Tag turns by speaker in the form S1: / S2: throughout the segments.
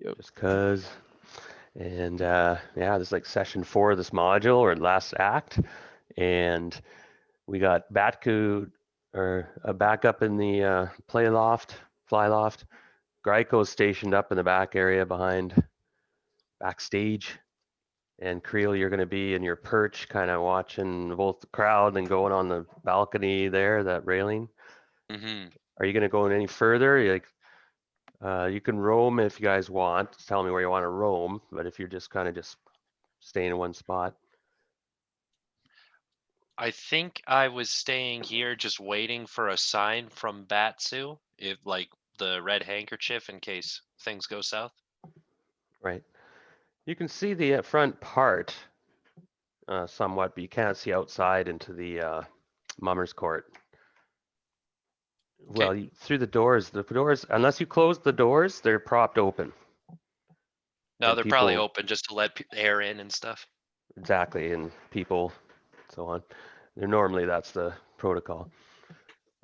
S1: Yep. Just cause. And yeah, this is like session 4 of this module or last act. And we got Batku or back up in the play loft, fly loft. Gryko's stationed up in the back area behind backstage. And Creel, you're going to be in your perch, kind of watching both the crowd and going on the balcony there, that railing.
S2: Mm-hmm.
S1: Are you going to go any further? Like, you can roam if you guys want. Tell me where you want to roam. But if you're just kind of just staying in one spot,
S2: I think I was staying here just waiting for a sign from Batsu, if like the red handkerchief in case things go south.
S1: right? You can see the front part somewhat, but you can't see outside into the mummer's court.
S2: Okay.
S1: Well, through the doors, unless you close the doors, they're propped open.
S2: No,
S1: And
S2: they're probably
S1: people,
S2: open just to let air in and stuff.
S1: exactly, and people, so on. Normally, that's the protocol.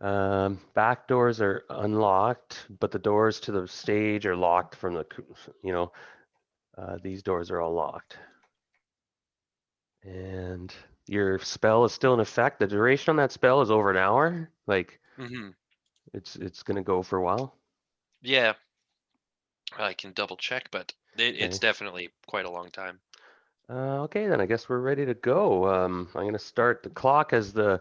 S1: Back doors are unlocked, but the doors to the stage are locked from the, you know, these doors are all locked. And your spell is still in effect. The duration on that spell is over an hour. Like,
S2: Mm-hmm.
S1: it's gonna go for a while.
S2: Yeah, I can double check, but it's
S1: Okay.
S2: definitely quite a long time.
S1: Okay, then I guess we're ready to go. I'm going to start the clock as the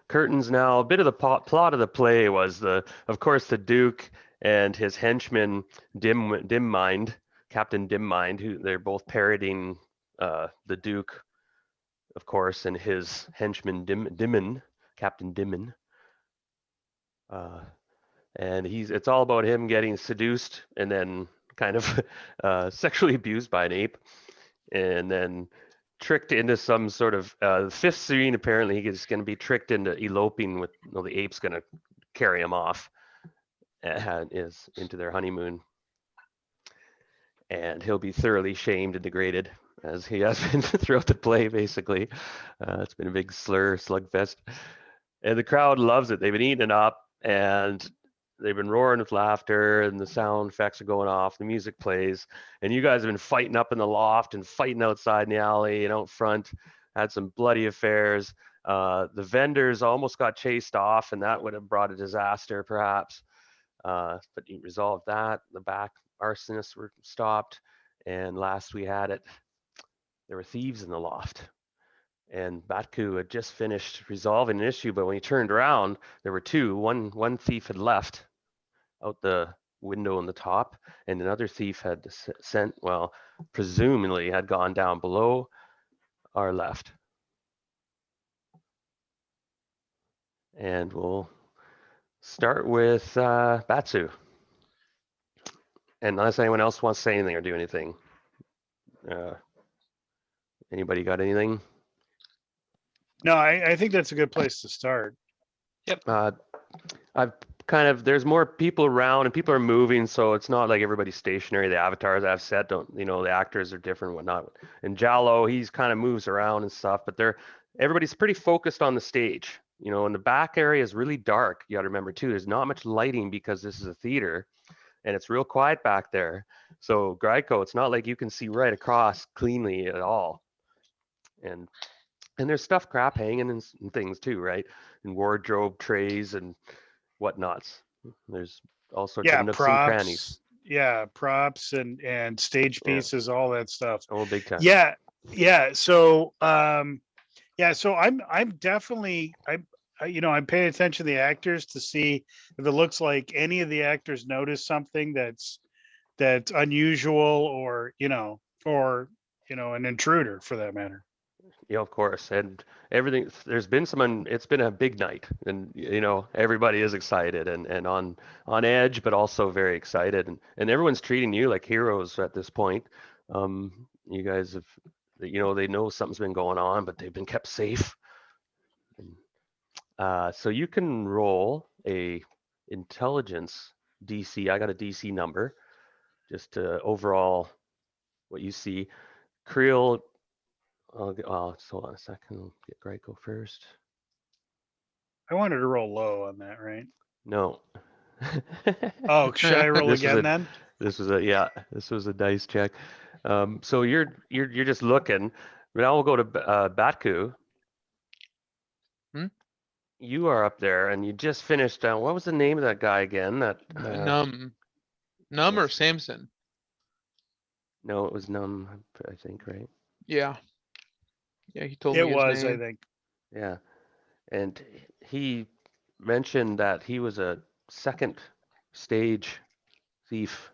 S1: curtains now. A bit of the plot of the play was of course, the Duke and his henchman Dim Mind, Captain Dim Mind, who they're both parodying the Duke, of course, and his henchman Dimon, Captain Dimon. Uh, and it's all about him getting seduced and then kind of sexually abused by an ape, and then tricked into some sort of fifth scene. Apparently, he's going to be tricked into eloping with, well, the ape's going to carry him off, and is into their honeymoon, and he'll be thoroughly shamed and degraded as he has been throughout the play. Basically, it's been a big slugfest, and the crowd loves it. They've been eating it up, and they've been roaring with laughter, and the sound effects are going off. The music plays, and you guys have been fighting up in the loft and fighting outside in the alley and out front. Had some bloody affairs. The vendors almost got chased off, and that would have brought a disaster, perhaps. But you resolved that. The back arsonists were stopped, and last we had it, there were thieves in the loft. And Batku had just finished resolving an issue, but when he turned around, there were two. One thief had left out the window on the top, and another thief had sent, well, presumably had gone down below our left. And we'll start with Batsu. And unless anyone else wants to say anything or do anything, uh, anybody got anything?
S3: No, I think that's a good place to start.
S2: Yep.
S1: I've there's more people around and people are moving, so it's not like everybody's stationary. The avatars I've set don't, the actors are different and whatnot. And Jallo, he's kind of moves around and stuff, but everybody's pretty focused on the stage. And the back area is really dark. You got to remember too, there's not much lighting because this is a theater, and it's real quiet back there. So Gryko, it's not like you can see right across cleanly at all. And there's stuff crap hanging and things too, right? And wardrobe trays and whatnots. There's all sorts of
S3: Yeah,
S1: nooks and crannies.
S3: props. Yeah, props and stage
S1: Yeah.
S3: pieces, all that stuff.
S1: Oh, big time.
S3: Yeah, yeah. So so I'm definitely I'm paying attention to the actors to see if it looks like any of the actors notice something that's unusual, or an intruder for that matter.
S1: Yeah, of course. And everything, it's been a big night, and everybody is excited and on edge, but also very excited, and everyone's treating you like heroes at this point. You guys have, they know something's been going on, but they've been kept safe. So you can roll a intelligence DC. I got a DC number, just to overall what you see. Creel, just hold on a second. I'll get Gryko first.
S3: I wanted to roll low on that, right?
S1: No.
S3: Oh, should I roll
S1: This is
S3: again
S1: a
S3: then?
S1: This was a dice check. So you're just looking. Now we'll go to Batku.
S4: Hmm?
S1: You are up there, and you just finished. What was the name of that guy again? That
S4: Num or
S1: yes.
S4: Samson.
S1: No, it was Num. I think, right?
S4: Yeah. Yeah, he told
S3: It
S4: me his
S3: was, I
S4: name.
S3: think.
S1: Yeah, and he mentioned that he was a second stage thief.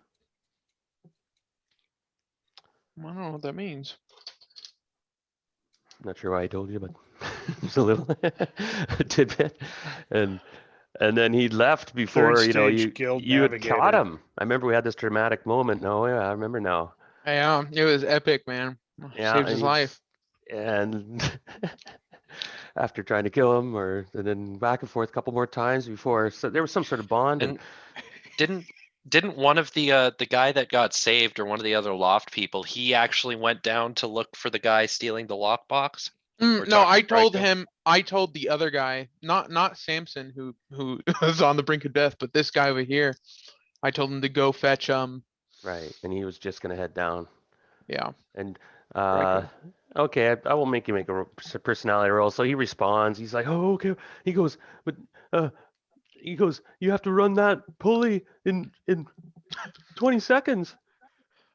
S4: I don't know what that means.
S1: Not sure why I told you, but it's a little tidbit. And then he left before,
S3: Third stage guild
S1: you had caught
S3: navigator.
S1: him. I remember we had this dramatic moment. No, yeah, I remember now.
S4: Yeah, it was epic, man.
S1: Yeah,
S4: Saved
S1: and
S4: his life.
S1: and after trying to kill him, and then back and forth a couple more times before, so there was some sort of bond. And
S2: Didn't one of the guy that got saved, or one of the other loft people, he actually went down to look for the guy stealing the lockbox? Or
S4: No,
S2: talk
S4: I
S2: to
S4: told
S2: Greico?
S4: him. I told the other guy, not Samson, who was on the brink of death, but this guy over here. I told him to go fetch
S1: right, and he was just gonna head down.
S4: Yeah.
S1: And
S4: Greico.
S1: okay, I will make you make a personality roll. So he responds. He's like, "Oh, okay." He goes, "But you have to run that pulley in 20 seconds."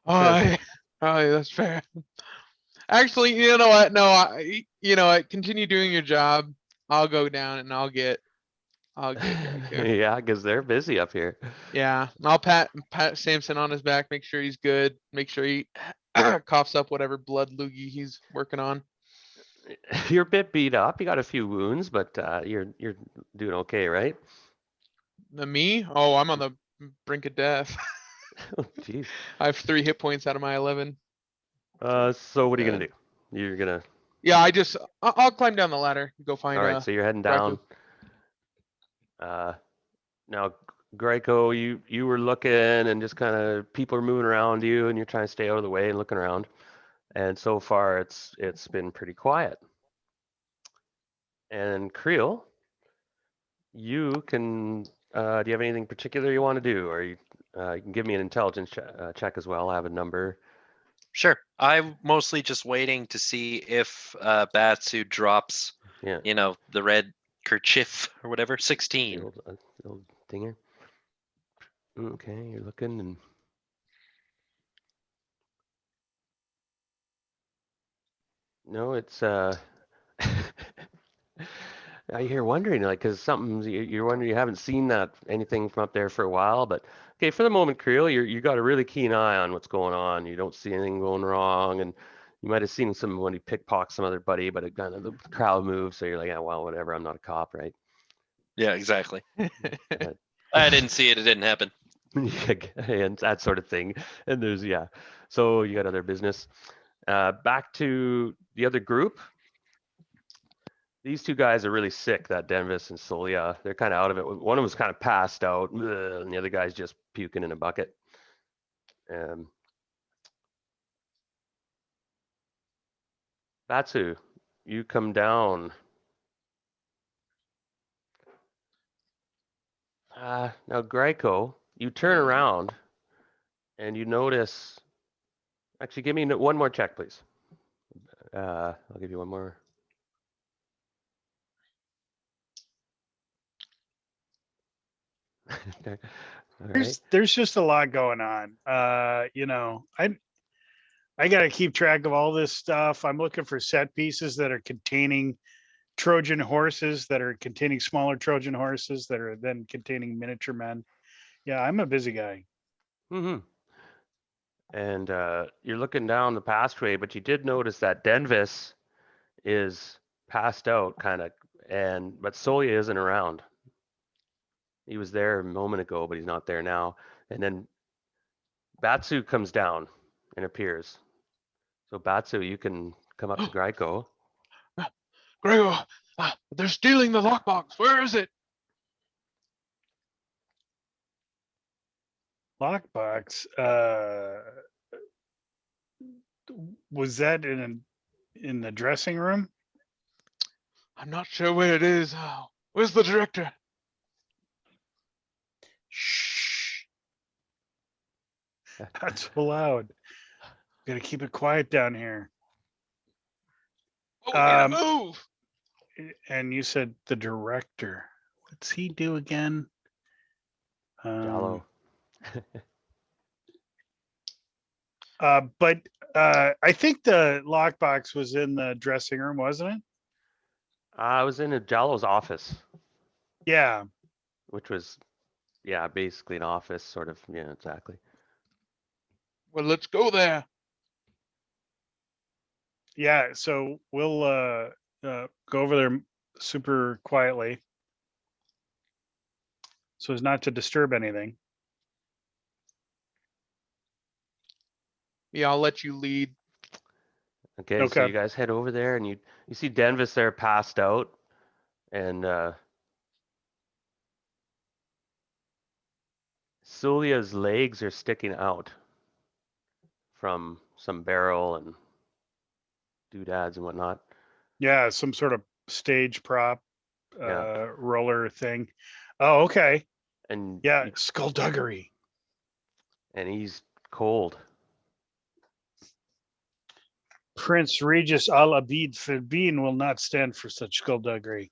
S4: Oh, that's fair. Actually, you know what? No, you know what? Continue doing your job. I'll go down and I'll get Greico.
S1: Yeah, because they're busy up here.
S4: Yeah, I'll pat Samson on his back, make sure he's good, make sure he coughs up whatever blood loogie he's working on.
S1: You're a bit beat up. You got a few wounds, but you're doing okay, right?
S4: Me? Oh, I'm on the brink of death.
S1: Oh, jeez.
S4: I have 3 hit points out of my 11.
S1: So what are you
S4: Uh,
S1: gonna do? You're gonna.
S4: Yeah, I'll climb down the ladder, go find
S1: All right. So you're heading
S4: Greico.
S1: down. Now, Greco, you were looking and just kind of people are moving around you, and you're trying to stay out of the way and looking around. And so far, it's been pretty quiet. And Creel, you can. Do you have anything particular you want to do, or you can give me an intelligence check as well? I have a number.
S2: Sure. I'm mostly just waiting to see if Batsu drops,
S1: Yeah,
S2: the red kerchief or whatever.
S1: the
S2: 16.
S1: old dinger. Okay, you're looking and. No, it's Now you're wondering, like, because something you're wondering, you haven't seen that anything from up there for a while, but okay, for the moment, Creel, you got a really keen eye on what's going on. You don't see anything going wrong, and you might have seen somebody pickpocket some other buddy, but it kind of the crowd moves, so you're like, yeah, well, whatever. I'm not a cop, right?
S2: Yeah, exactly.
S1: But,
S2: I didn't see it. It didn't happen.
S1: and that sort of thing. And there's so you got other business. Back to the other group. These two guys are really sick, that Denvis and Solia. They're kind of out of it. One of them's kind of passed out, and the other guy's just puking in a bucket. Batsu, you come down. Now, Greco, you turn around and you notice. Actually, give me one more check, please. I'll give you one more. All right.
S3: There's just a lot going on. I got to keep track of all this stuff. I'm looking for set pieces that are containing Trojan horses, that are containing smaller Trojan horses, that are then containing miniature men. Yeah, I'm a busy guy.
S1: Mm-hmm. And you're looking down the passageway, but you did notice that Denvis is passed out, kind of, but Solia isn't around. He was there a moment ago, but he's not there now. And then Batsu comes down and appears. So Batsu, you can come up to Greco.
S4: Greico, they're stealing the lockbox. Where is it?
S3: Lockbox. Was that in the dressing room?
S4: I'm not sure where it is. Where's the director?
S3: Shh. Not so loud. Gotta keep it quiet down here.
S4: Oh, we need to
S3: Um,
S4: move.
S3: And you said the director. What's he do again?
S1: Jallo.
S3: But I think the lockbox was in the dressing room, wasn't it?
S1: I was in a Jallo's office,
S3: Yeah.
S1: which was, yeah, basically an office, sort of. Yeah, exactly.
S4: Well, let's go there.
S3: Yeah. So we'll go over there super quietly so as not to disturb anything.
S4: Yeah, I'll let you lead.
S1: Okay, so
S3: Okay.
S1: you guys head over there, and you see Denvis there passed out, and Sulia's legs are sticking out from some barrel and doodads and whatnot.
S3: Yeah. Some sort of stage prop
S1: Yeah,
S3: roller thing. Oh, okay.
S1: and
S3: Yeah.
S1: you,
S3: Skullduggery.
S1: and he's cold.
S3: Prince Regis Al Abid Firbin will not stand for such skullduggery.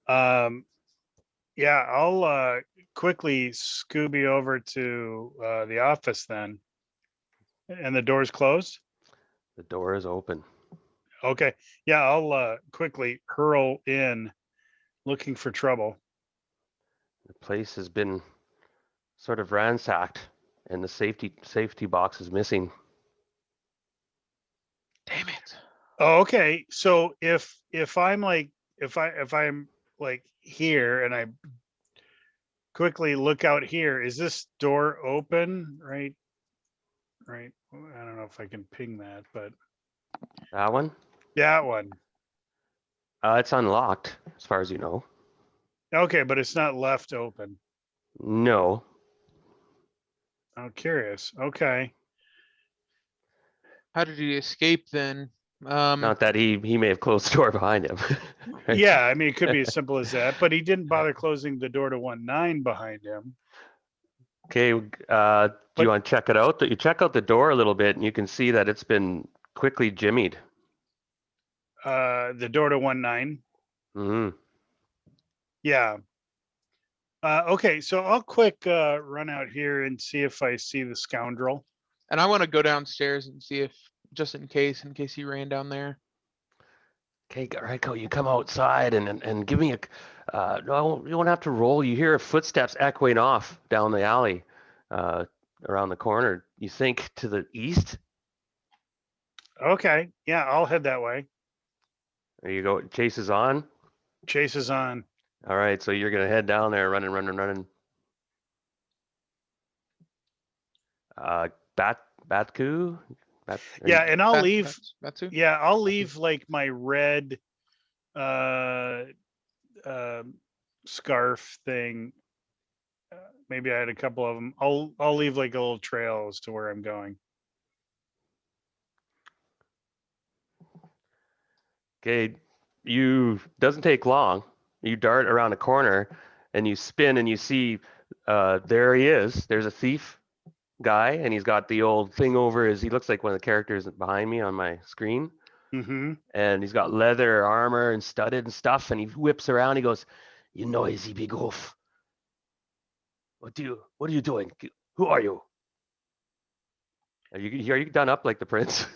S3: Um, yeah, I'll quickly Scooby over to the office then. And the door's closed?
S1: The door is open.
S3: Okay. Yeah, I'll quickly hurl in looking for trouble.
S1: The place has been sort of ransacked, and the safety box is missing.
S4: Damn it.
S3: Oh, okay. So if I'm like if I'm like here and I quickly look out here, is this door open? Right? Right. I don't know if I can ping that, but
S1: That one?
S3: that one.
S1: It's unlocked, as far as you know.
S3: Okay, but it's not left open.
S1: No.
S3: I'm curious. Okay.
S4: How did he escape then?
S1: Not that he may have closed the door behind him. Right?
S3: Yeah, I mean, it could be as simple as that, but he didn't bother closing the door to 19 behind him.
S1: Okay, do
S3: But-
S1: you want to check it out? You check out the door a little bit, and you can see that it's been quickly jimmied.
S3: The door to 19.
S1: Hmm.
S3: Yeah. Okay, so I'll quick run out here and see if I see the scoundrel.
S4: And I want to go downstairs and see if, just in case he ran down there.
S1: Okay, Raiko, you come outside and give me a. No, you won't have to roll. You hear footsteps echoing off down the alley, around the corner. You think to the east.
S3: Okay, yeah, I'll head that way.
S1: There you go. Chase is on.
S3: Chase is on.
S1: All right, so you're gonna head down there, running. Batku.
S3: Yeah, and I'll leave.
S4: Batsu?
S3: Yeah, I'll leave like my red scarf thing. Maybe I had a couple of them. I'll leave like a little trail as to where I'm going.
S1: Okay, you doesn't take long. You dart around a corner and you spin and you see there he is. There's a thief guy and he's got the old thing over his. He looks like one of the characters behind me on my screen.
S3: Mm-hmm.
S1: And he's got leather armor and studded and stuff. And he whips around. He goes, "You noisy big wolf. What are you doing? Who are you? Are you done up like the prince?"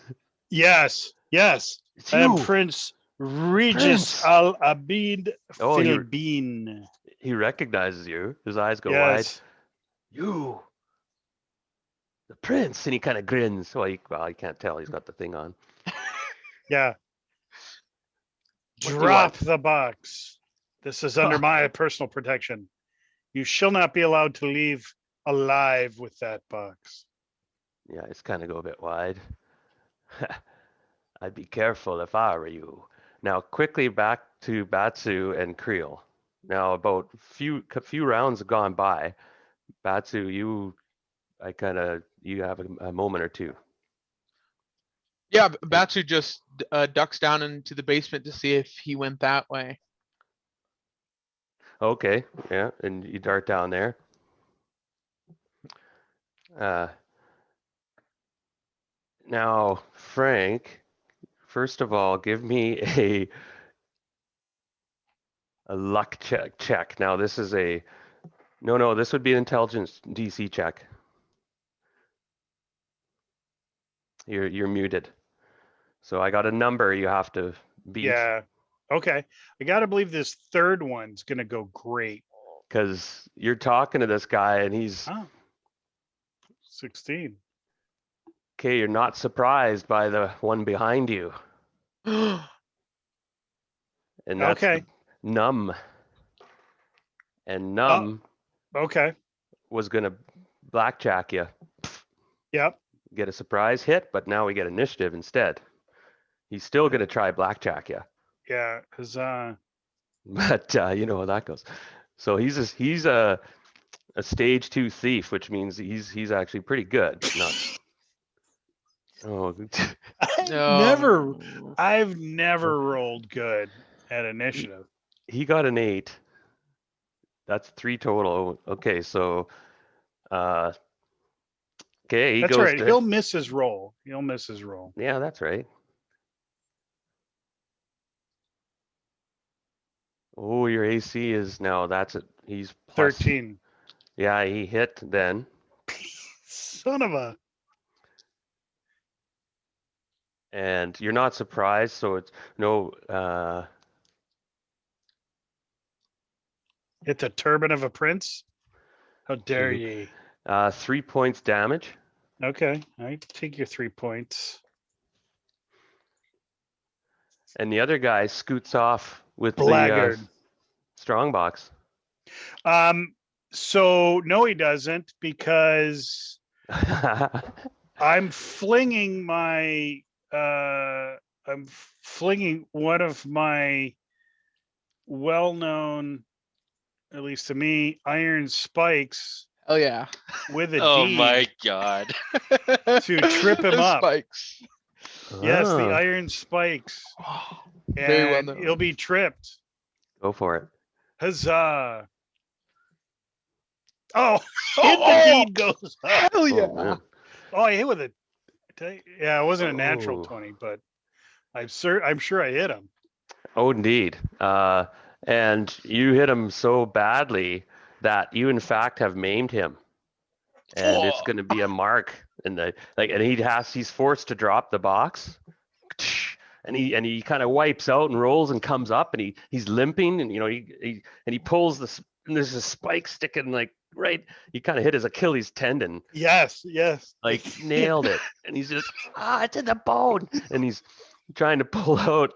S3: Yes, yes.
S1: It's
S3: I am
S1: you,
S3: Prince Regis
S1: Prince.
S3: Al Abid
S1: Oh,
S3: Filbin.
S1: he recognizes you. His eyes go wide.
S3: Yes.
S1: You, the prince, and he kind of grins. Well, you can't tell. He's got the thing on.
S3: Yeah.
S1: What do you
S3: Drop
S1: want?
S3: the box. This is under my personal protection. You shall not be allowed to leave alive with that box.
S1: Yeah, it's kind of go a bit wide. I'd be careful if I were you. Now, quickly back to Batsu and Creel. Now, about few rounds have gone by. Batsu, you have a moment or two.
S4: Yeah, Batsu just ducks down into the basement to see if he went that way.
S1: Okay, yeah, and you dart down there. Now, Frank, first of all, give me a luck check. Now, this is a no. This would be an intelligence DC check. You're muted. So I got a number you have to beat.
S3: Yeah. Okay. I got to believe this third one's going to go great.
S1: Because you're talking to this guy and he's
S3: Oh, 16.
S1: okay. You're not surprised by the one behind you, and that's
S3: Okay.
S1: Numb. And
S3: Oh,
S1: Numb
S3: okay.
S1: was gonna blackjack you,
S3: Yep.
S1: get a surprise hit, but now we get initiative instead. He's still gonna try blackjack you,
S3: Yeah. Cause,
S1: but you know how that goes. So he's a stage 2 thief, which means he's actually pretty good. Not oh
S3: never,
S4: No.
S3: I've never rolled good at initiative.
S1: he got an 8. That's 3 total. Okay, so okay, he
S3: That's
S1: goes
S3: right.
S1: to
S3: He'll miss his roll. He'll miss his roll.
S1: yeah, that's right. Oh, your AC is now that's it. He's plus
S3: 13.
S1: yeah, he hit then.
S3: Son of a.
S1: And you're not surprised, so it's no
S3: It's a turban of a prince. How dare
S1: Gee.
S3: ye?
S1: 3 points damage.
S3: Okay. I take your 3 points.
S1: And the other guy scoots off with the
S3: Blackguard.
S1: strong box.
S3: So no, he doesn't, because I'm flinging my I'm flinging one of my well-known, at least to me, iron spikes
S4: Oh yeah.
S3: with a
S2: Oh
S3: D
S2: my god.
S3: to trip him
S4: The
S3: up.
S4: Spikes.
S3: Yes, the
S1: Ah,
S3: iron spikes.
S4: Oh, very well
S3: And
S4: known.
S3: he'll be tripped.
S1: go for it.
S3: Huzzah. Oh,
S4: Oh,
S3: it indeed goes up.
S4: Hell
S1: Oh,
S4: yeah.
S1: man.
S3: Oh, I hit with it. Yeah, it wasn't a natural
S1: Oh.
S3: 20, but I'm sure I hit him.
S1: Oh, indeed. And you hit him so badly that you, in fact, have maimed him, and it's
S2: Oh.
S1: going to be a mark. And and he's forced to drop the box, and he kind of wipes out and rolls and comes up, and he's limping, and he pulls and there's a spike sticking like right. He kind of hit his Achilles tendon,
S3: Yes.
S1: like nailed it, and he's just it's in the bone, and he's trying to pull out.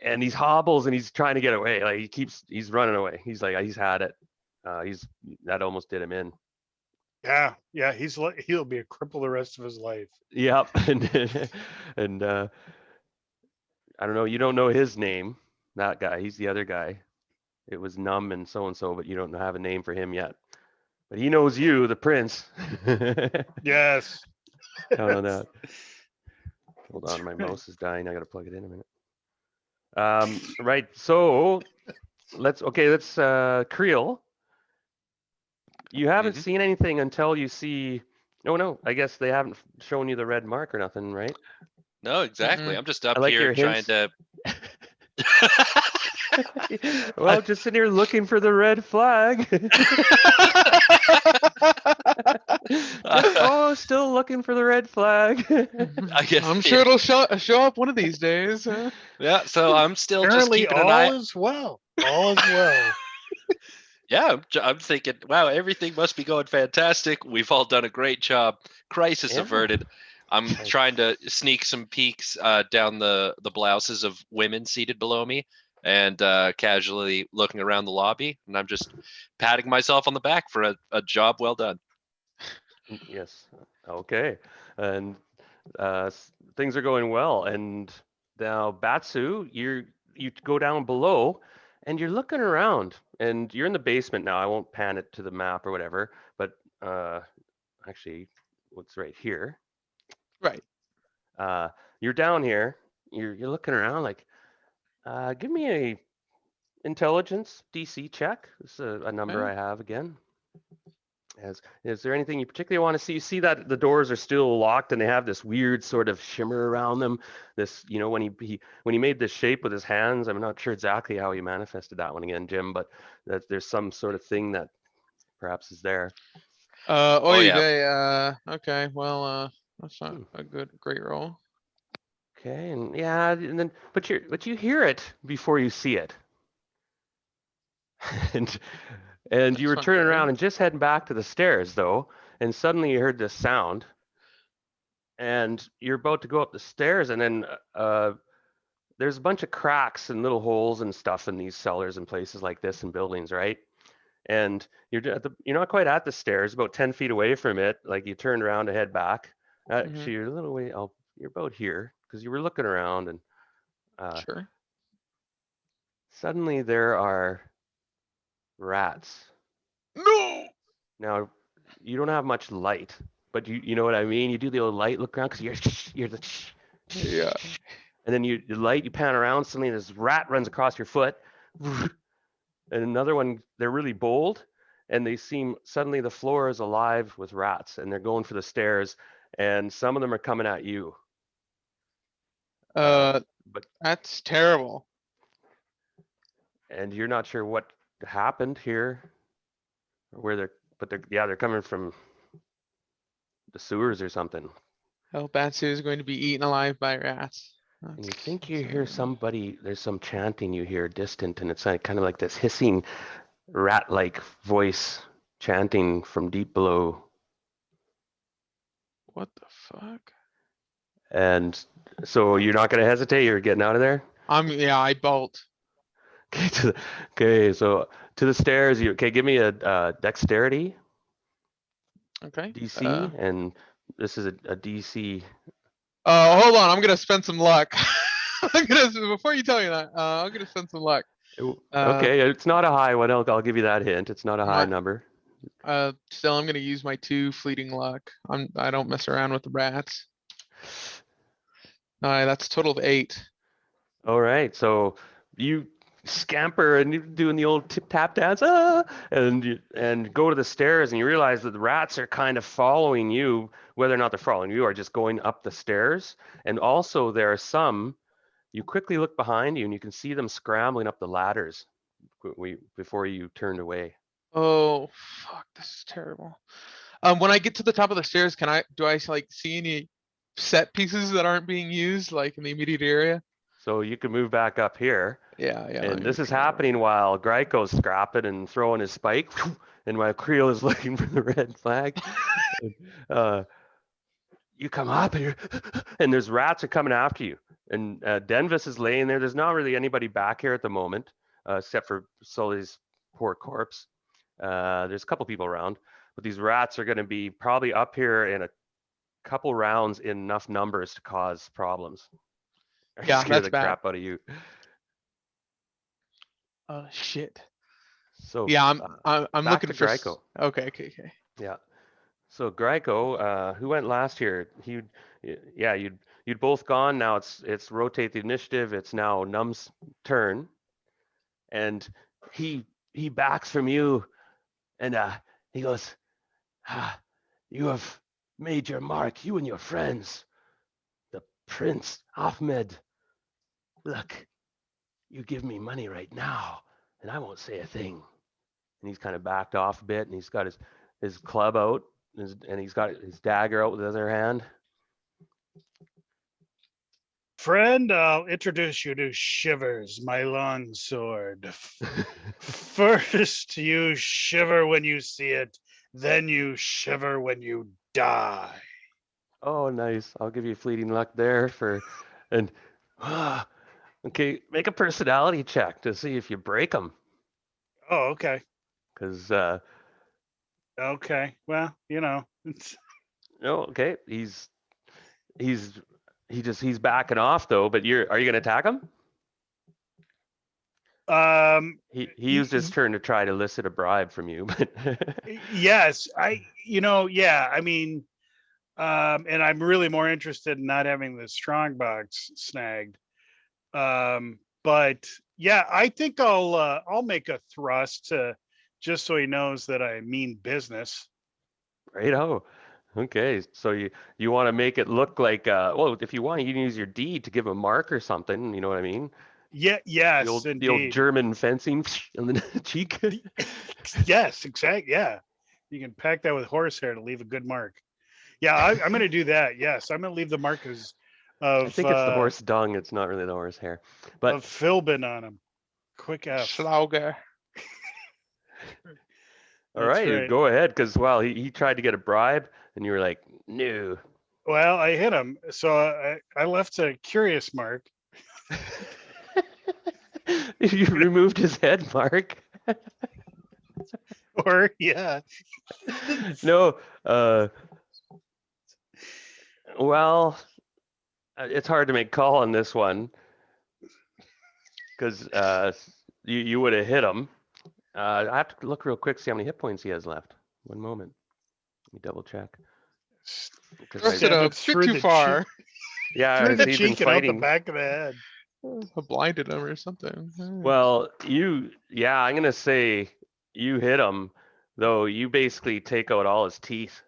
S1: And he hobbles and he's trying to get away. Like he's running away. He's like, he's had it. That almost did him in.
S3: Yeah. He'll be a cripple the rest of his life.
S1: Yep. And I don't know. You don't know his name. That guy. He's the other guy. It was Numb and so, but you don't have a name for him yet. But he knows you, the prince.
S3: Yes.
S1: Count on that. Hold on, my mouse is dying. I gotta plug it in a minute. Right. So let's Creel. You haven't
S2: Mhm.
S1: seen anything until you see. No. I guess they haven't shown you the red mark or nothing, right?
S2: No, exactly.
S4: Mm-mm.
S2: I'm just up
S1: I like
S2: here
S1: your
S2: trying
S1: hints.
S2: to.
S1: Well, just sitting here looking for the red flag. Still looking for the red flag.
S2: I guess,
S4: I'm sure it'll show up one of these days. Huh?
S2: Yeah, so I'm still just
S3: Apparently
S2: keeping an
S3: all
S2: eye.
S3: is well. All is well.
S2: Yeah, I'm thinking, wow, everything must be going fantastic. We've all done a great job. Crisis
S1: Yeah.
S2: averted. I'm trying to sneak some peeks down the blouses of women seated below me and casually looking around the lobby. And I'm just patting myself on the back for a job well done.
S1: Yes. Okay. And things are going well. And now, Batsu, you go down below, and you're looking around, and you're in the basement now. I won't pan it to the map or whatever, but actually, what's right here?
S4: Right.
S1: You're down here. You're looking around like, give me a intelligence DC check. This is a number
S4: Okay.
S1: I have again. Is there anything you particularly want to see? You see that the doors are still locked and they have this weird sort of shimmer around them. This, when he made this shape with his hands, I'm not sure exactly how he manifested that one again, Jim, but that there's some sort of thing that perhaps is there.
S2: Oh, yeah.
S4: Okay, well, that's not
S1: Hmm.
S4: a great roll.
S1: Okay, and then but you hear it before you see it. and and you
S4: That's
S1: were
S4: not
S1: turning
S4: good.
S1: around and just heading back to the stairs though, and suddenly you heard this sound, and you're about to go up the stairs, and then there's a bunch of cracks and little holes and stuff in these cellars and places like this in buildings, right? And you're not quite at the stairs, about 10 feet away from it. Like you turned around to head back.
S4: Mhm.
S1: Actually, you're a little way. You're about here because you were looking around, and
S4: Sure.
S1: suddenly there are rats.
S4: No.
S1: Now, you don't have much light, but you know what I mean. You do the old light look around because you're the
S4: Yeah.
S1: and then you light, you pan around. Suddenly this rat runs across your foot, and another one. They're really bold, and they seem suddenly the floor is alive with rats, and they're going for the stairs, and some of them are coming at you. Uh,
S4: Uh,
S1: but
S4: that's terrible.
S1: and you're not sure what happened here, or where they're coming from the sewers or something.
S4: Oh, Batsu is going to be eaten alive by rats.
S1: And you
S4: That's,
S1: think you
S4: that's
S1: hear somebody, there's some chanting you hear distant, and it's like kind of like this hissing rat-like voice chanting from deep below.
S4: what the fuck?
S1: And so you're not going to hesitate, you're getting out of there?
S4: Yeah, I bolt.
S1: Okay, so to the stairs, give me a dexterity
S4: Okay.
S1: DC, and this is a DC.
S4: Oh, hold on. I'm gonna spend some luck. Before you tell me that, I'm gonna spend some luck.
S1: Okay, it's not a high one, I'll give you that hint. It's not a high
S4: My
S1: number.
S4: still, I'm gonna use my 2 fleeting luck. I don't mess around with the rats. That's a total of 8.
S1: All right, so you scamper and you're doing the old tip tap dance, and go to the stairs, and you realize that the rats are kind of following you, whether or not they're following you or just going up the stairs. And also there are some. You quickly look behind you, and you can see them scrambling up the ladders before you turned away.
S4: Oh fuck, this is terrible. When I get to the top of the stairs, do I like see any set pieces that aren't being used, like in the immediate area?
S1: So you can move back up here.
S4: Yeah, let
S1: And
S4: me
S1: this is
S4: come over
S1: happening
S4: here.
S1: while Gryko's scrapping and throwing his spike, and while Creel is looking for the red flag. uh, you come up, and there's rats are coming after you. And Denvis is laying there. There's not really anybody back here at the moment, except for Sully's poor corpse. There's a couple people around, but these rats are going to be probably up here in a couple rounds in enough numbers to cause problems.
S4: Yeah,
S1: Scare
S4: that's
S1: the
S4: bad.
S1: crap out of you.
S4: Shit.
S1: So
S4: Yeah, I'm
S1: back
S4: looking
S1: to
S4: for.
S1: Gryko.
S4: Okay.
S1: Yeah. So Gryko, who went last here? You'd both gone. Now it's rotate the initiative. It's now Num's turn, and he he backs from you, and he goes, "You have made your mark, you and your friends. The Prince Ahmed. Look, you give me money right now, and I won't say a thing." And he's kind of backed off a bit, and he's got his club out, and he's got his dagger out with the other hand.
S3: Friend, I'll introduce you to Shivers, my long sword. First, you shiver when you see it, then you shiver when you die.
S1: Oh, nice. I'll give you fleeting luck there and okay, make a personality check to see if you break them.
S3: Oh, okay.
S1: Because
S3: Okay. Well,
S1: no, okay, he's he's backing off though. But are you gonna attack him? He used his turn to try to elicit a bribe from you, but
S3: yes, yeah, I mean, and I'm really more interested in not having the strong box snagged. But yeah, I think I'll make a thrust to just so he knows that I mean business.
S1: Right. Oh, okay. So you want to make it look like well, if you want, you can use your D to give a mark or something. You know what I mean?
S3: Yeah, yes,
S1: The old
S3: indeed.
S1: German fencing on the cheek.
S3: Yes, exact. Yeah, you can pack that with horsehair to leave a good mark. Yeah, I'm going to do that. Yes, I'm going to leave the markers
S1: I
S3: of
S1: think it's the horse dung. It's not really the horse hair. But
S3: Philbin on him. Quick F.
S4: Schlauger.
S1: all
S3: That's
S1: right,
S3: right.
S1: go ahead. Because well, he tried to get a bribe, and you were like, no.
S3: Well, I hit him, so I left a curious mark.
S1: You removed his head, Mark.
S3: Or yeah,
S1: No. Well, it's hard to make call on this one because you would have hit him. I have to look real quick, see how many hit points he has left. One moment. Let me double check. Because
S4: Thrust
S3: Send
S4: it
S3: him
S4: a bit
S3: through
S4: too
S3: the
S4: far.
S1: yeah,
S3: through
S1: has
S3: the
S1: he been
S3: cheek and out the
S1: fighting?
S3: back of the head.
S4: I blinded him or something.
S1: Well, yeah, I'm gonna say you hit him, though you basically take out all his teeth.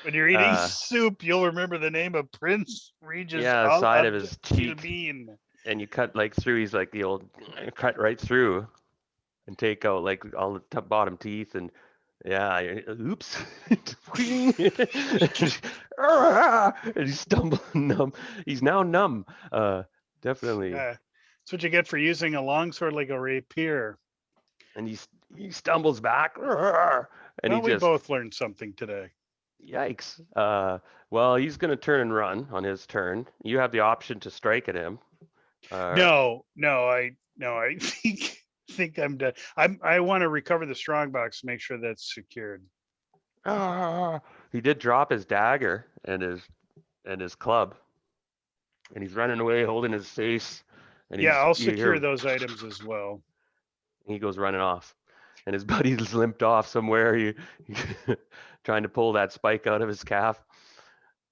S3: When you're eating
S1: Uh,
S3: soup, you'll remember the name of Prince Regis
S1: yeah,
S3: Al
S1: side of his cheek,
S3: Abdulmein.
S1: and you cut like through. He's like the old cut right through and take out like all the bottom teeth and yeah, oops. And he's stumbling numb. He's now numb. Definitely.
S3: Yeah, that's what you get for using a longsword like a rapier.
S1: And he stumbles back, and he
S3: Well, we
S1: just
S3: both learned something today.
S1: yikes. Well, he's gonna turn and run on his turn. You have the option to strike at him.
S3: No, I think I'm done. I want to recover the strong box, make sure that's secured.
S1: He did drop his dagger and his club, and he's running away, holding his face. And
S3: Yeah, I'll
S1: you
S3: secure
S1: hear
S3: those items as well.
S1: he goes running off, and his buddy's limped off somewhere. Trying to pull that spike out of his calf.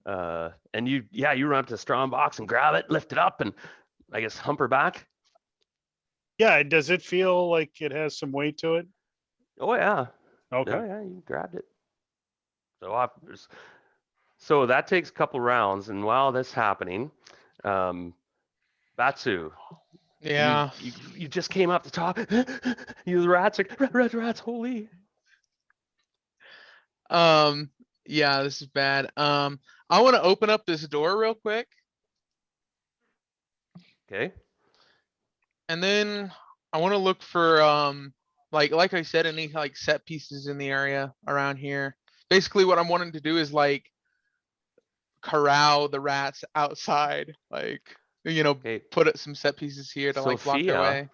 S1: And you run up to the strong box and grab it, lift it up, and I guess hump her back.
S3: Yeah, does it feel like it has some weight to it?
S1: Oh yeah,
S3: Okay.
S1: oh yeah, you grabbed it. So that takes a couple rounds, and while this happening, Batsu,
S4: Yeah.
S1: you just came up the top. You rats, rats, holy.
S4: Yeah, this is bad. I want to open up this door real quick,
S1: Okay.
S4: and then I want to look for like I said, any like set pieces in the area around here. Basically, what I'm wanting to do is like corral the rats outside, like
S1: Okay.
S4: put some set pieces here to like block their
S1: Sophia,
S4: way.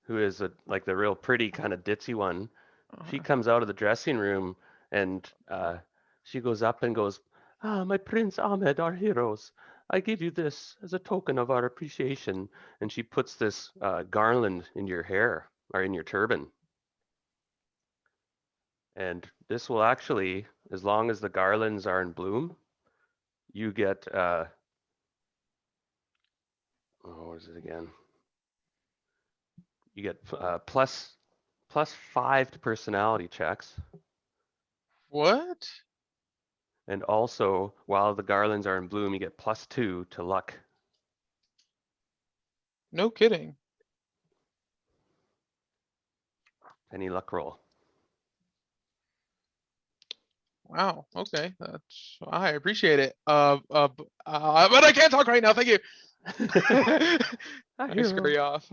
S1: who is like the real pretty kind of ditzy one, she
S4: Uh,
S1: comes out of the dressing room and she goes up and goes, my Prince Ahmed, our heroes. I give you this as a token of our appreciation. And she puts this garland in your hair or in your turban. And this will actually, as long as the garlands are in bloom, you get, what is it again? You get plus 5 to personality checks.
S4: What?
S1: And also, while the garlands are in bloom, you get +2 to luck.
S4: No kidding.
S1: Any luck roll.
S4: Wow. Okay. I appreciate it. But I can't talk right now. Thank you. I screw you off.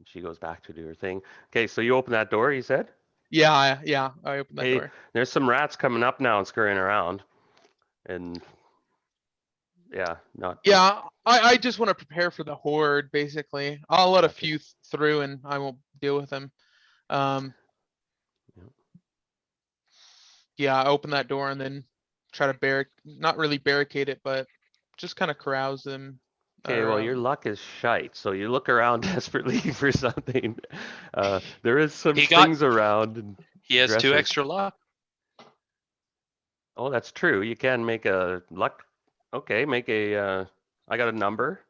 S1: She goes back to do her thing. Okay, so you open that door, you said?
S4: Yeah, I opened that
S1: Hey,
S4: door.
S1: there's some rats coming up now and scurrying around. And yeah, not.
S4: Yeah, I just want to prepare for the horde, basically. I'll let a
S1: Gotcha.
S4: few through and I won't deal with them.
S1: Yep.
S4: Yeah, I open that door and then try to not really barricade it, but just kind of carouse them.
S1: Okay, well, your luck is shite, so you look around desperately for something. There is some things around. And
S2: He has 2
S1: dresses.
S2: extra luck.
S1: Oh, that's true. You can make a luck. Okay, make a. I got a number.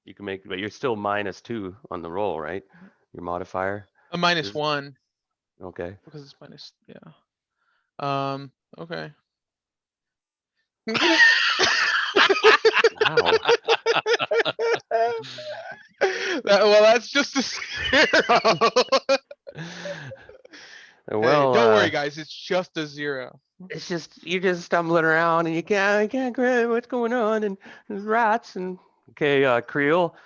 S1: You can make, but you're still -2 on the roll, right? Your modifier.
S4: A minus
S1: Is-
S4: 1
S1: Okay.
S4: because it's minus. Yeah. Okay.
S1: Wow.
S4: Well, that's just a 0. Hey,
S1: Well,
S4: don't worry, guys. It's just a 0.
S1: it's just you're just stumbling around and you can't grab what's going on and there's rats and okay, Creel,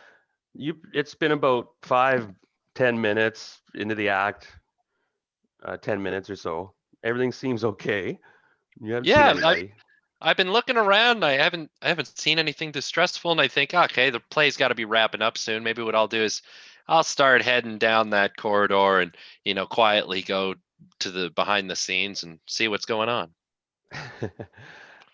S1: it's been about 5-10 minutes into the act, 10 minutes or so. Everything seems okay. You haven't seen
S2: Yeah,
S1: anybody.
S2: I've been looking around. I haven't seen anything distressful, and I think, okay, the play's got to be wrapping up soon. Maybe what I'll do is I'll start heading down that corridor and quietly go to the behind the scenes and see what's going on.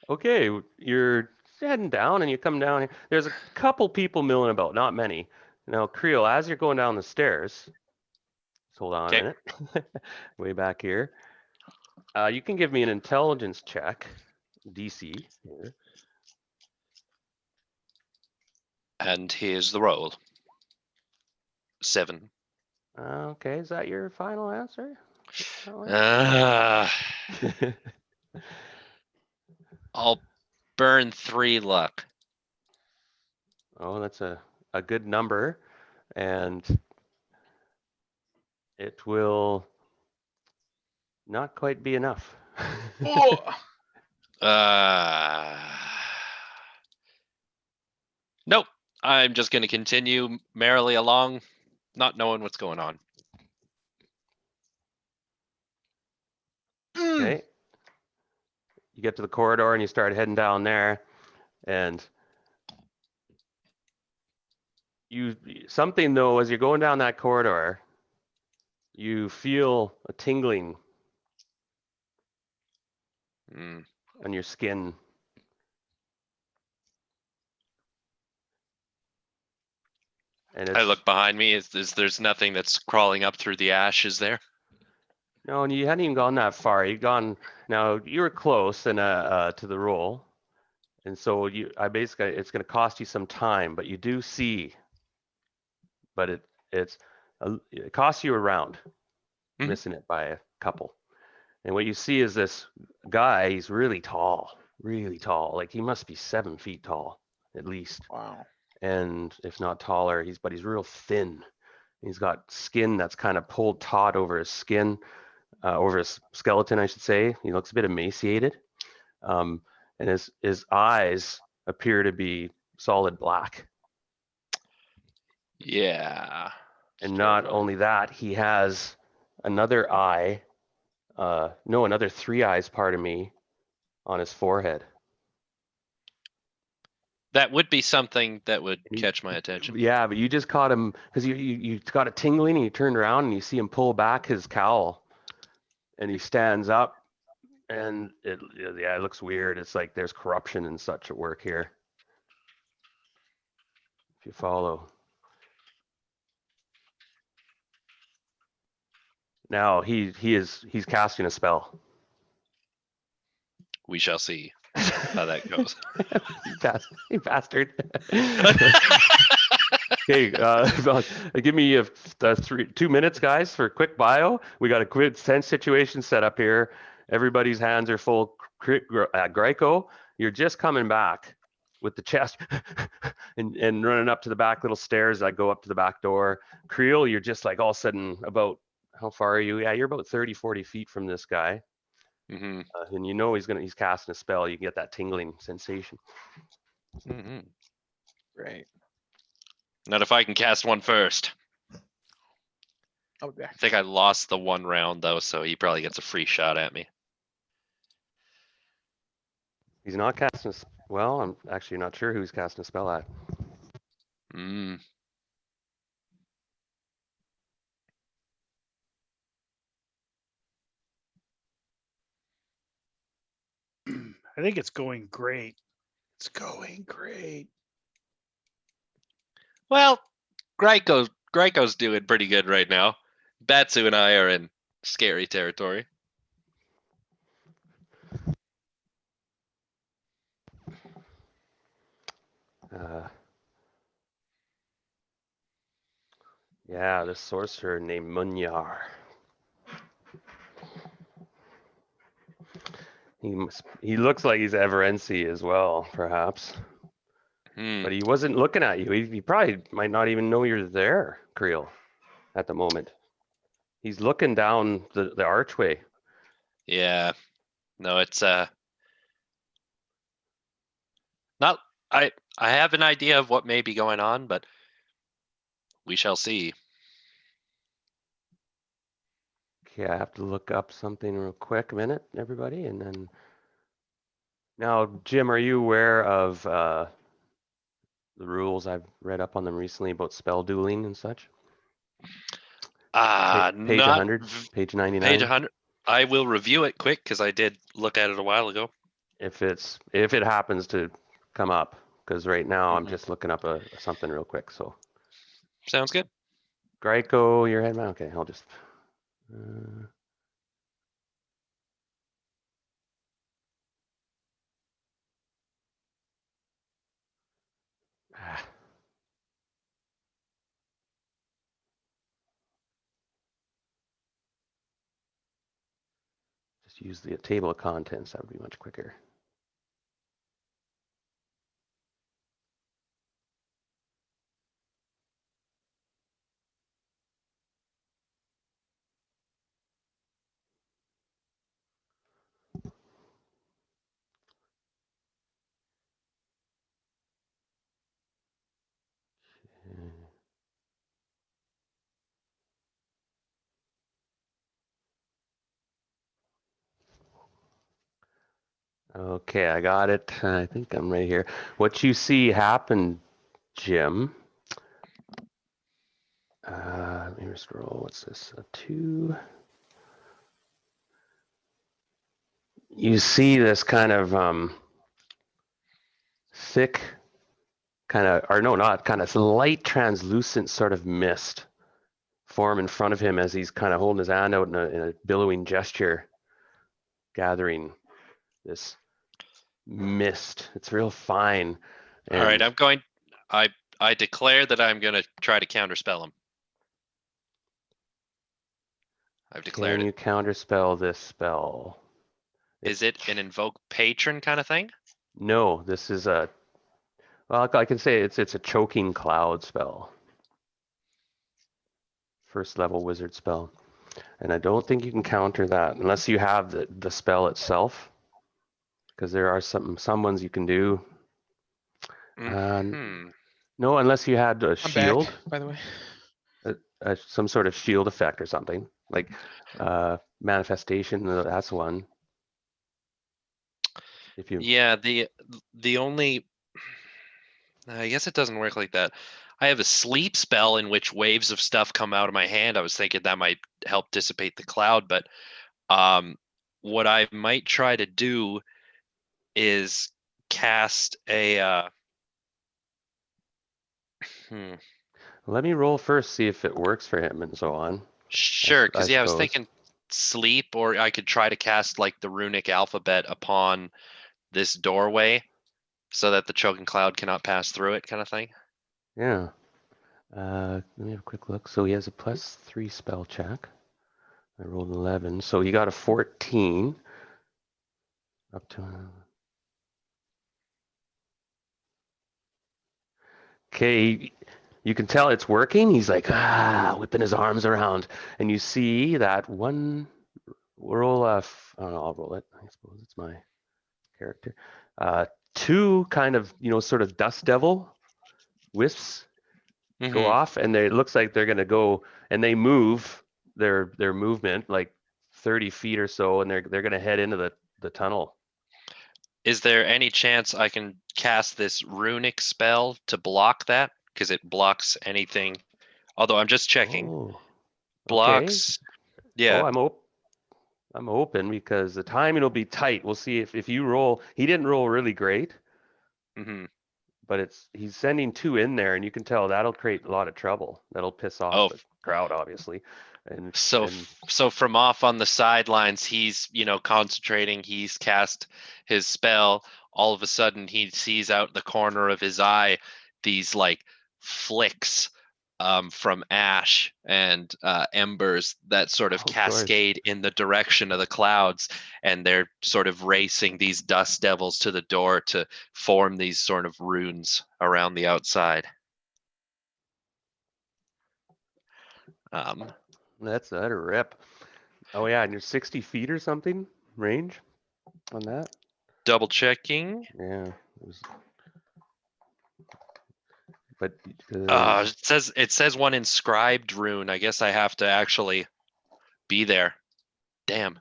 S1: Okay, you're heading down and you come down here. There's a couple people milling about, not many. Now, Creel, as you're going down the stairs, just hold on a
S2: Okay.
S1: minute. Way back here. You can give me an intelligence check, DC. Here.
S2: And here's the roll. 7.
S1: Okay, is that your final answer?
S2: I'll burn 3 luck.
S1: Oh, that's a good number. And it will not quite be enough.
S4: Oh,
S2: Nope. I'm just going to continue merrily along, not knowing what's going on.
S1: Okay. You get to the corridor and you start heading down there, and something though, as you're going down that corridor, you feel a tingling
S2: Mm.
S1: on your skin. And
S2: I look behind me. Is there's nothing that's crawling up through the ash? Is there?
S1: No, and you hadn't even gone that far. You'd gone. Now you were close and to the roll, and so I basically it's going to cost you some time, but you do see. But it costs you a round,
S2: Mhm.
S1: missing it by a couple. And what you see is this guy. He's really tall, really tall. Like he must be 7 feet tall at least,
S4: wow.
S1: and if not taller. He's real thin. He's got skin that's kind of pulled taut over his skin. Over his skeleton, I should say. He looks a bit emaciated, and his eyes appear to be solid black.
S2: Yeah.
S1: And not only that, he has another eye, another 3 eyes, pardon me, on his forehead.
S2: That would be something that would catch my attention.
S1: Yeah, but you just caught him because you got a tingling and you turned around and you see him pull back his cowl, and he stands up. And it looks weird. It's like there's corruption and such at work here. If you follow. Now he's casting a spell.
S2: We shall see how that goes.
S1: You bastard. Okay, give me 2 minutes, guys, for a quick bio. We got a quick tense situation set up here. Everybody's hands are full. Greco, you're just coming back with the chest and running up to the back little stairs that go up to the back door. Creel, you're just like all of a sudden about, how far are you? Yeah, you're about 30, 40 feet from this guy.
S2: Mm-hmm.
S1: And you know he's casting a spell. You can get that tingling sensation.
S2: Mm-hmm.
S4: Great.
S2: Not if I can cast one first.
S4: I'll be
S2: I
S4: back.
S2: think I lost the 1 round though, so he probably gets a free shot at me.
S1: He's not casting. Well, I'm actually not sure who he's casting a spell at.
S2: Mm.
S3: I think it's going great. It's going great.
S2: Well, Greco's doing pretty good right now. Batsu and I are in scary territory.
S1: Yeah, the sorcerer named Munyar. He looks like he's Everensi as well, perhaps.
S2: Hmm.
S1: But he wasn't looking at you. He probably might not even know you're there, Creel, at the moment. He's looking down the archway.
S2: Yeah. No, it's not. I have an idea of what may be going on, but we shall see.
S1: Okay, I have to look up something real quick. A minute, everybody, and then. Now, Jim, are you aware of the rules? I've read up on them recently about spell dueling and such. Page
S2: Not
S1: 100, page
S2: page
S1: 99.
S2: 100. I will review it quick because I did look at it a while ago.
S1: If it happens to come up, because right now I'm
S2: Mhm.
S1: just looking up something real quick. So,
S2: Sounds good.
S1: Gryko, your head man. Okay, I'll just. Uh, ah. Just use the table of contents. That would be much quicker. Okay, I got it. I think I'm right here. What you see happen, Jim. Let me just roll. What's this? A 2. You see this kind of thick, or no, not kind of light, translucent sort of mist form in front of him as he's kind of holding his hand out in a billowing gesture, gathering this mist. It's real fine.
S2: All right,
S1: And
S2: I'm going. I declare that I'm going to try to counterspell him. I've declared
S1: can
S2: it.
S1: you counterspell this spell?
S2: Is it an invoke patron kind of thing?
S1: No, this is a. Well, I can say it's a choking cloud spell. First level wizard spell. And I don't think you can counter that unless you have the spell itself. Because there are some ones you can do.
S2: Hmm.
S1: No, unless you had a
S4: I'm back,
S1: shield,
S4: by the way.
S1: some sort of shield effect or something. Like manifestation, that's one. If you
S2: Yeah. The only. I guess it doesn't work like that. I have a sleep spell in which waves of stuff come out of my hand. I was thinking that might help dissipate the cloud, but what I might try to do is cast a. Hmm.
S1: let me roll first, see if it works for him and so on.
S2: Sure,
S1: I
S2: because yeah, I was
S1: suppose.
S2: thinking sleep, or I could try to cast like the runic alphabet upon this doorway so that the choking cloud cannot pass through it, kind of thing.
S1: Yeah. Let me have a quick look. So he has a +3 spell check. I rolled 11, so he got a 14 up to. Okay, you can tell it's working. He's like whipping his arms around, and you see that one roll. I don't know. I'll roll it. I suppose it's my character. Uh, 2 kind of sort of dust devil wisps go
S2: Mm-hmm.
S1: off, and it looks like they're gonna go, and they move their movement like 30 feet or so, and they're gonna head into the tunnel.
S2: Is there any chance I can cast this runic spell to block that? Because it blocks anything. Although I'm just checking.
S1: Oh, okay.
S2: Blocks.
S1: Oh,
S2: Yeah.
S1: I'm open because the timing will be tight. We'll see if you roll. He didn't roll really great,
S2: Mm-hmm.
S1: but he's sending 2 in there, and you can tell that'll create a lot of trouble. That'll piss off
S2: Oh,
S1: the crowd, obviously, and
S2: so
S1: and
S2: so from off on the sidelines, he's concentrating. He's cast his spell. All of a sudden, he sees out the corner of his eye these like flicks from ash and embers that sort of
S1: Oh, of course.
S2: cascade in the direction of the clouds, and they're sort of racing these dust devils to the door to form these sort of runes around the outside.
S1: That's a rip. Oh yeah, and you're 60 feet or something range on that.
S2: Double checking.
S1: Yeah. But uh,
S2: It says one inscribed rune. I guess I have to actually be there. Damn.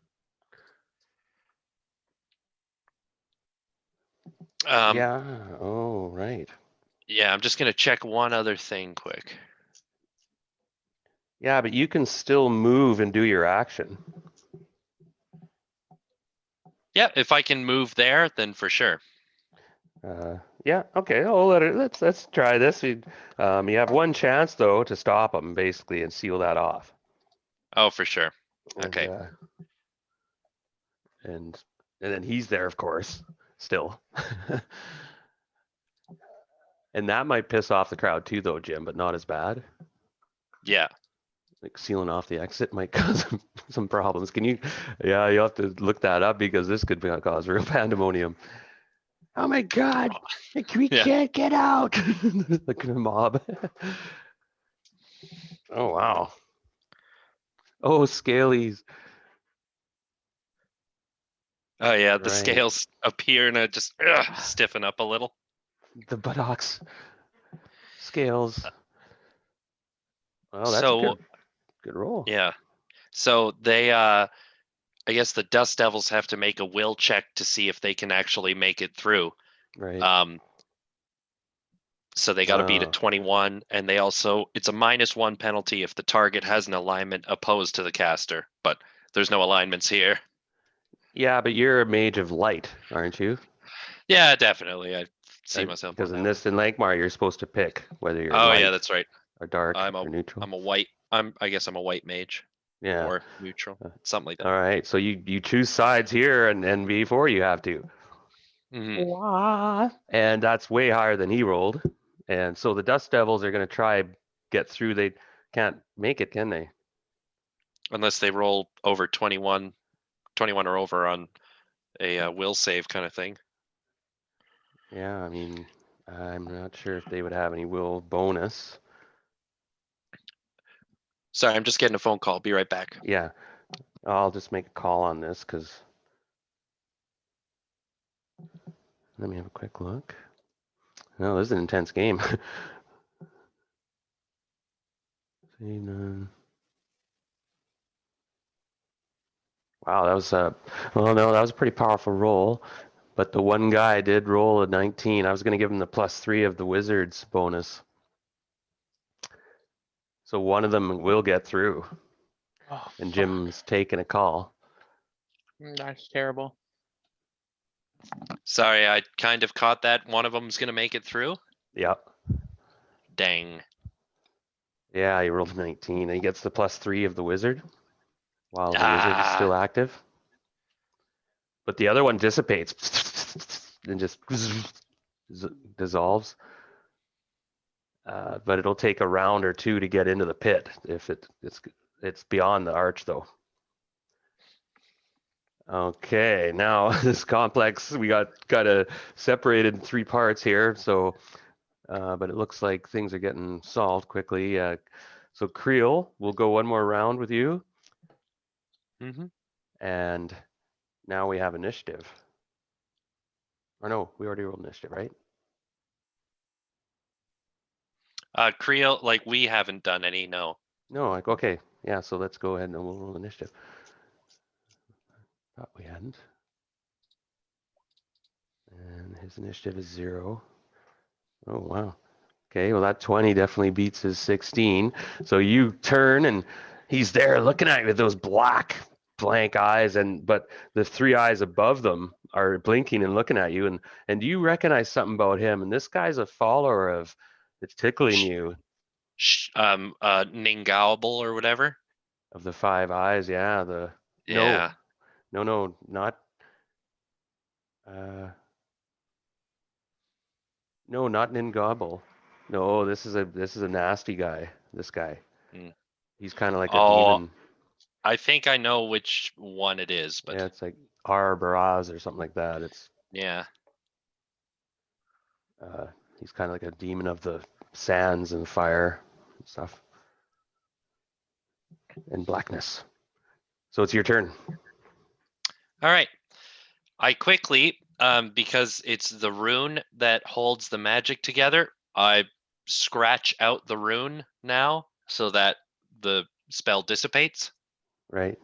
S1: yeah. Oh right.
S2: Yeah, I'm just gonna check one other thing quick.
S1: Yeah, but you can still move and do your action.
S2: Yeah, if I can move there, then for sure.
S1: Yeah. Okay. Oh, let's try this. You have one chance though to stop him basically and seal that off.
S2: Oh, for sure.
S1: And,
S2: Okay.
S1: and then he's there, of course, still. And that might piss off the crowd too, though, Jim, but not as bad.
S2: Yeah.
S1: Like sealing off the exit might cause some problems. Can you? Yeah, you have to look that up because this could cause real pandemonium. Oh my God! We can't get out. Like a mob. Oh wow. Oh, scalies.
S2: Oh yeah, the
S1: Right.
S2: scales appear and just stiffen up a little.
S1: The buttocks. Scales. Oh, that's
S2: So
S1: a good roll.
S2: yeah. So they I guess the dust devils have to make a will check to see if they can actually make it through.
S1: Right.
S2: So they got to beat a 21, and they also it's a -1 penalty if the target has an alignment opposed to the caster, but there's no alignments here.
S1: Yeah, but you're a mage of light, aren't you?
S2: Yeah, definitely. I see myself
S1: because
S2: on
S1: in
S2: that.
S1: In Lankhmar you're supposed to pick whether you're
S2: Oh
S1: light
S2: yeah, that's right.
S1: or dark
S2: I'm
S1: or neutral.
S2: a white. I guess I'm a white mage.
S1: Yeah.
S2: Or neutral, something like that.
S1: All right, so you choose sides here, and before you have to.
S2: Mm-hmm.
S1: And that's way higher than he rolled. And so the Dust Devils are going to try get through. They can't make it, can they?
S2: Unless they roll over 21 or over on a will save kind of thing.
S1: Yeah, I mean, I'm not sure if they would have any will bonus.
S2: Sorry, I'm just getting a phone call. Be right back.
S1: Yeah, I'll just make a call on this because let me have a quick look. No, this is an intense game. Wow, that was well, no, that was a pretty powerful roll. But the one guy did roll a 19. I was going to give him the +3 of the Wizards bonus. So one of them will get through.
S4: Oh,
S1: And Jim's taking a call.
S4: That's terrible.
S2: Sorry, I kind of caught that. One of them's going to make it through.
S1: Yep.
S2: Dang.
S1: Yeah, he rolled a 19. And he gets the +3 of the Wizard while the Wizard is still active. But the other one dissipates and just dissolves. But it'll take a round or two to get into the pit if it's beyond the arch though. Okay, now this complex we got separated in 3 parts here. So, but it looks like things are getting solved quickly. So Creel, we'll go one more round with you.
S2: Mm-hmm.
S1: And now we have initiative. Or no, we already rolled initiative, right?
S2: Creel, like we haven't done any, no.
S1: No, like okay, yeah. So let's go ahead and we'll roll initiative. Thought we hadn't. And his initiative is 0. Oh wow. Okay, well that 20 definitely beats his 16. So you turn and he's there looking at you with those black blank eyes, but the 3 eyes above them are blinking and looking at you, and you recognize something about him, and this guy's a follower of it's tickling you.
S2: Ningauble or whatever.
S1: Of the 5 eyes, yeah.
S2: Yeah.
S1: No, not no, not Ningauble. No, this is a nasty guy. This guy.
S2: Hmm.
S1: He's kind of like a
S2: Oh,
S1: demon.
S2: I think I know which one it is, but
S1: Yeah, it's like Baraz or something like that. It's
S2: yeah.
S1: he's kind of like a demon of the sands and fire and stuff and blackness. So it's your turn.
S2: All right. I quickly, because it's the rune that holds the magic together, I scratch out the rune now so that the spell dissipates.
S1: Right.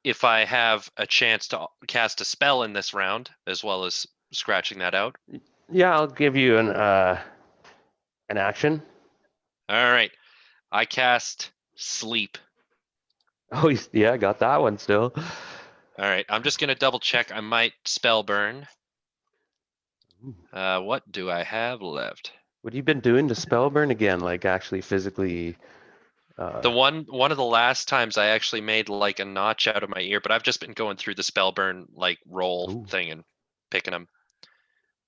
S2: If I have a chance to cast a spell in this round, as well as scratching that out.
S1: Yeah, I'll give you an action.
S2: All right. I cast sleep.
S1: Oh, yeah, I got that one still.
S2: All right. I'm just going to double check. I might spell burn. What do I have left?
S1: What have you been doing to spell burn again? Like actually physically?
S2: The one of the last times I actually made like a notch out of my ear, but I've just been going through the spell burn like roll
S1: Ooh.
S2: thing and picking them.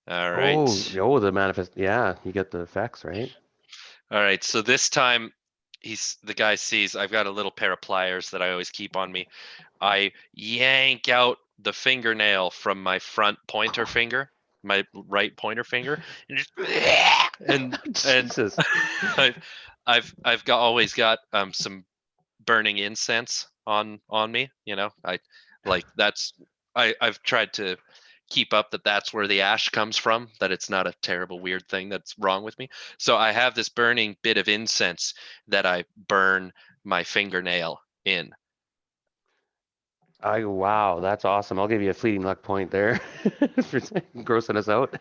S2: All right.
S1: Oh, the manifest. Yeah, you get the effects, right?
S2: All right. So this time the guy sees I've got a little pair of pliers that I always keep on me. I yank out the fingernail from my front pointer finger, my right pointer finger, and just and
S1: Jesus.
S2: I've always got some burning incense on me. You know, I like that's I've tried to keep up that's where the ash comes from, that it's not a terrible weird thing that's wrong with me. So I have this burning bit of incense that I burn my fingernail in.
S1: Wow, that's awesome. I'll give you a fleeting luck point there for grossing us out.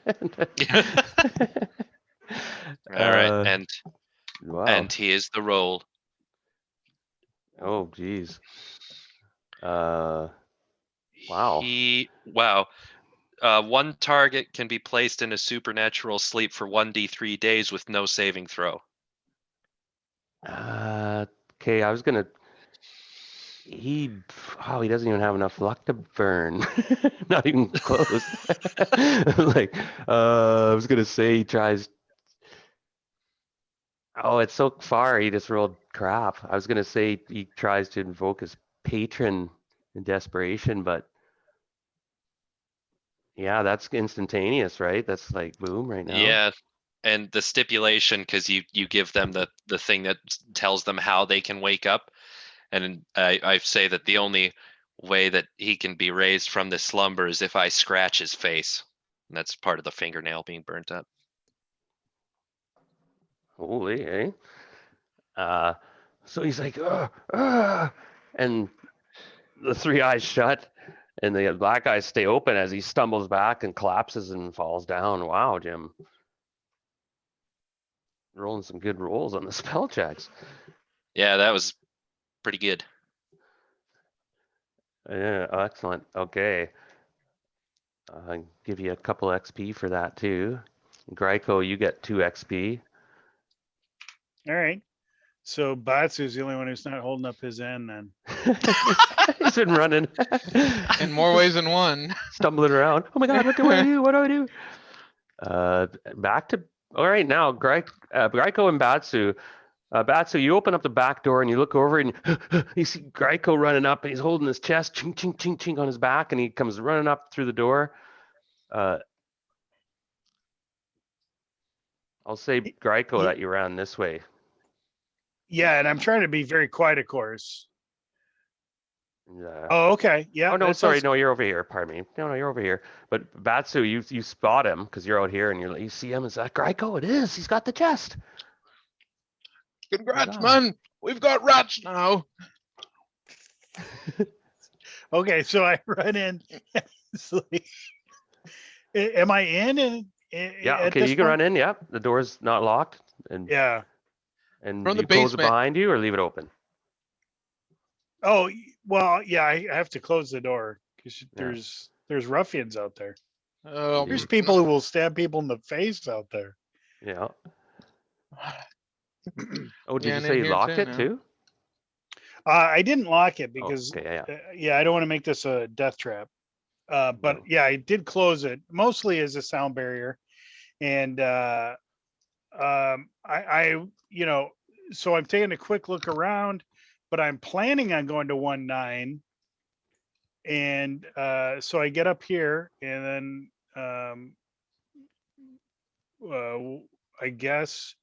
S2: All right, and
S1: Wow.
S2: here's the roll.
S1: Oh, geez. Wow.
S2: Wow. One target can be placed in a supernatural sleep for 1d3 days with no saving throw.
S1: Okay, I was gonna. He doesn't even have enough luck to burn. Not even close. Like, I was gonna say he tries. Oh, it's so far. He just rolled crap. I was gonna say he tries to invoke his patron in desperation, but yeah, that's instantaneous, right? That's like boom right now.
S2: Yeah, and the stipulation, because you give them the thing that tells them how they can wake up, and I say that the only way that he can be raised from this slumber is if I scratch his face. And that's part of the fingernail being burnt up.
S1: Holy, eh? So he's like, and the three eyes shut, and the black eyes stay open as he stumbles back and collapses and falls down. Wow, Jim. Rolling some good rolls on the spell checks.
S2: Yeah, that was pretty good.
S1: Yeah, excellent. Okay. I'll give you a couple XP for that too. Gryko, you get 2 XP.
S3: All right. So Batsu's the only one who's not holding up his end then.
S1: He's been running.
S4: In more ways than one.
S1: Stumbling around. Oh my God, what do I do? What do I do? Back to, all right, now, Gryko and Batsu. Batsu, you open up the back door and you look over and you see Gryko running up and he's holding his chest, ching, ching, ching, ching on his back, and he comes running up through the door. I'll say, Gryko, that you ran this way.
S3: Yeah, and I'm trying to be very quiet, of course.
S1: Yeah.
S3: Oh, okay. Yeah.
S1: Oh no,
S3: that
S1: sorry,
S3: sounds-
S1: no, you're over here. Pardon me. No, you're over here. But Batsu, you spot him because you're out here and you see him. Is that Gryko? It is. He's got the chest.
S4: Congrats,
S1: Yeah.
S4: man. We've got rats now.
S3: Okay, so I run in. Am I in? And
S1: Yeah. Okay, you can run in. Yeah, the door's not locked. And
S3: Yeah.
S1: and
S4: From the
S1: you close it
S4: basement.
S1: behind you or leave it open.
S3: Oh well, yeah. I have to close the door because
S1: Yeah.
S3: there's ruffians out there.
S4: Oh,
S3: There's people who will stab people in the face out there.
S1: Yeah. Oh, did
S4: Yeah,
S1: you
S4: and
S1: say
S4: in
S1: you
S4: here
S1: locked
S4: too
S1: it
S4: now.
S1: too?
S3: I didn't lock it
S1: Oh,
S3: because
S1: okay, yeah.
S3: yeah, I don't want to make this a death trap. But
S1: No.
S3: yeah, I did close it mostly as a sound barrier. And I so I'm taking a quick look around, but I'm planning on going to 1-9. And so I get up here and then I guess,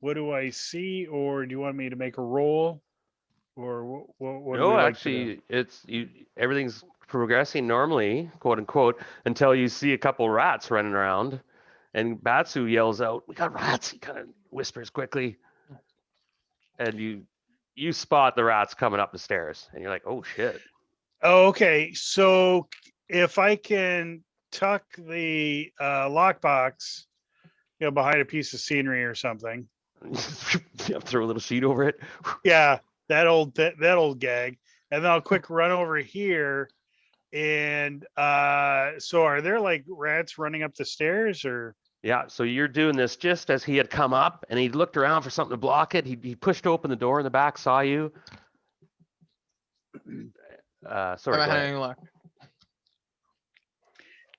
S3: what do I see? Or do you want me to make a roll? Or what do we
S1: No,
S3: like to do?
S1: actually, everything's progressing normally, quote unquote, until you see a couple rats running around, and Batsu yells out, "We got rats!" He kind of whispers quickly, and you spot the rats coming up the stairs, and you're like, "Oh shit!"
S3: Oh, okay. So if I can tuck the lockbox, behind a piece of scenery or something.
S1: Throw a little sheet over it.
S3: Yeah, that old gag. And then I'll quick run over here. And so are there like rats running up the stairs or?
S1: Yeah, so you're doing this just as he had come up, and he looked around for something to block it. He pushed open the door in the back, saw you. Sorry,
S4: Haven't
S1: go
S4: had
S1: ahead.
S4: any luck.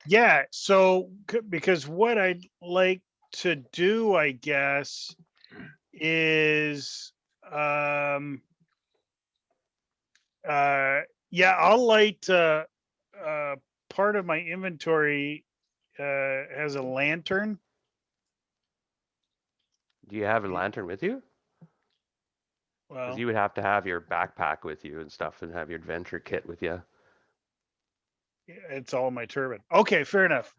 S3: Yeah, so because what I'd like to do, I guess, is yeah, I'll light part of my inventory has a lantern.
S1: Do you have a lantern with you? Because
S3: Well,
S1: you would have to have your backpack with you and stuff, and have your adventure kit with you.
S3: it's all in my turban. Okay, fair enough.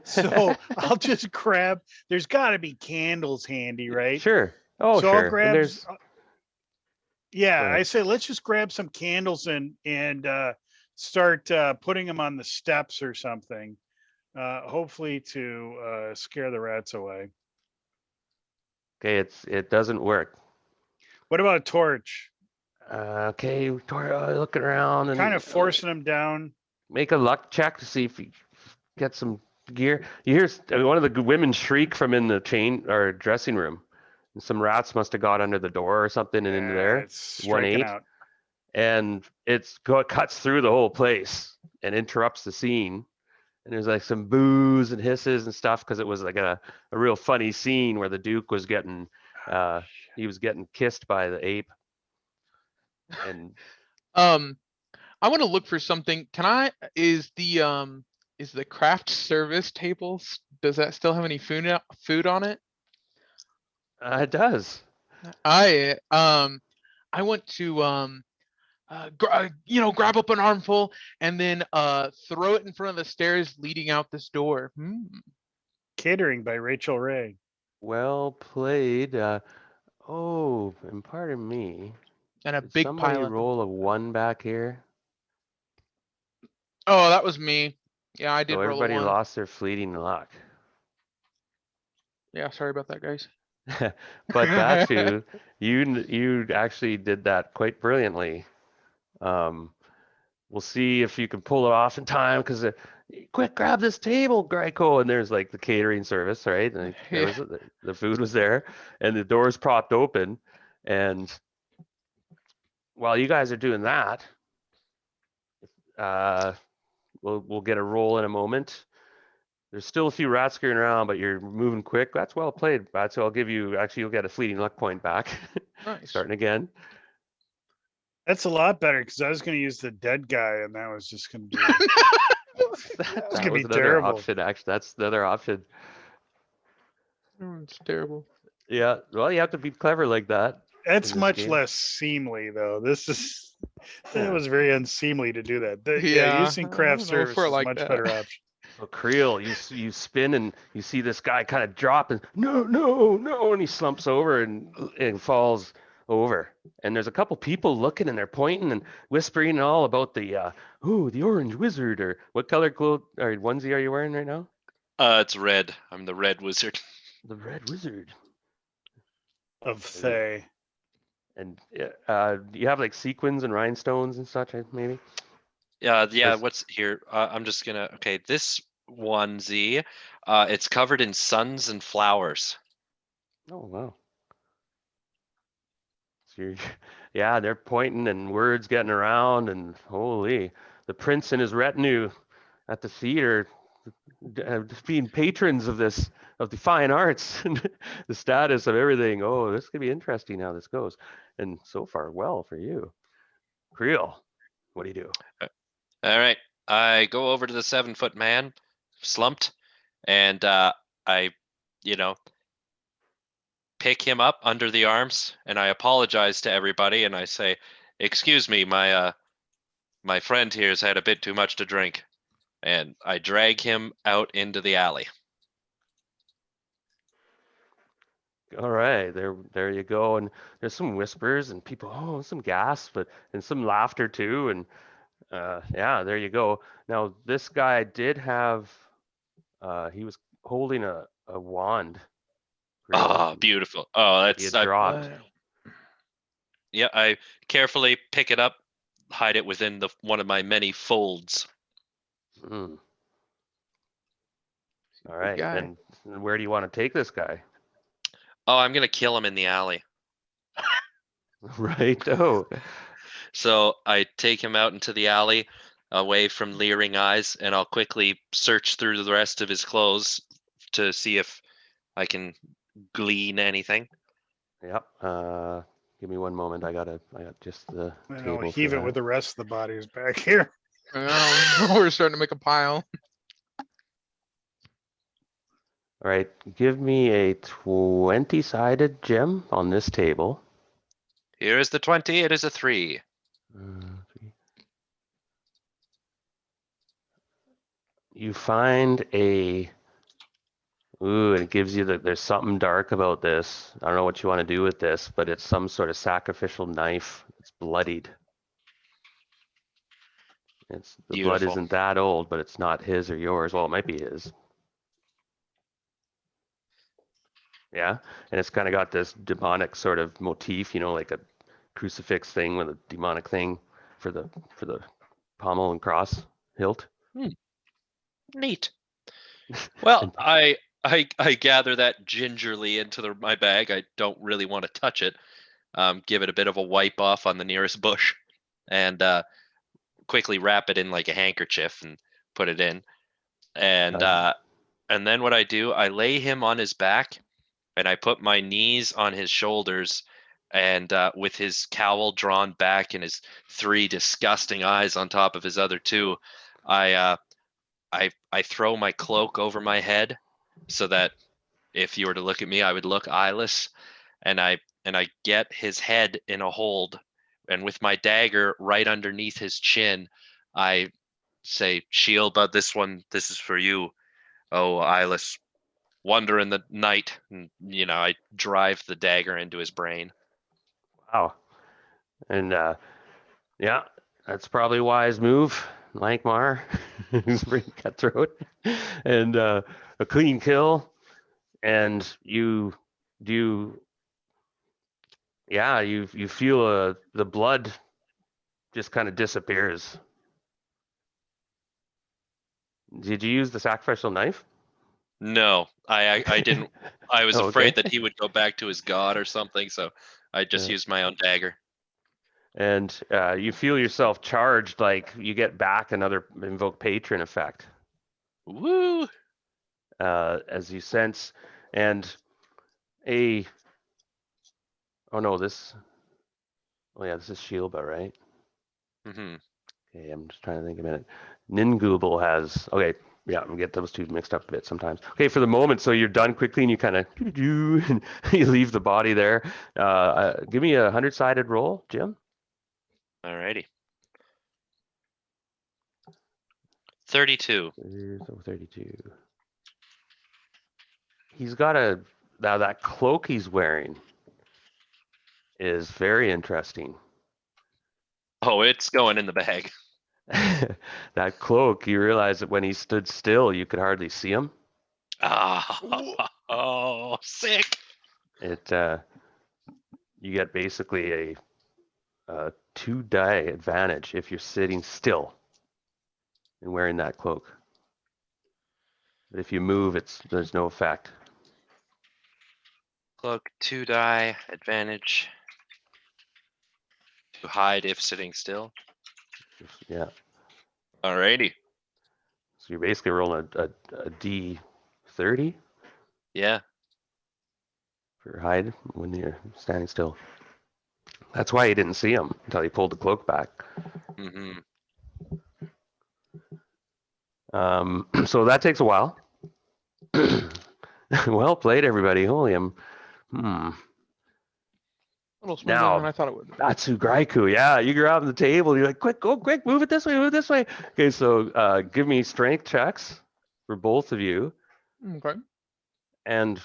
S3: So I'll just grab. There's got to be candles handy, right?
S1: Sure. Oh,
S3: So I'll
S1: sure. And
S3: grab.
S1: there's.
S3: Yeah,
S1: Go
S3: I
S1: ahead.
S3: say let's just grab some candles and start putting them on the steps or something. Hopefully to scare the rats away.
S1: Okay, it doesn't work.
S3: What about a torch?
S1: Okay, looking around and
S3: Kind of forcing them down.
S1: make a luck check to see if you get some gear. You hear one of the women shriek from in the chain or dressing room. And some rats must have got under the door or something and into there.
S3: It's striking
S1: 1-8.
S3: out.
S1: And cuts through the whole place and interrupts the scene. And there's like some boos and hisses and stuff because it was like a real funny scene where the Duke was getting he was getting kissed by the ape. And
S4: I want to look for something. Is the craft service tables, does that still have any food on it?
S1: it does.
S4: I want to grab up an armful and then throw it in front of the stairs leading out this door.
S3: Catering by Rachel Ray.
S1: Well played. And pardon me.
S4: And a
S1: Did
S4: big
S1: somebody
S4: pile of them.
S1: roll a 1 back here?
S4: Oh, that was me. Yeah, I did
S1: So
S4: roll a
S1: everybody
S4: 1.
S1: lost their fleeting luck.
S4: Yeah, sorry about that, guys.
S1: But Batu, you actually did that quite brilliantly. We'll see if you can pull it off in time because quick, grab this table, Greico. And there's like the catering service, right? And there was the food was there, and the doors propped open. And while you guys are doing that, we'll get a roll in a moment. There's still a few rats scurrying around, but you're moving quick. That's well played, Batu. I'll give you you'll get a fleeting luck point back.
S4: Nice.
S1: Starting again.
S3: That's a lot better because I was going to use the dead guy, and that was just going to be.
S1: That
S3: gonna
S1: was
S3: be
S1: another
S3: terrible.
S1: option. Actually, that's the other option.
S4: It's terrible.
S1: Yeah. Well, you have to be clever like that.
S3: That's
S1: in this
S3: much
S1: game.
S3: less seemly, though. That
S1: Yeah.
S3: was very unseemly to do that.
S4: Yeah,
S3: Using
S4: I
S3: craft
S4: don't know if
S3: service
S4: we're
S3: is a
S4: like
S3: much
S4: that.
S3: better option.
S1: So Creel, you spin and you see this guy kind of drop and no, and he slumps over and falls over. And there's a couple people looking and they're pointing and whispering all about the orange wizard, or what color clothes or onesie are you wearing right now?
S2: It's red. I'm the red wizard.
S1: The red wizard.
S3: Of Thay.
S1: And you have like sequins and rhinestones and such, maybe?
S2: Yeah.
S1: There's-
S2: What's here? I'm just gonna. Okay, this onesie. It's covered in suns and flowers.
S1: Oh wow. So yeah, they're pointing and words getting around, and holy, the prince and his retinue at the theater being patrons of this, of the fine arts and the status of everything. Oh, this could be interesting how this goes. And so far, well for you. Creel, what do you do?
S2: All right. I go over to the 7-foot man, slumped, and I, you know, pick him up under the arms, and I apologize to everybody, and I say, "Excuse me, my friend here has had a bit too much to drink," and I drag him out into the alley.
S1: All right, there you go. And there's some whispers and people, oh, some gasps, but and some laughter too. And yeah, there you go. Now this guy did have, he was holding a wand, Creel,
S2: Ah, beautiful. Oh,
S1: that he
S2: that's
S1: had dropped.
S2: yeah. I carefully pick it up, hide it within the one of my many folds.
S1: Mm. All
S4: Good
S1: right,
S4: guy.
S1: and where do you want to take this guy?
S2: Oh, I'm gonna kill him in the alley.
S1: Right. Oh,
S2: So I take him out into the alley, away from leering eyes, and I'll quickly search through the rest of his clothes to see if I can glean anything.
S1: yep. Give me one moment. I got just the
S3: And I'll
S1: table for
S3: heave it
S1: that.
S3: with the rest of the bodies back here.
S4: We're starting to make a pile.
S1: All right, give me a 20-sided gem on this table.
S2: Here is the 20. It is a 3.
S1: Three. You find a, ooh, and it gives you there's something dark about this. I don't know what you want to do with this, but it's some sort of sacrificial knife. It's bloodied. The blood
S2: Beautiful.
S1: isn't that old, but it's not his or yours. Well, it might be his. Yeah, and it's kind of got this demonic sort of motif, like a crucifix thing with a demonic thing for the pommel and cross hilt.
S2: Neat. Well,
S1: And
S2: I gather that gingerly into my bag. I don't really want to touch it. Give it a bit of a wipe off on the nearest bush, and quickly wrap it in like a handkerchief and put it in. And and then what I do, I lay him on his back, and I put my knees on his shoulders, and with his cowl drawn back and his 3 disgusting eyes on top of his other 2, I I throw my cloak over my head so that if you were to look at me, I would look eyeless, and I get his head in a hold, and with my dagger right underneath his chin, I say, "Shield, bud, this is for you. Oh, eyeless, wander in the night," and I drive the dagger into his brain.
S1: wow. And yeah, that's probably a wise move, Lankhmar. He's pretty cutthroat. And a clean kill. And you do, yeah, you feel the blood just kind of disappears. Did you use the sacrificial knife?
S2: No, I didn't. I was
S1: Oh, okay.
S2: afraid that he would go back to his god or something, so I just
S1: Yeah.
S2: used my own dagger.
S1: And you feel yourself charged, like you get back another invoke patron effect
S2: Woo!
S1: as you sense. And a, oh no, this, oh yeah, this is Shilba, right?
S2: Hmm.
S1: Okay, I'm just trying to think a minute. Ningooble has, okay, yeah, I'm get those two mixed up a bit sometimes. Okay, for the moment, so you're done quickly and you kind of and you leave the body there. Give me a 100-sided roll, Jim.
S2: Alrighty. 32.
S1: So 32. He's got now that cloak he's wearing is very interesting.
S2: Oh, it's going in the bag.
S1: That cloak, you realize that when he stood still, you could hardly see him.
S2: Ah, oh, sick.
S1: It you get basically a 2-die advantage if you're sitting still and wearing that cloak. But if you move, there's no effect.
S2: Cloak 2-die advantage. To hide if sitting still.
S1: Yeah.
S2: Alrighty.
S1: So you're basically rolling a D30
S2: Yeah.
S1: for hide when you're standing still. That's why you didn't see him until he pulled the cloak back.
S2: hmm
S1: So that takes a while. Well played, everybody. Holy,
S4: A little smoother
S1: Now,
S4: than I thought it would.
S1: Batsu Graiku, yeah, you grab the table. You're like, quick, go quick, move it this way, move it this way. Okay, so give me strength checks for both of you.
S4: Okay.
S1: And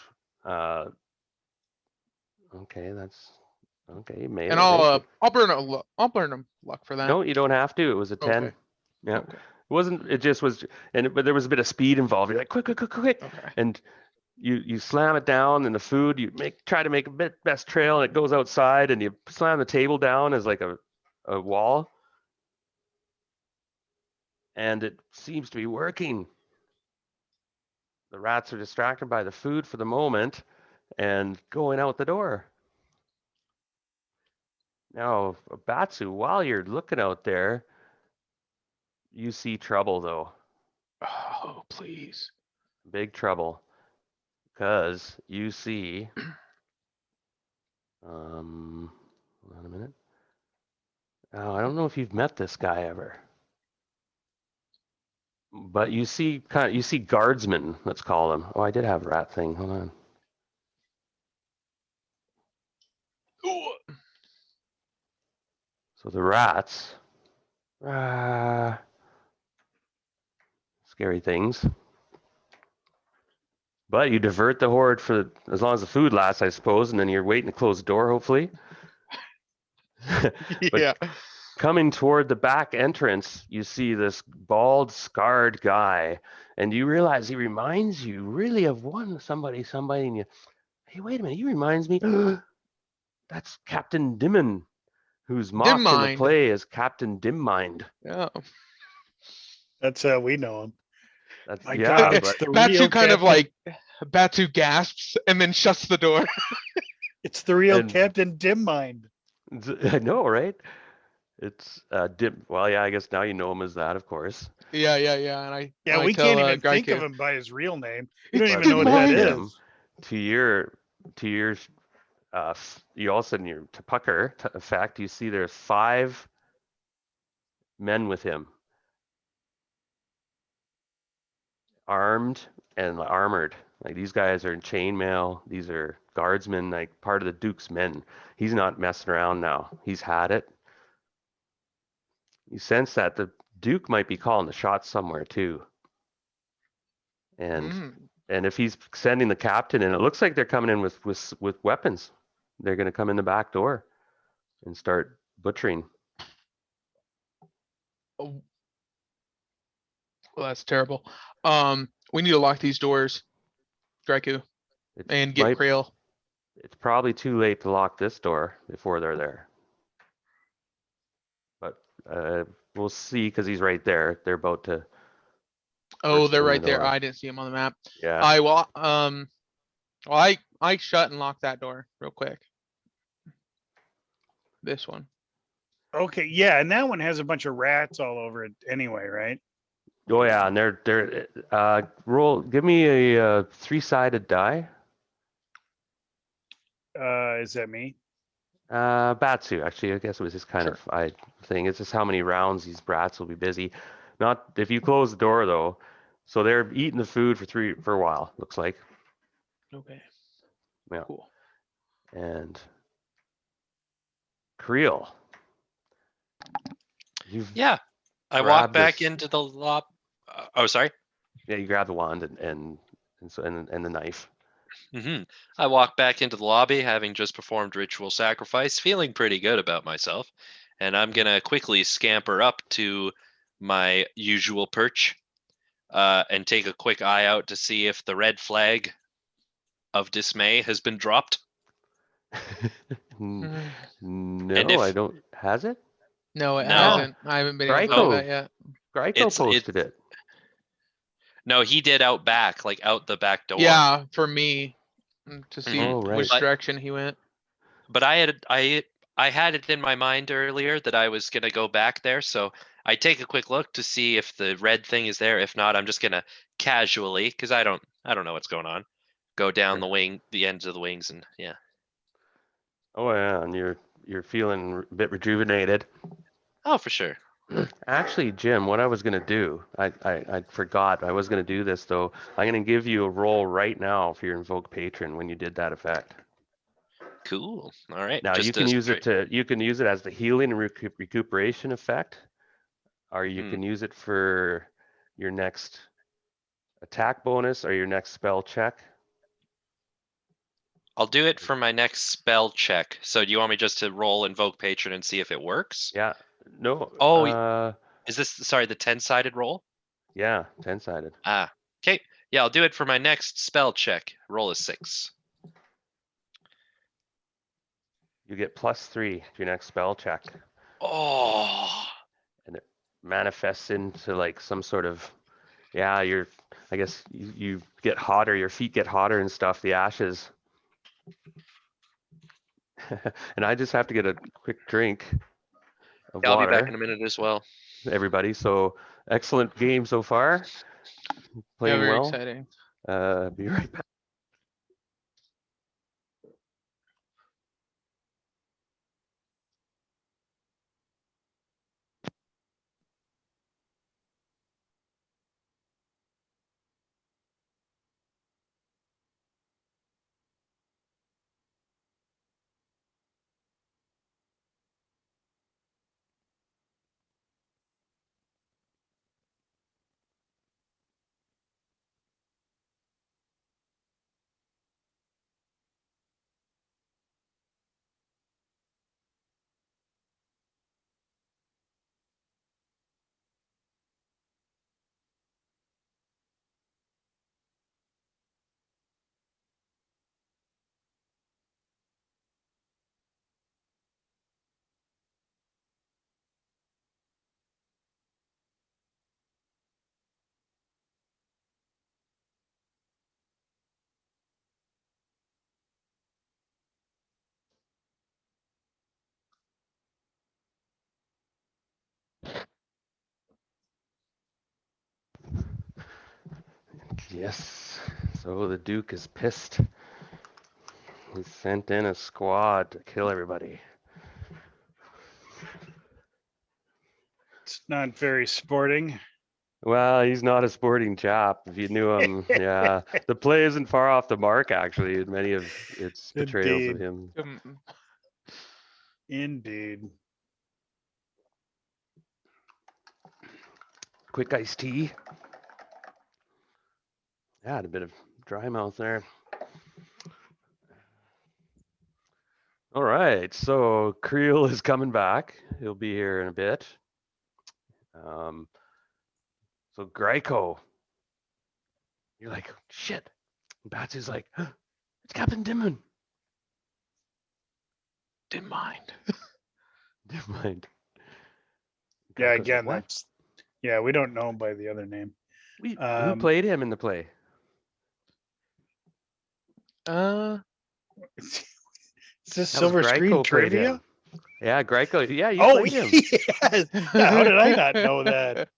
S1: okay, that's okay. You made
S4: And
S1: it. Thank you.
S4: I'll burn a luck for that.
S1: No, you don't have to. It was a 10.
S4: Okay.
S1: Yeah.
S4: Okay.
S1: It wasn't. It just was. But there was a bit of speed involved. You're like, quick, quick, quick, quick,
S4: Okay.
S1: and you slam it down, and the food try to make a best trail, and it goes outside, and you slam the table down as like a wall, and it seems to be working. The rats are distracted by the food for the moment, and going out the door. Now, Batsu, while you're looking out there, you see trouble though.
S4: Oh, please.
S1: Big trouble. Because you see, hold on a minute. Oh, I don't know if you've met this guy ever, but you see guardsmen. Let's call them. Oh, I did have a rat thing. Hold on. So the rats, scary things. But you divert the horde for as long as the food lasts, I suppose, and then you're waiting to close the door, hopefully. But
S4: Yeah.
S1: coming toward the back entrance, you see this bald, scarred guy, and you realize he reminds you really of somebody, and you, hey, wait a minute, he reminds me, that's Captain Dimon, who's mocked in the
S4: Mind.
S1: play as Captain Dimmind.
S4: Yeah.
S3: That's how we know him.
S1: That's
S3: My
S1: yeah,
S3: God, it's
S1: but
S3: the
S4: Batu
S3: real
S4: kind of
S3: Captain-
S4: like Batu gasps and then shuts the door.
S3: It's the real
S1: and-
S3: Captain Dim Mind.
S1: I know, right? It's Dim. Well, yeah, I guess now you know him as that, of course.
S4: Yeah. And I
S3: Yeah,
S4: I
S3: we
S4: tell,
S3: can't even think
S4: Gaiku,
S3: of him by his real name. You don't
S4: It's
S3: even know what that
S4: Dim
S3: is.
S4: Mind.
S1: To your you all of a sudden your to pucker effect, you see there's 5 men with him, armed and armored. Like these guys are in chainmail. These are guardsmen, like part of the Duke's men. He's not messing around now. He's had it. You sense that the Duke might be calling the shots somewhere too. And and if he's sending the captain, and it looks like they're coming in with weapons, they're going to come in the back door and start butchering.
S4: Oh. Well, that's terrible. We need to lock these doors, Gaiku, and get Krail.
S1: It's probably too late to lock this door before they're there. But we'll see because he's right there. They're about to.
S4: Oh, they're
S1: open the
S4: right there.
S1: door.
S4: I didn't see them on the map.
S1: Yeah.
S4: I shut and locked that door real quick. This one.
S3: Okay, yeah, and that one has a bunch of rats all over it anyway, right?
S1: Oh yeah, and they're roll. Give me a 3-sided die.
S3: Is that me?
S1: Batsu, actually, I guess it was his kind
S4: Sure.
S1: of thing. It's just how many rounds these brats will be busy. Not if you close the door though. So they're eating the food for a while. Looks like.
S4: Okay.
S1: Yeah.
S4: Cool.
S1: And Creel.
S2: Yeah. I
S1: Grab
S2: walk back
S1: this-
S2: into the lob. Oh, sorry.
S1: Yeah, you grab the wand and the knife.
S2: I walk back into the lobby, having just performed ritual sacrifice, feeling pretty good about myself. And I'm going to quickly scamper up to my usual perch and take a quick eye out to see if the red flag of dismay has been dropped.
S1: No, I don't. Has it?
S4: No, it
S2: No.
S4: hasn't. I haven't been able to do
S1: Greico.
S4: that yet.
S1: Greico posted it.
S2: No, he did out back, like out the back door.
S4: Yeah, for me to see
S1: Oh, right.
S4: which direction he went.
S2: But I had it in my mind earlier that I was gonna go back there. So I take a quick look to see if the red thing is there. If not, I'm just gonna casually, because I don't know what's going on, go down the ends of the wings, and yeah.
S1: Oh yeah, and you're feeling a bit rejuvenated.
S2: Oh, for sure.
S1: Actually, Jim, what I was gonna do, I forgot I was gonna do this though. I'm gonna give you a roll right now for your invoke patron when you did that effect.
S2: Cool. All right.
S1: Now you
S2: Just
S1: can
S2: a
S1: use it
S2: straight.
S1: to as the healing and recuperation effect, or you can use it for your next attack bonus or your next spell check.
S2: I'll do it for my next spell check. So do you want me just to roll invoke patron and see if it works?
S1: Yeah. No.
S2: Oh, is this sorry the 10-sided roll?
S1: Yeah, 10-sided.
S2: Ah, okay. Yeah, I'll do it for my next spell check. Roll a 6.
S1: You get +3 to your next spell check.
S2: Oh.
S1: And it manifests into like some sort of, yeah, I guess you get hotter, your feet get hotter and stuff, the ashes. And I just have to get a quick drink of
S2: Yeah, I'll be back
S1: water,
S2: in a minute as well.
S1: everybody. So excellent game so far.
S4: Yeah,
S1: Playing
S4: very
S1: well.
S4: exciting.
S1: Be right back. Yes. So the Duke is pissed. He sent in a squad to kill everybody.
S3: It's not very sporting.
S1: Well, he's not a sporting chap. If you knew him, yeah. The play isn't far off the mark, actually, in many of its portrayals of
S3: Indeed.
S1: him.
S3: Indeed.
S1: Quick iced tea. Yeah, had a bit of dry mouth there. All right, so Creel is coming back. He'll be here in a bit. So Gryko, you're like, shit. And Batsy's like, it's Captain Dimon.
S4: Didn't mind.
S1: Never mind.
S3: Yeah,
S1: Gryko's
S3: again,
S1: like,
S3: that's yeah, we don't know him by the other name.
S1: Who played him in the play?
S3: Is this
S1: That was
S3: silver screen
S1: Gryko played
S3: trivia?
S1: him. Yeah, Gryko. Yeah, you
S3: Oh,
S1: played him.
S3: yes. Yeah, how did I not know that?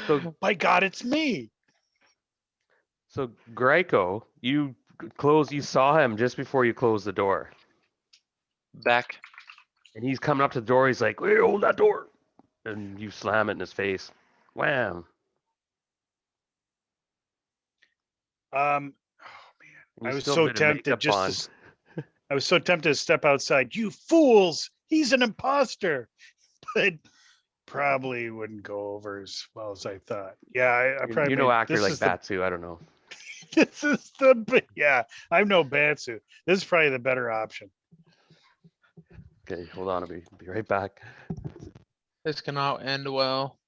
S1: So,
S3: My God, it's me.
S1: so Gryko, you saw him just before you closed the door.
S2: Back.
S1: And he's coming up to the door. He's like, hey, hold that door. And you slam it in his face. Wham.
S3: Oh man,
S1: And you
S3: I was
S1: still have a
S3: so
S1: bit of
S3: tempted
S1: makeup on.
S3: I was so tempted to step outside. You fools! He's an imposter. But probably wouldn't go over as well as I thought. Yeah, I probably
S1: You're no actor
S3: this
S1: like
S3: is
S1: Batsu. I don't know.
S3: this is yeah. I'm no Batsu. This is probably the better option.
S1: Okay, hold on. I'll be right back.
S4: This cannot end well.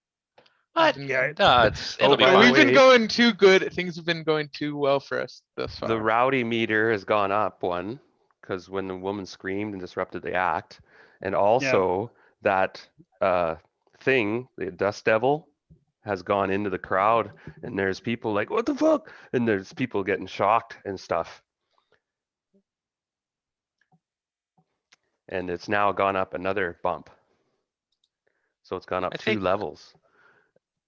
S2: What?
S3: Yeah,
S2: No, it'll be
S1: by the
S2: fine.
S4: We've been
S1: way,
S4: going too good. Things have been going too well for us thus far.
S1: the rowdy meter has gone up one because when the woman screamed and disrupted the act, and also that thing, the dust devil, has gone into the crowd, and there's people like, what the fuck? And there's people getting shocked and stuff. And it's now gone up another bump. So it's gone up
S2: I
S1: 2
S2: think-
S1: levels.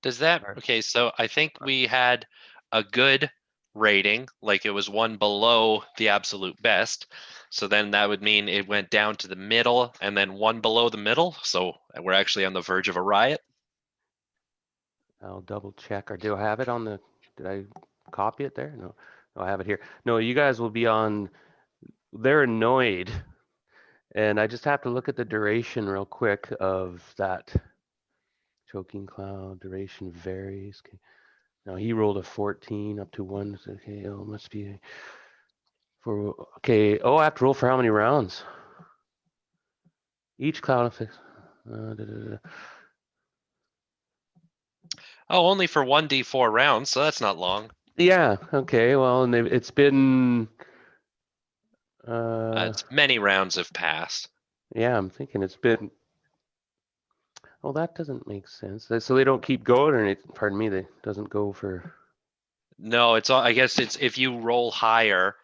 S2: Does that,
S1: Alright.
S2: okay, so I think we had a good rating, like it was one below the absolute best. So then that would mean it went down to the middle and then one below the middle. So we're actually on the verge of a riot.
S1: I'll double check. Or do I have it on the? Did I copy it there? No, no, I have it here. No, you guys will be on. They're annoyed, and I just have to look at the duration real quick of that. Choking cloud duration varies. Okay. Now he rolled a 14 up to 1. So, okay, oh, must be for okay. Oh, I have to roll for how many rounds? Each cloud effect. Da, da, da.
S2: Oh, only for 1d4 rounds, so that's not long.
S1: Yeah. Okay. Well, and it's been.
S2: It's many rounds have passed.
S1: Yeah, I'm thinking it's been. Well, that doesn't make sense. So they don't keep going, or pardon me, they doesn't go for.
S2: No, it's all, I guess it's if you roll higher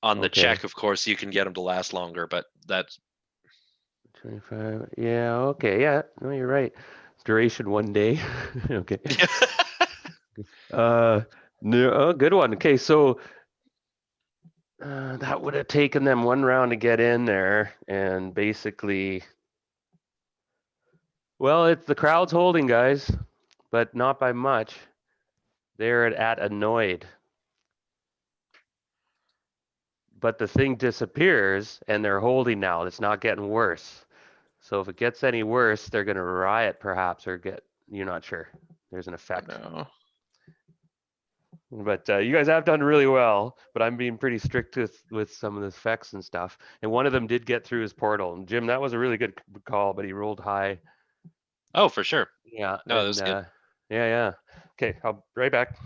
S2: on the
S1: Okay.
S2: check, of course, you can get them to last longer, but that's
S1: 25. Yeah. Okay. Yeah. No, you're right. Duration 1 day. Okay. No, oh, good one. Okay, so that would have taken them 1 round to get in there, and basically, well, it's the crowd's holding, guys, but not by much. They're at annoyed. But the thing disappears, and they're holding now. It's not getting worse. So if it gets any worse, they're going to riot, perhaps, or get. You're not sure. There's an effect.
S4: No.
S1: But you guys have done really well. But I'm being pretty strict with some of the effects and stuff. And one of them did get through his portal. And Jim, that was a really good call, but he rolled high.
S2: oh, for sure.
S1: Yeah.
S2: No, that
S1: and
S2: was good.
S1: yeah. Okay, I'll be right back.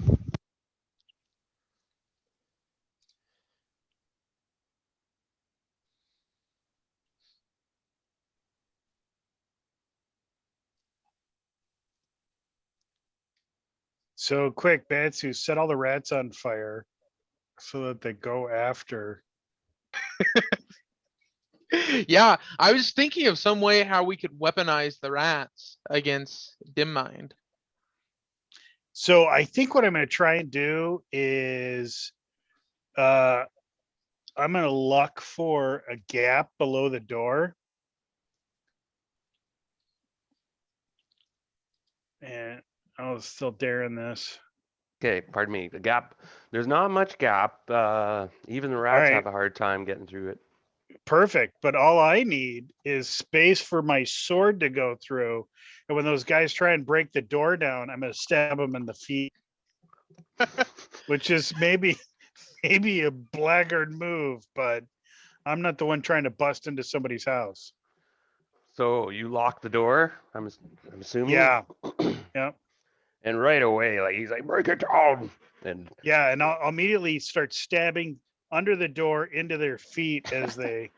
S3: So quick, Batsu, set all the rats on fire so that they go after.
S4: Yeah, I was thinking of some way how we could weaponize the rats against dim mind.
S3: So I think what I'm going to try and do is I'm going to look for a gap below the door. And I was still daring this.
S1: Okay, pardon me. The gap. There's not much gap. Even the rats
S3: right.
S1: have a hard time getting through it.
S3: Perfect. But all I need is space for my sword to go through. And when those guys try and break the door down, I'm going to stab them in the feet, which is maybe a blackguard move, but I'm not the one trying to bust into somebody's house.
S1: So you lock the door. I'm assuming.
S3: Yeah. Yeah.
S1: And right away, like he's like, break it down. And
S3: Yeah. And I'll immediately start stabbing under the door into their feet as they.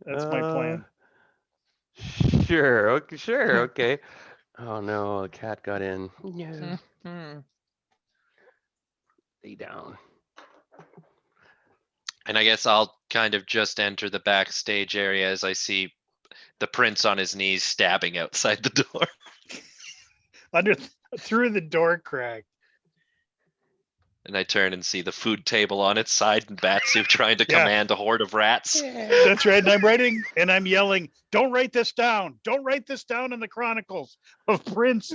S3: That's my plan.
S1: Sure. Okay. Sure. Okay. Oh no, the cat got in. No.
S4: Mhm.
S1: Lay down.
S2: And I guess I'll kind of just enter the backstage area as I see the prince on his knees stabbing outside the door.
S3: Through the door crack.
S2: And I turn and see the food table on its side and Batsu trying to
S3: Yeah.
S2: command a horde of rats.
S3: That's right. And I'm writing and I'm yelling, don't write this down. Don't write this down in the chronicles of Prince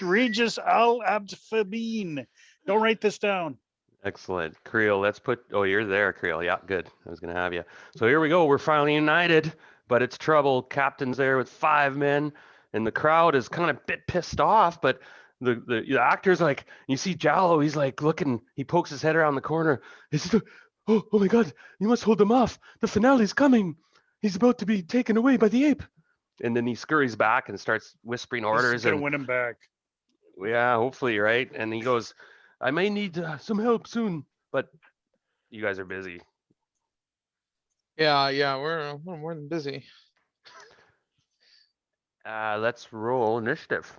S3: Regis Al Abfabine. Don't write this down.
S1: Excellent. Creel, let's put. Oh, you're there, Creel. Yeah, good. I was going to have you. So here we go. We're finally united, but it's trouble. Captain's there with 5 men, and the crowd is kind of a bit pissed off, but the actor's like, you see Jallo, he's like looking, he pokes his head around the corner. Oh my God, you must hold them off. The finale's coming. He's about to be taken away by the ape. And then he scurries back and starts whispering
S3: This
S1: orders.
S3: is gonna
S1: And
S3: win him back.
S1: yeah, hopefully, right? And he goes, I may need some help soon, but you guys are busy.
S4: Yeah, we're more than busy.
S1: Let's roll initiative,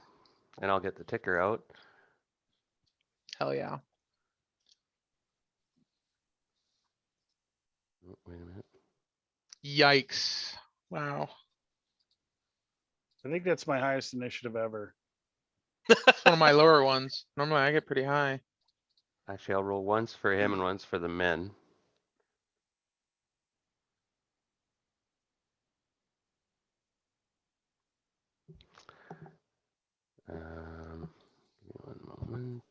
S1: and I'll get the ticker out.
S4: Hell yeah.
S1: Oh, wait a minute.
S4: Yikes. Wow.
S3: I think that's my highest initiative ever.
S4: It's one of my lower ones. Normally I get pretty high.
S1: Actually, I'll roll once for him and once for the men. Give me one moment.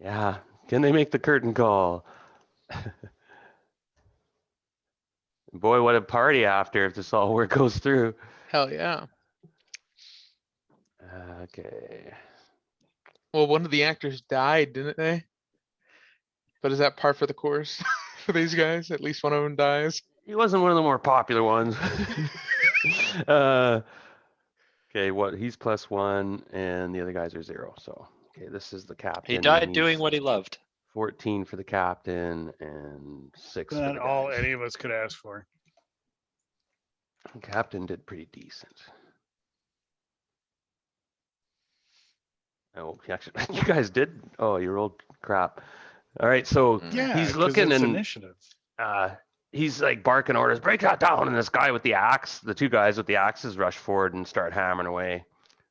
S1: Yeah, can they make the curtain call? Boy, what a party after if this all work goes through.
S4: Hell yeah.
S1: Okay.
S4: Well, one of the actors died, didn't they? But is that par for the course for these guys? At least one of them dies.
S1: He wasn't one of the more popular ones. Okay, what he's +1 and the other guys are 0. So okay, this is the captain.
S2: He died
S1: and
S2: doing
S1: he's
S2: what he loved.
S1: 14 for the captain and 6 for
S3: Not
S1: the
S3: all
S1: guys.
S3: any of us could ask for.
S1: Captain did pretty decent. Oh, actually, you guys did. Oh, you rolled crap. All right, so
S3: Yeah,
S1: he's
S3: 'cause
S1: looking
S3: it's
S1: and
S3: initiative.
S1: he's like barking orders, break that down. And this guy with the axe, the two guys with the axes rush forward and start hammering away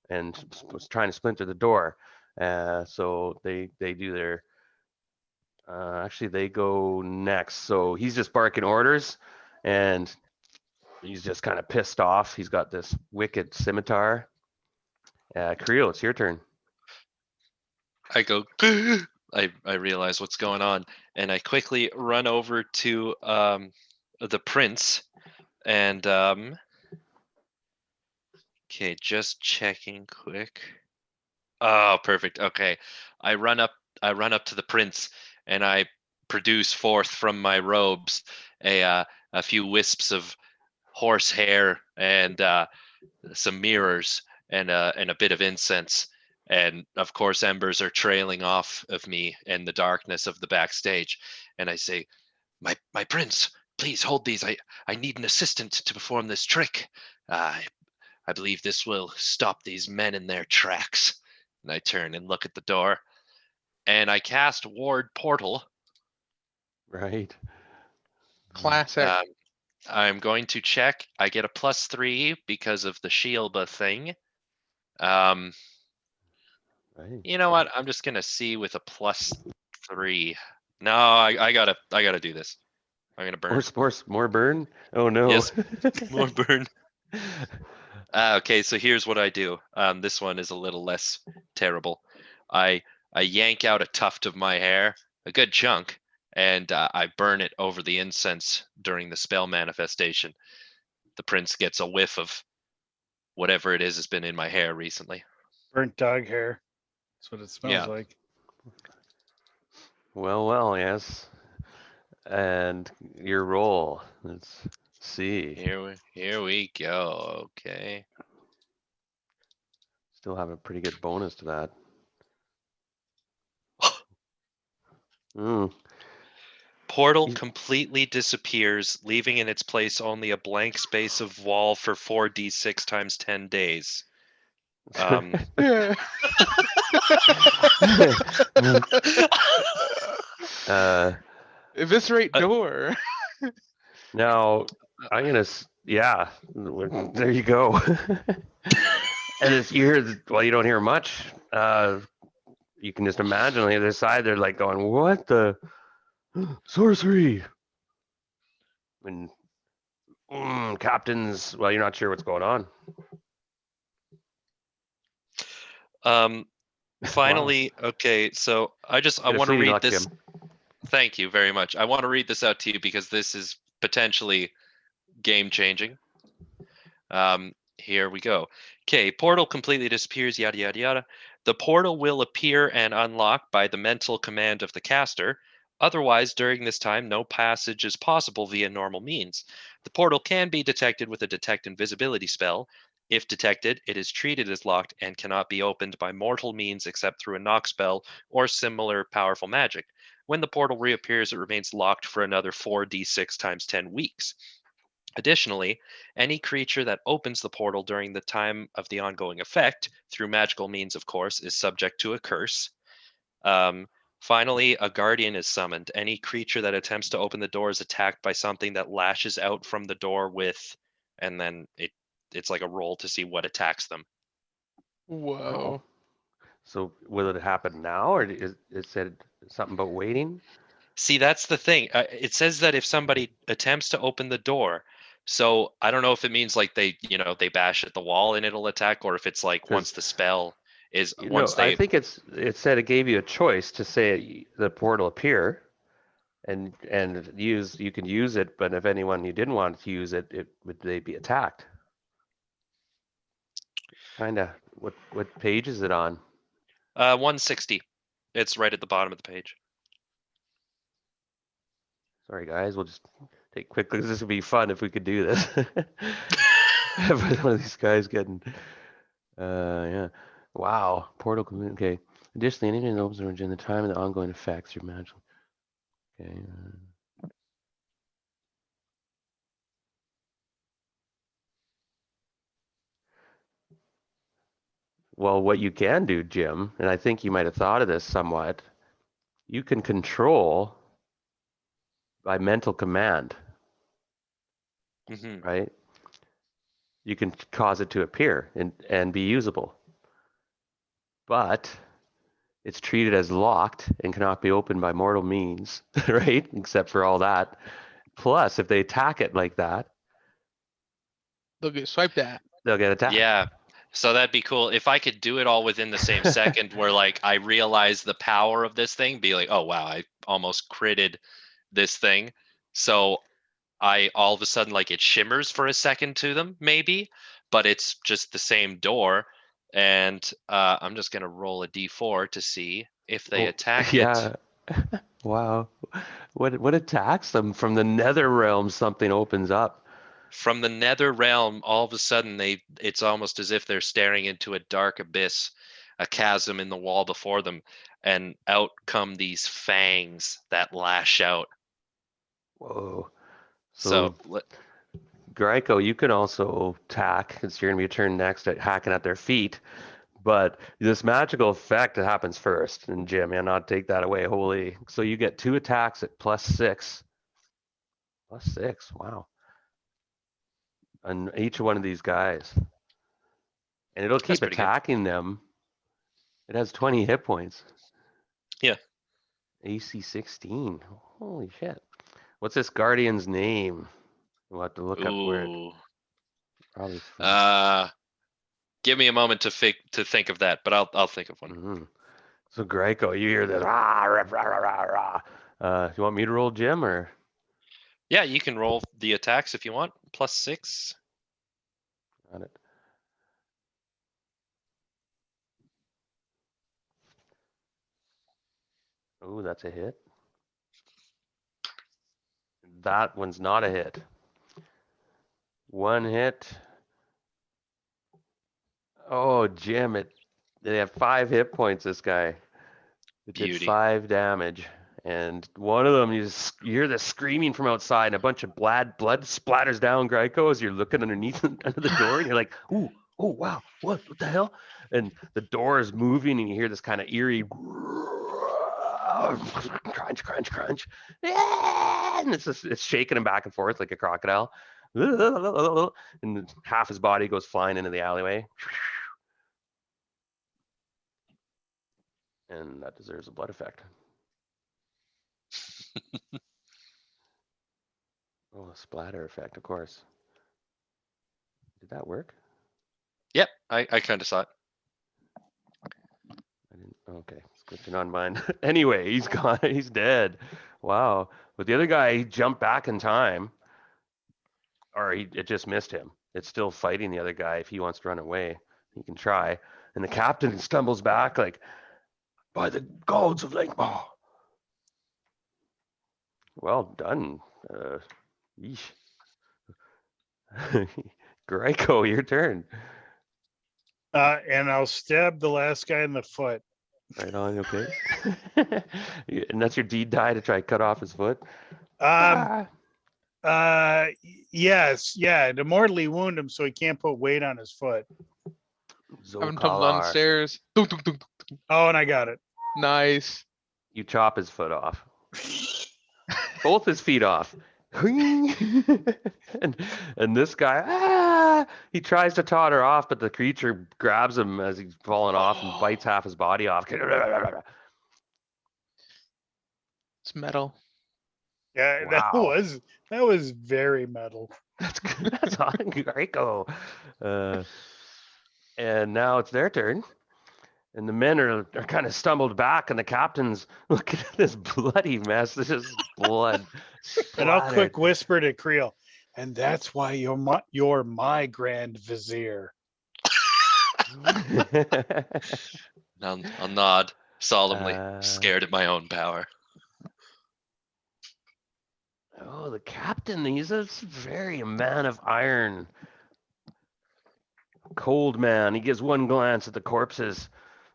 S1: and was trying to splinter the door. So they do their, actually they go next. So he's just barking orders and he's just kind of pissed off. He's got this wicked scimitar. Creel, it's your turn.
S2: I go, I realize what's going on, and I quickly run over to the prince, and okay, just checking quick. Oh, perfect. Okay, I run up to the prince, and I produce forth from my robes a few wisps of horse hair and some mirrors and a bit of incense. And of course, embers are trailing off of me in the darkness of the backstage. And I say, my prince, please hold these. I need an assistant to perform this trick. I believe this will stop these men in their tracks. And I turn and look at the door. And I cast Ward Portal.
S1: Right.
S4: Classic.
S2: I'm going to check. I get a +3 because of the Shielba thing.
S1: Right.
S2: You know what? I'm just gonna see with a +3. No, I gotta do this. I'm gonna burn.
S1: More burn? Oh no.
S2: Yes, more burn. Okay, so here's what I do. This one is a little less terrible. I yank out a tuft of my hair, a good chunk, and I burn it over the incense during the spell manifestation. The prince gets a whiff of whatever it is has been in my hair recently.
S3: Burnt dog hair. That's what it smells
S2: Yeah.
S3: like.
S1: Well, yes. And your roll. Let's see.
S2: Here we go. Okay.
S1: Still have a pretty good bonus to that.
S2: Portal completely disappears, leaving in its place only a blank space of wall for 4d6 times 10 days.
S4: Yeah. Eviscerate door.
S1: Now I'm gonna, yeah, there you go. And if you hear, well, you don't hear much. You can just imagine on the other side, they're like going, "What the sorcery?" And captains, well, you're not sure what's going on.
S2: Finally, okay, so I want to read this. Thank you very much. I want to read this out to you because this is potentially game changing. Here we go. Okay, portal completely disappears, yada, yada, yada. The portal will appear and unlock by the mental command of the caster. Otherwise, during this time, no passage is possible via normal means. The portal can be detected with a detect invisibility spell. If detected, it is treated as locked and cannot be opened by mortal means except through a knock spell or similar powerful magic. When the portal reappears, it remains locked for another 4d6 times 10 weeks. Additionally, any creature that opens the portal during the time of the ongoing effect, through magical means, of course, is subject to a curse. Finally, a guardian is summoned. Any creature that attempts to open the door is attacked by something that lashes out from the door with, and then it's like a roll to see what attacks them.
S4: Whoa.
S1: So will it happen now, or is it said something about waiting?
S2: See, that's the thing. It says that if somebody attempts to open the door, so I don't know if it means like they bash at the wall and it'll attack, or if it's like once the spell is once
S1: I
S2: they.
S1: think it said it gave you a choice to say the portal appear, and you can use it, but if anyone you didn't want to use it, they be attacked. Kind of. What page is it on?
S2: 160. It's right at the bottom of the page.
S1: Sorry guys, we'll just take quickly. This would be fun if we could do this. Have one of these guys getting, yeah. Wow, portal. Okay. Additionally, anything that opens the during the time of the ongoing effects are magical. Okay. Well, what you can do, Jim, and I think you might have thought of this somewhat, you can control by mental command,
S2: Mm-hmm.
S1: right? You can cause it to appear and be usable. But it's treated as locked and cannot be opened by mortal means, right? Except for all that. Plus, if they attack it like that,
S4: They'll get swiped at.
S1: they'll get attacked.
S2: Yeah. So that'd be cool if I could do it all within the same second where like I realize the power of this thing, be like, oh wow, I almost critted this thing. So I all of a sudden like it shimmers for a second to them, maybe, but it's just the same door. And I'm just gonna roll a d4 to see if they attack it.
S1: Yeah. Wow. What attacks them from the nether realm? Something opens up.
S2: From the nether realm, all of a sudden it's almost as if they're staring into a dark abyss, a chasm in the wall before them, and out come these fangs that lash out.
S1: Whoa.
S2: So
S1: Gryko, you can also attack. It's your gonna be a turn next at hacking at their feet. But this magical effect that happens first, and Jim, and not take that away wholly. So you get 2 attacks at +6. +6, wow. On each one of these guys. And it'll keep attacking them. It has 20 hit points.
S2: Yeah.
S1: AC 16. Holy shit. What's this guardian's name? We'll have to look up where it probably from.
S2: Give me a moment to think of that, but I'll think of one.
S1: Mm-hmm. So Gryko, you hear this rah, rah, rah, rah, rah. You want me to roll, Jim, or?
S2: Yeah, you can roll the attacks if you want. +6.
S1: Got it. Oh, that's a hit. That one's not a hit. 1 hit. Oh, Jim, they have 5 hit points, this guy. It did 5 damage. And one of them, you hear the screaming from outside, and a bunch of blood splatters down Gryko as you're looking underneath under the door, and you're like, ooh, oh, wow, what the hell? And the door is moving, and you hear this kind of eerie crunch, crunch, crunch. And it's shaking him back and forth like a crocodile. And half his body goes flying into the alleyway. And that deserves a blood effect. Oh, a splatter effect, of course. Did that work?
S2: Yep, I kind of saw it.
S1: I didn't. Okay, it's glitching on mine. Anyway, he's gone. He's dead. Wow. But the other guy, he jumped back in time, or it just missed him. It's still fighting the other guy. If he wants to run away, he can try. And the captain stumbles back like, by the gods of Lankhmar. Well done. Yeesh. Gryko, your turn.
S3: And I'll stab the last guy in the foot.
S1: Right on, okay. And that's your deed die to try to cut off his foot?
S3: Yes, yeah, to mortally wound him so he can't put weight on his foot.
S4: Have him tumble downstairs.
S3: Oh, and I got it.
S4: Nice.
S1: You chop his foot off. Both his feet off. and this guy, he tries to totter off, but the creature grabs him as he's falling off and bites half his body off.
S4: It's metal.
S3: Yeah,
S1: Wow.
S3: that was very metal.
S1: That's good. That's on Greco. And now it's their turn. And the men are kind of stumbled back, and the captain's looking at this bloody mess. This is blood
S3: And I'll
S1: splattered.
S3: quick whisper to Creel, and that's why you're my grand vizier.
S2: I'll nod solemnly,
S1: Uh,
S2: scared at my own power.
S1: Oh, the captain, he's a very man of iron. Cold man. He gives one glance at the corpses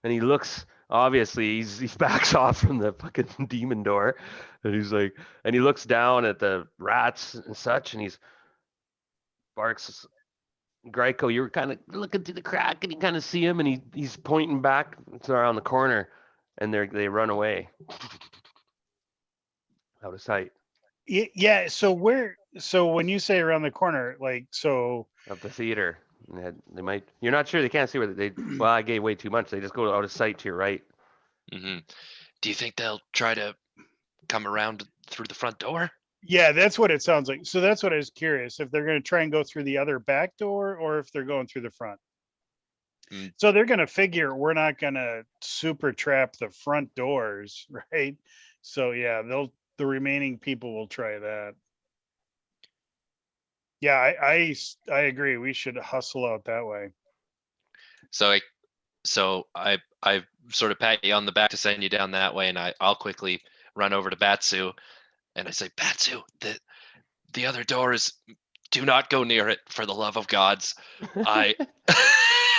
S1: and he looks, obviously, he backs off from the fucking demon door. And he's like, and he looks down at the rats and such and he's barks. Greco, you were kind of looking through the crack and you kind of see him and he's pointing back around the corner and they run away out of sight.
S3: Yeah. So when you say around the corner, like, so
S1: Of the theater. They might. You're not sure. They can't see where they. Well, I gave way too much. They just go out of sight to your right.
S2: Hmm. Do you think they'll try to come around through the front door?
S3: yeah, that's what it sounds like. So that's what I was curious if they're going to try and go through the other back door or if they're going through the front.
S2: Mm.
S3: So they're going to figure we're not going to super trap the front doors, right? So yeah, the remaining people will try that. Yeah, I agree. We should hustle out that way.
S2: So I sort of pat you on the back to send you down that way, and I'll quickly run over to Batsu, and I say, Batsu, the other door is. Do not go near it, for the love of gods. I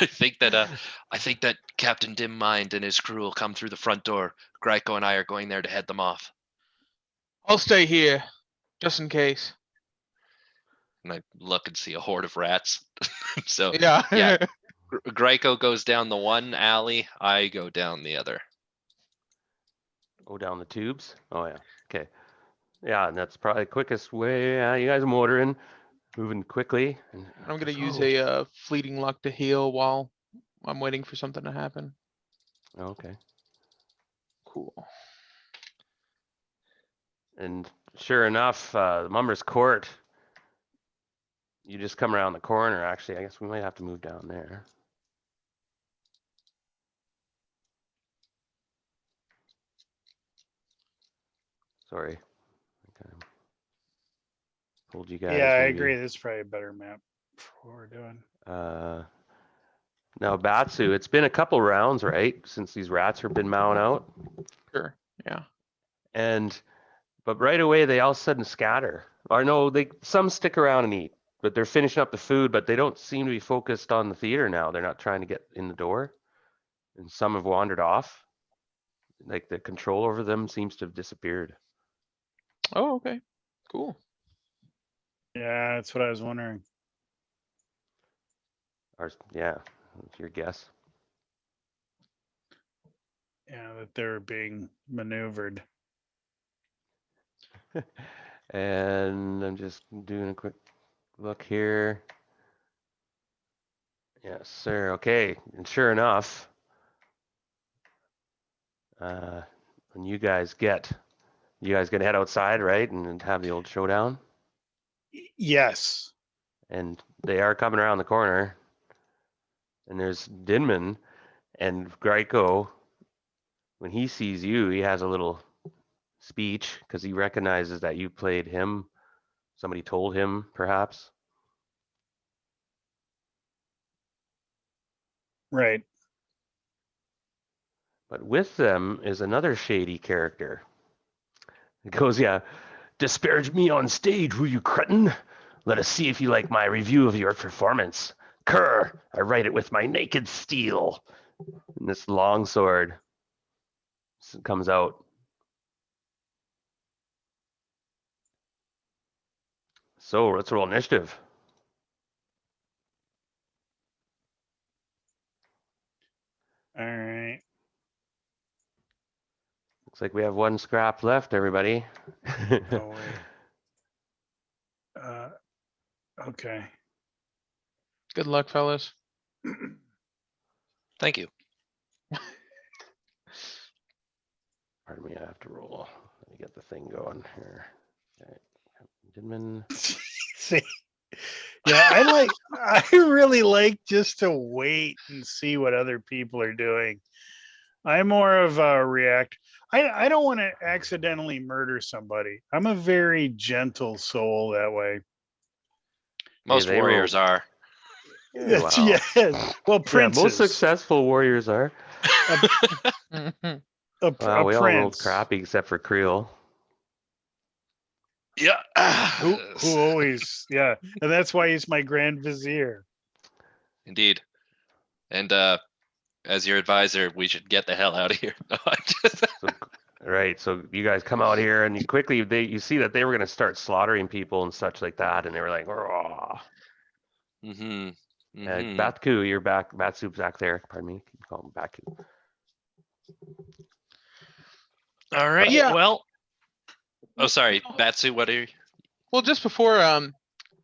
S2: I think that Captain Dim Mind and his crew will come through the front door. Greco and I are going there to head them off.
S4: I'll stay here, just in case.
S2: And I look and see a horde of rats. So
S4: Yeah.
S2: yeah. Greco goes down the one alley. I go down the other.
S1: Go down the tubes. Oh yeah. Okay. Yeah, and that's probably the quickest way. You guys are motoring, moving quickly. And
S4: I'm gonna use
S1: oh,
S4: a fleeting luck to heal while I'm waiting for something to happen.
S1: okay.
S4: Cool.
S1: And sure enough, the Mummer's Court. You just come around the corner. Actually, I guess we might have to move down there. Sorry. Okay. Told you guys.
S3: Yeah, I
S1: maybe.
S3: agree. This is probably a better map for what we're doing.
S1: Now, Batsu, it's been a couple rounds, right, since these rats have been mowing out,
S4: Sure. Yeah.
S1: but right away they all of a sudden scatter. Or no, some stick around and eat, but they're finishing up the food, but they don't seem to be focused on the theater now. They're not trying to get in the door, and some have wandered off. Like the control over them seems to have disappeared.
S4: Oh, okay. Cool.
S3: Yeah, that's what I was wondering.
S1: Or yeah, that's your guess.
S3: Yeah, that they're being maneuvered.
S1: And I'm just doing a quick look here. Yes, sir. Okay, and sure enough, when you guys gonna head outside, right, and have the old showdown?
S3: Yes.
S1: And they are coming around the corner, and there's Dinman and Greco. When he sees you, he has a little speech because he recognizes that you played him. Somebody told him, perhaps.
S3: Right.
S1: But with them is another shady character. It goes, yeah, disparage me on stage, will you cretin? Let us see if you like my review of your performance. Cur, I write it with my naked steel. And this long sword comes out. So let's roll initiative.
S3: All right.
S1: Looks like we have one scrap left, everybody.
S3: Oh, wait. Okay.
S4: Good luck, fellas.
S2: Thank you.
S1: Pardon me, I have to roll. Let me get the thing going here. Okay. Goodman.
S3: See, yeah, I really like just to wait and see what other people are doing. I'm more of a react. I don't want to accidentally murder somebody. I'm a very gentle soul that way.
S2: Most
S1: they
S2: warriors
S1: rolled-
S2: are.
S1: Yeah, wow.
S3: Yeah. Well,
S1: Yeah,
S3: princes.
S1: most successful warriors are.
S4: Mhm.
S1: Wow,
S3: A
S1: we all rolled
S3: prince
S1: crappy except for Creel.
S2: Yeah.
S3: who always, yeah, and that's why he's my grand vizier.
S2: Indeed. And as your advisor, we should get the hell out of here. No, I just...
S1: Right, so you guys come out here and you quickly you see that they were gonna start slaughtering people and such like that, and they were like, "Raw."
S2: Mm-hmm.
S1: Batku, you're back. Batsu's back there. Pardon me. Keep calling him Batku.
S2: All right.
S4: Yeah.
S2: Well. Oh, sorry, Batsu. What are you?
S4: Well, just before,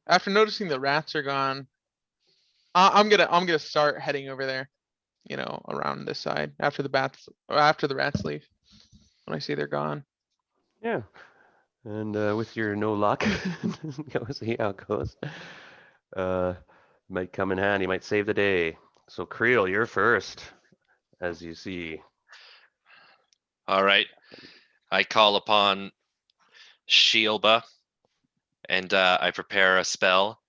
S4: after noticing the rats are gone, I'm gonna start heading over there. You know, around this side after the rats leave. When I see they're gone.
S1: Yeah. And with your no luck, go see how it goes. Might come in handy. Might save the day. So Creel, you're first, as you see.
S2: All right. I call upon Shielba, and I prepare a spell.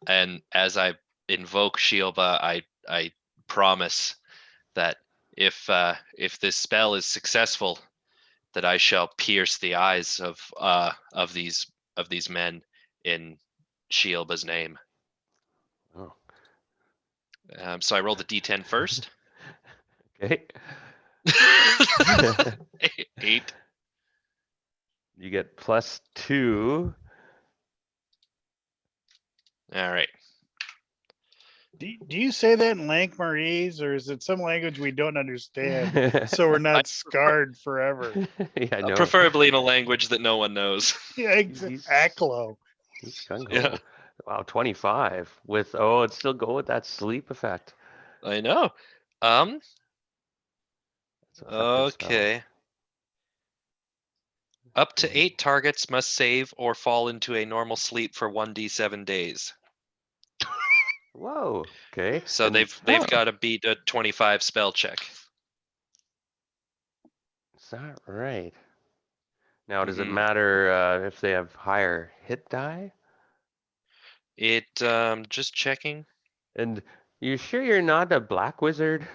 S2: And as I invoke Shielba, I promise that if this spell is successful, that I shall pierce the eyes of these men in Shielba's name.
S1: Oh.
S2: So I roll the D10 first.
S1: Okay.
S2: 8.
S1: You get +2.
S2: All right.
S3: Do you say that in Lankhmarese, or is it some language we don't understand? So we're not scarred forever.
S1: Yeah, I know.
S2: Preferably in a language that no one knows.
S3: Yeah,
S1: He's-
S3: Aklo.
S1: He's gung-ho.
S2: Yeah.
S1: Wow, 25 with it's still go with that sleep effect.
S2: I know.
S1: It's an effective spell.
S2: Okay. Up to 8 targets must save or fall into a normal sleep for 1d7 days.
S1: Whoa. Okay.
S2: So
S1: And
S2: they've got to beat a 25 spell check.
S1: is that right? Now, does it
S2: Mhm.
S1: matter if they have higher hit die?
S2: It just checking.
S1: And you sure you're not a black wizard?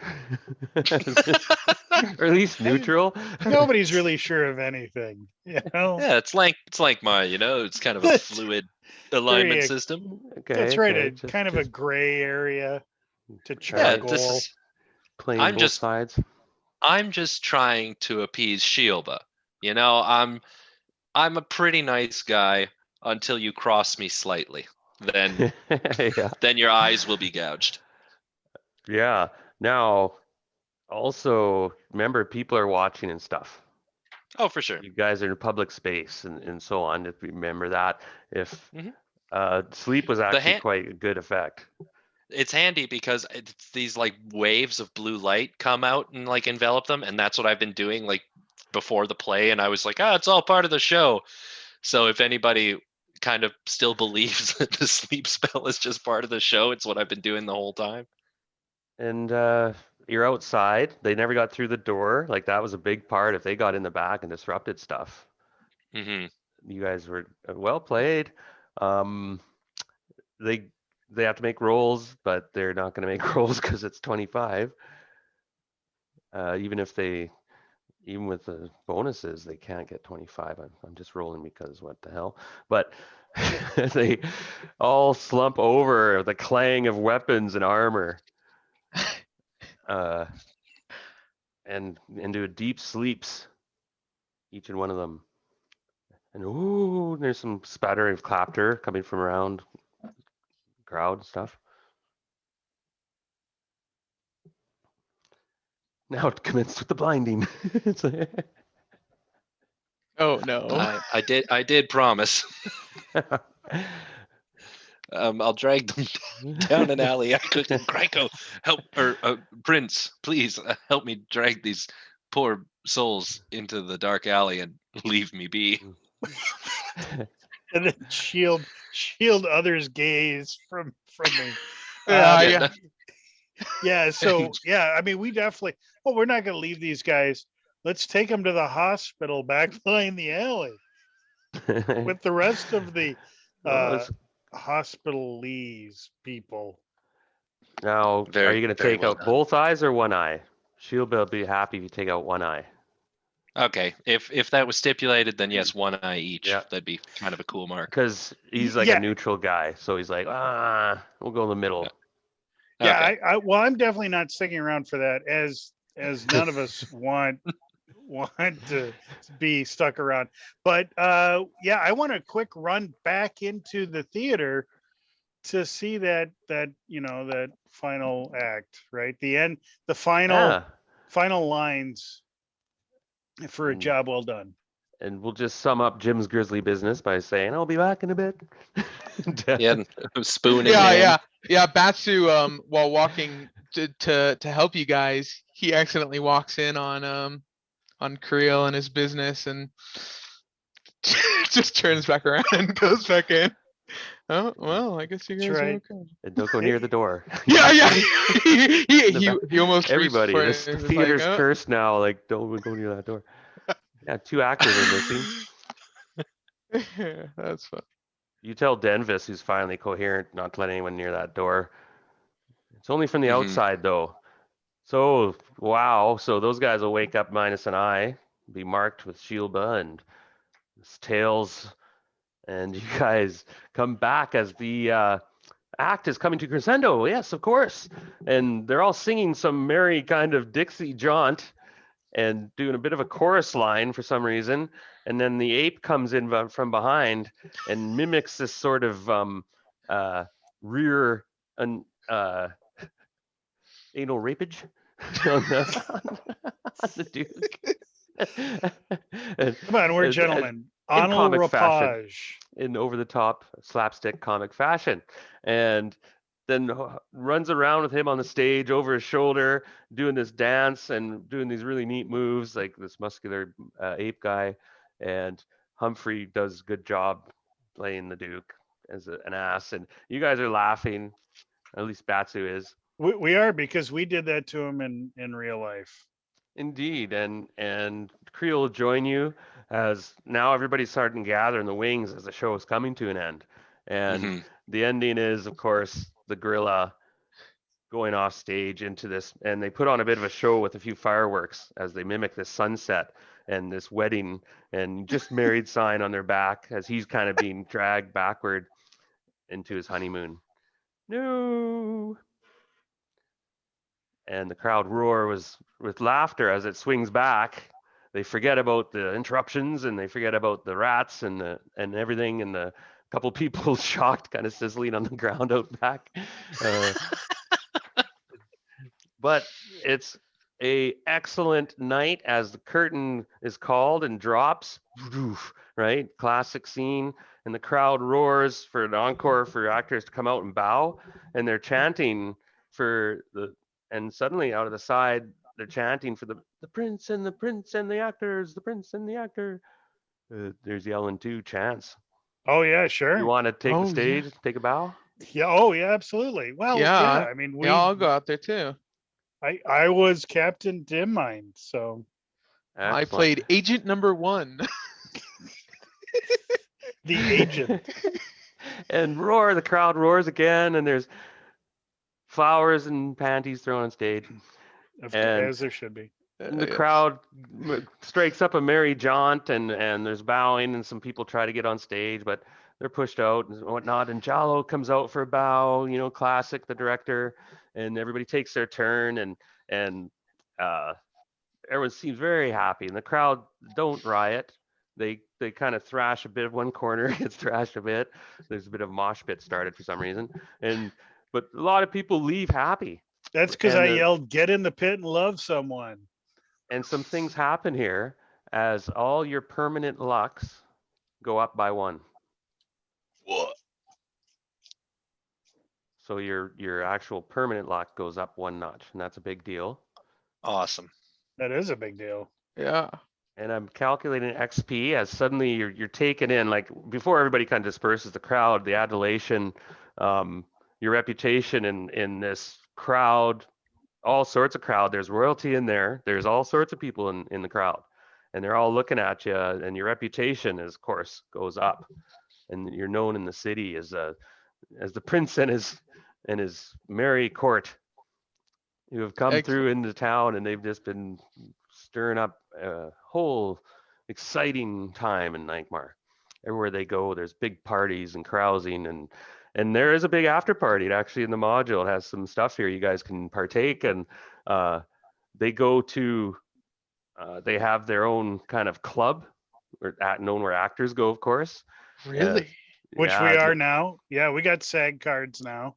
S1: Or at least neutral?
S3: Nobody's really sure of anything, you know?
S2: Yeah, it's Lankhmar, it's kind of a fluid alignment
S3: Very-
S2: system.
S1: Okay.
S3: That's right.
S1: okay,
S3: A kind of a gray area to
S2: Yeah,
S3: charcoal.
S2: this is
S1: playing
S2: I'm
S1: both
S2: just-
S1: sides.
S2: I'm just trying to appease Shielba. I'm a pretty nice guy until you cross me slightly. Then
S1: Yeah.
S2: then your eyes will be gouged.
S1: Yeah. Now, also remember, people are watching and stuff.
S2: Oh, for sure.
S1: You guys are in public space and so on. If you remember that, if
S2: Mhm.
S1: sleep was actually
S2: hand-
S1: quite a good effect.
S2: It's handy because it's these like waves of blue light come out and like envelop them, and that's what I've been doing like before the play, and I was like, it's all part of the show. So if anybody kind of still believes that the sleep spell is just part of the show, it's what I've been doing the whole time.
S1: And you're outside. They never got through the door. Like that was a big part. If they got in the back and disrupted stuff,
S2: Hmm.
S1: you guys were well played. Um, they they have to make rolls, but they're not going to make rolls because it's 25. Even with the bonuses, they can't get 25. I'm just rolling because what the hell? But they all slump over the clang of weapons and armor, and into a deep sleeps, each and one of them. And ooh, there's some spattering of clapter coming from around crowd and stuff. Now it commenced with the blinding. It's like-
S4: Oh no.
S2: I did promise. I'll drag them down an alley. Gryko, help, or Prince, please help me drag these poor souls into the dark alley and leave me be.
S3: And then shield others' gaze from me.
S4: Yeah,
S3: Um,
S4: yeah.
S3: Yeah. So yeah, I mean, we definitely. Well, we're not going to leave these guys. Let's take them to the hospital back behind the alley with the rest of the
S1: Well,
S3: uh hospitalese people.
S1: now, are
S2: Very,
S1: you going to
S2: very
S1: take
S2: well
S1: out
S2: done.
S1: both eyes or one eye? Shield will be happy if you take out one eye.
S2: Okay, if that was stipulated, then yes, one eye each.
S1: Yeah.
S2: That'd be kind of a cool mark.
S1: Because he's like a
S3: Yeah,
S1: neutral guy. So he's like, we'll go in the middle.
S3: yeah.
S2: Okay.
S3: Well, I'm definitely not sticking around for that, as none of us want to be stuck around. But yeah, I want a quick run back into the theater to see that that final act, right? The end, the
S1: Yeah.
S3: final lines for a
S1: And,
S3: job well done.
S1: and we'll just sum up Jim's grisly business by saying, I'll be back in a bit.
S2: Yeah, spoon in
S4: Yeah,
S2: hand.
S4: yeah. Batsu, while walking to help you guys, he accidentally walks in on Creel and his business and just turns back around and goes back in. Oh well, I guess you
S3: That's
S4: guys are
S3: right.
S4: okay.
S1: And don't go near the door.
S4: Yeah, yeah.
S1: The
S4: He almost reached
S1: Everybody,
S4: for it.
S1: this
S4: and was
S1: theater's
S4: like, oh.
S1: cursed now. Like, don't go near that door. Yeah, 2 actors are missing.
S4: That's fun.
S1: You tell Denvis, who's finally coherent, not to let anyone near that door. It's only from the
S2: Mhm.
S1: outside, though. So, wow. So those guys will wake up minus an eye, be marked with Shilba and his tails, and you guys come back as the act is coming to crescendo. Yes, of course. And they're all singing some merry kind of Dixie jaunt and doing a bit of a chorus line for some reason. And then the ape comes in from behind and mimics this sort of rear and anal rapage on the Duke.
S3: Come on, we're gentlemen.
S1: In
S3: Anal
S1: comic fashion,
S3: rapage.
S1: in over the top slapstick comic fashion. And then runs around with him on the stage over his shoulder, doing this dance and doing these really neat moves, like this muscular ape guy. And Humphrey does a good job playing the Duke as an ass. And you guys are laughing, at least Batsu is.
S3: We are, because we did that to him in real life.
S1: Indeed, and Creel will join you as now everybody's starting to gather in the wings as the show is coming to an end. And
S2: Mhm.
S1: the ending is, of course, the gorilla going off stage into this, and they put on a bit of a show with a few fireworks as they mimic this sunset and this wedding and just married sign on their back as he's kind of being dragged backward into his honeymoon. No. And the crowd roar was with laughter as it swings back. They forget about the interruptions and they forget about the rats and everything and the couple people shocked, kind of sizzling on the ground out back. Uh, but it's a excellent night as the curtain is called and drops. Right, classic scene, and the crowd roars for an encore for actors to come out and bow, and they're chanting for the and suddenly out of the side they're chanting for the prince and the prince and the actors, the prince and the actor. There's yelling too, chants.
S3: Oh yeah,
S1: You
S3: sure.
S1: want to take the
S4: Oh yeah.
S1: stage, take a bow?
S3: Yeah. Oh yeah, absolutely. Well, yeah.
S4: Yeah.
S3: I mean,
S4: Yeah, I'll go out there too.
S3: I was Captain Dim Mind, so
S4: I
S1: Excellent.
S4: played Agent Number 1.
S3: the agent.
S1: And roar, the crowd roars again, and there's flowers and panties thrown on stage. And
S3: As there should be.
S1: the
S4: Yes.
S1: crowd strikes up a merry jaunt, and there's bowing, and some people try to get on stage, but they're pushed out and whatnot. And Jallo comes out for a bow, classic, the director, and everybody takes their turn, and uh, everyone seems very happy, and the crowd don't riot. They kind of thrash a bit. One corner gets thrashed a bit. There's a bit of mosh pit started for some reason, but a lot of people leave happy,
S3: That's because
S1: and
S3: I
S1: the
S3: yelled, "Get in the pit and love someone."
S1: and some things happen here as all your permanent lucks go up by 1.
S2: What?
S1: So your actual permanent luck goes up 1 notch, and that's a big deal.
S2: Awesome.
S3: That is a big deal.
S4: Yeah.
S1: And I'm calculating XP as suddenly you're taken in, like before everybody kind of disperses, the crowd, the adulation, your reputation in this crowd, all sorts of crowd. There's royalty in there. There's all sorts of people in the crowd, and they're all looking at you. And your reputation, is, of course, goes up, and you're known in the city as the prince and his merry court who have come through
S4: Excellent.
S1: into town, and they've just been stirring up a whole exciting time in Lankhmar. Everywhere they go, there's big parties and carousing, and there is a big after party. It actually in the module, it has some stuff here you guys can partake, and they go to they have their own kind of club, known where actors go, of course.
S4: Really?
S3: Which
S1: Yeah,
S3: we are now. Yeah, we got SAG cards now.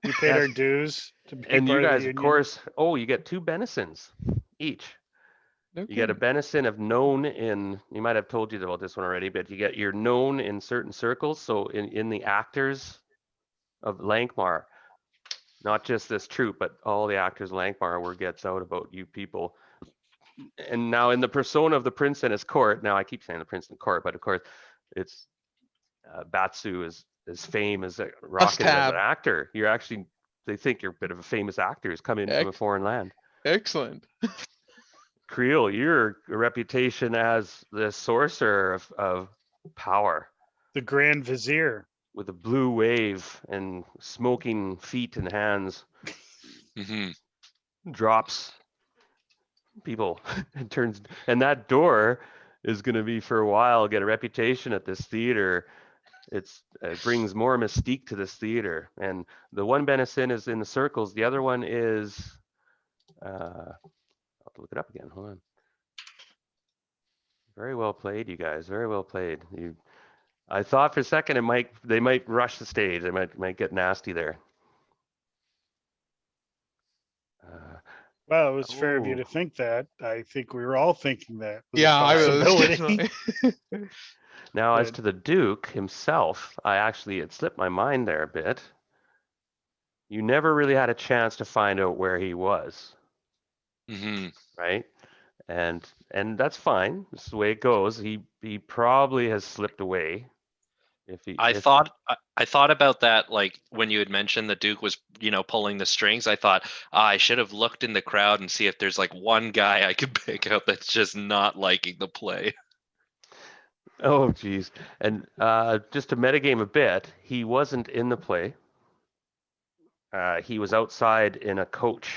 S3: We paid our dues to be
S1: and you
S3: part of the
S1: guys, of
S3: union.
S1: course, you get 2 benisons each.
S4: No
S1: You get a
S4: kidding.
S1: benison of known in, you might have told you about this one already, but you're known in certain circles. So in the actors of Lankhmar, not just this troupe, but all the actors of Lankhmar, word gets out about you people. And now in the persona of the prince and his court, now I keep saying the prince and court, but of course it's Batsu is fame as a
S4: Must
S1: rocketed as an
S4: have.
S1: actor. They think you're a bit of a famous actor who's come in from a foreign land.
S4: Excellent.
S1: Creel, your reputation as the sorcerer of power
S3: The Grand Vizier.
S1: with a blue wave and smoking feet and hands
S2: Hmm.
S1: drops people and that door is going to be for a while get a reputation at this theater. It brings more mystique to this theater, and the one benison is in the circles, the other one is I'll have to look it up again, hold on. Very well played, you guys, very well played. I thought for a second they might rush the stage, they might get nasty there.
S3: Well, it was fair of you
S1: Oh.
S3: to think that. I think we were all thinking that was
S4: Yeah,
S3: a
S4: I was
S3: possibility.
S4: definitely.
S1: Now, as
S3: Good.
S1: to the Duke himself, it slipped my mind there a bit. You never really had a chance to find out where he was,
S2: Hmm.
S1: right? And that's fine. This is the way it goes. He probably has slipped away.
S2: I thought about that, like when you had mentioned the Duke was, pulling the strings. I thought I should have looked in the crowd and see if there's like one guy I could pick out that's just not liking the play.
S1: Oh, geez. And just to metagame a bit, he wasn't in the play. He was outside in a coach,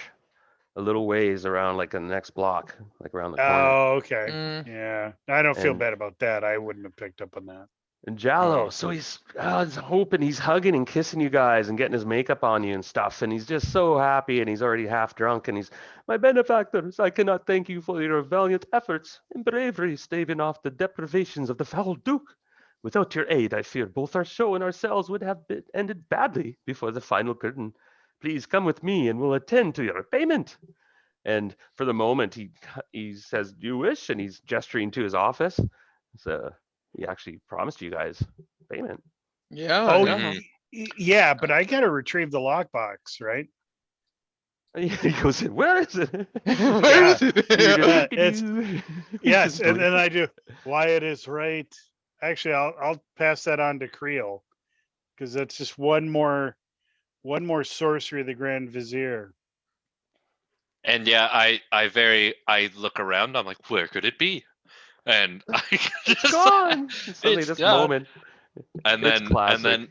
S1: a little ways around, like in the next block, like around the corner.
S3: Oh, okay.
S4: Mm.
S3: Yeah. I don't feel
S1: And-
S3: bad about that. I wouldn't have picked up on that.
S1: And Jallo,
S2: Oh.
S1: so he's hoping, he's hugging and kissing you guys and getting his makeup on you and stuff, and he's just so happy, and he's already half drunk, and he's, my benefactors, I cannot thank you for your valiant efforts and bravery staving off the deprivations of the foul Duke. Without your aid, I fear both our show and ourselves would have ended badly before the final curtain. Please come with me, and we'll attend to your payment. And for the moment, he says, "Do you wish?" And he's gesturing to his office. So he actually promised you guys payment.
S4: Yeah.
S3: Oh,
S4: Yeah.
S3: yeah, but I got to retrieve the lockbox, right?
S1: He goes, "Where is it?"
S4: Where is it?
S3: it's- Yes, and then I do. Wyatt is right. Actually, I'll pass that on to Creel because that's just one more sorcery of the Grand Vizier.
S2: And yeah, I look around. I'm like, where could it be? And I
S1: It's
S2: just
S1: gone. Suddenly,
S2: it's
S1: this
S2: gone.
S1: moment.
S2: and
S1: It's
S2: then
S1: classic.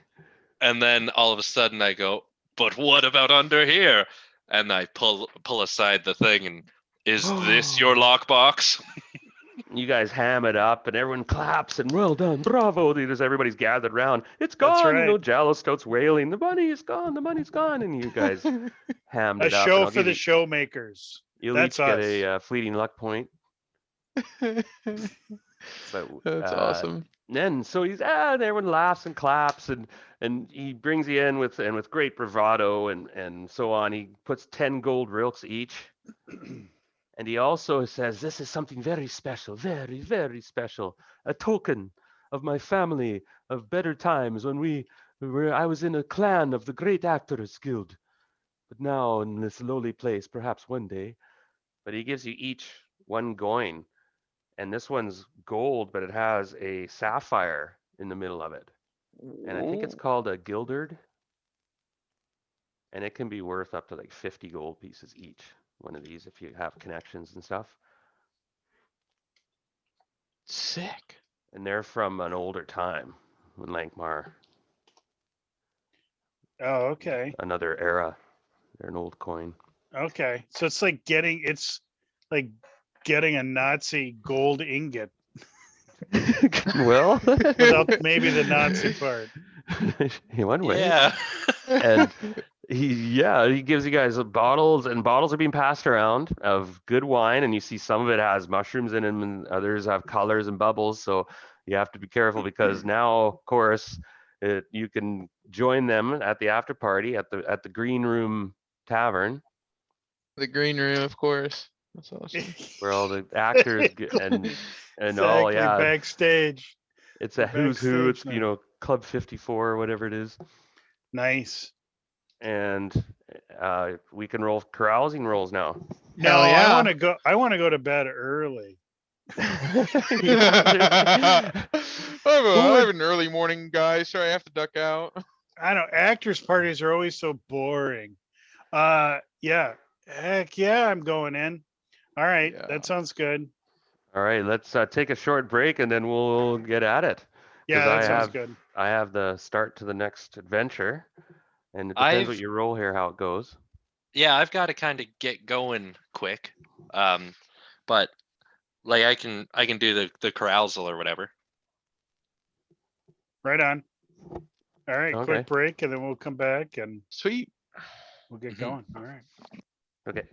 S2: and then all of a sudden I go, but what about under here? And I pull aside the thing, and is this your lockbox?
S1: You guys ham it up, and everyone claps, and well done, bravo. Everybody's gathered around. It's
S3: That's
S1: gone.
S3: right.
S1: Jallo starts wailing, the money is gone, the money's gone, and you guys hammed
S3: A
S1: it up.
S3: show
S1: And I'll
S3: for
S1: give
S3: the
S1: you,
S3: show makers.
S1: you'll
S3: That's
S1: each get
S3: us.
S1: a fleeting luck point. But
S4: That's awesome.
S1: then so he's and everyone laughs and claps, and he brings you in with great bravado and so on. He puts 10 gold rilks each And he also says, this is something very special, very, very special, a token of my family of better times when I was in a clan of the Great Actors Guild. But now in this lowly place, perhaps one day. But he gives you each one coin, and this one's gold, but it has a sapphire in the middle of it. And I think it's
S4: Ooh.
S1: called a gildard, and it can be worth up to like 50 gold pieces each. One of these, if you have connections and stuff.
S4: Sick.
S1: And they're from an older time when Lankhmar,
S3: Oh, okay.
S1: another era. They're an old coin.
S3: Okay. So it's like getting a Nazi gold ingot
S1: Well,
S3: without maybe the Nazi part.
S1: in one way.
S2: Yeah.
S1: And he gives you guys bottles, and bottles are being passed around of good wine, and you see some of it has mushrooms in them, and others have colors and bubbles. So you have to be careful because now, of course, you can join them at the after party at the Green Room Tavern,
S4: The green room, of course. That's awesome.
S1: where all the actors and all,
S3: Exactly.
S1: yeah,
S3: Backstage.
S1: it's
S3: The
S1: a who's who. It's
S3: backstage now.
S1: Club 54 or whatever it is,
S3: Nice.
S1: and we can roll carousing rolls now.
S3: No,
S4: Hell yeah.
S3: I want to go to bed early.
S1: You want to?
S4: I have an early morning, guys. Sorry, I have to duck out.
S3: I don't actors parties are always so boring. Yeah. Heck yeah, I'm going in. All right,
S4: Yeah.
S3: that sounds good.
S1: All right, let's take a short break and then we'll get at it.
S3: Yeah,
S1: Because
S3: that sounds good.
S1: I have the start to the next adventure, and it depends what you roll here, how it goes.
S2: Yeah, I've got to kind of get going quick. But like I can do the carousal or whatever.
S3: Right on. All right,
S1: Okay.
S3: quick break and then we'll come back and
S4: Sweet.
S3: we'll get
S2: Mhm.
S3: going. All right.
S1: Okay.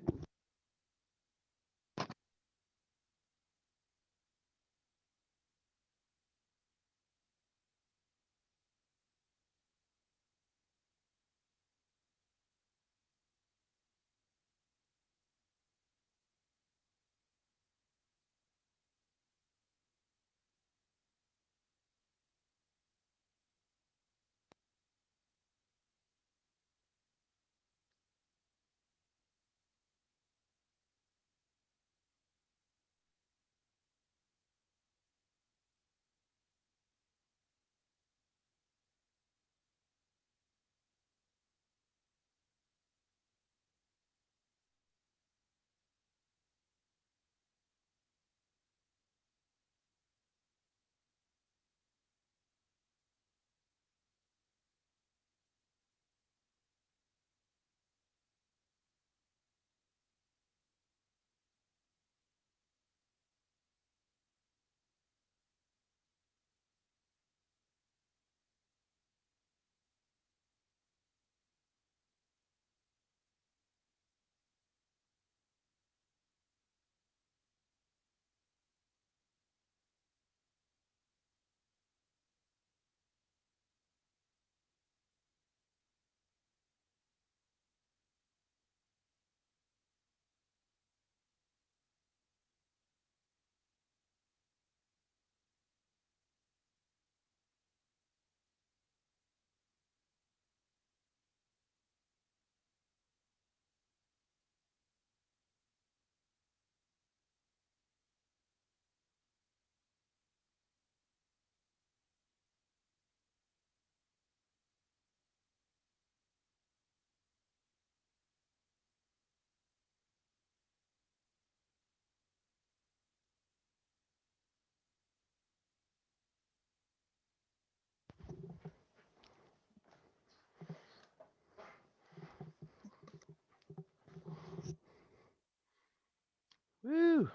S1: Woo.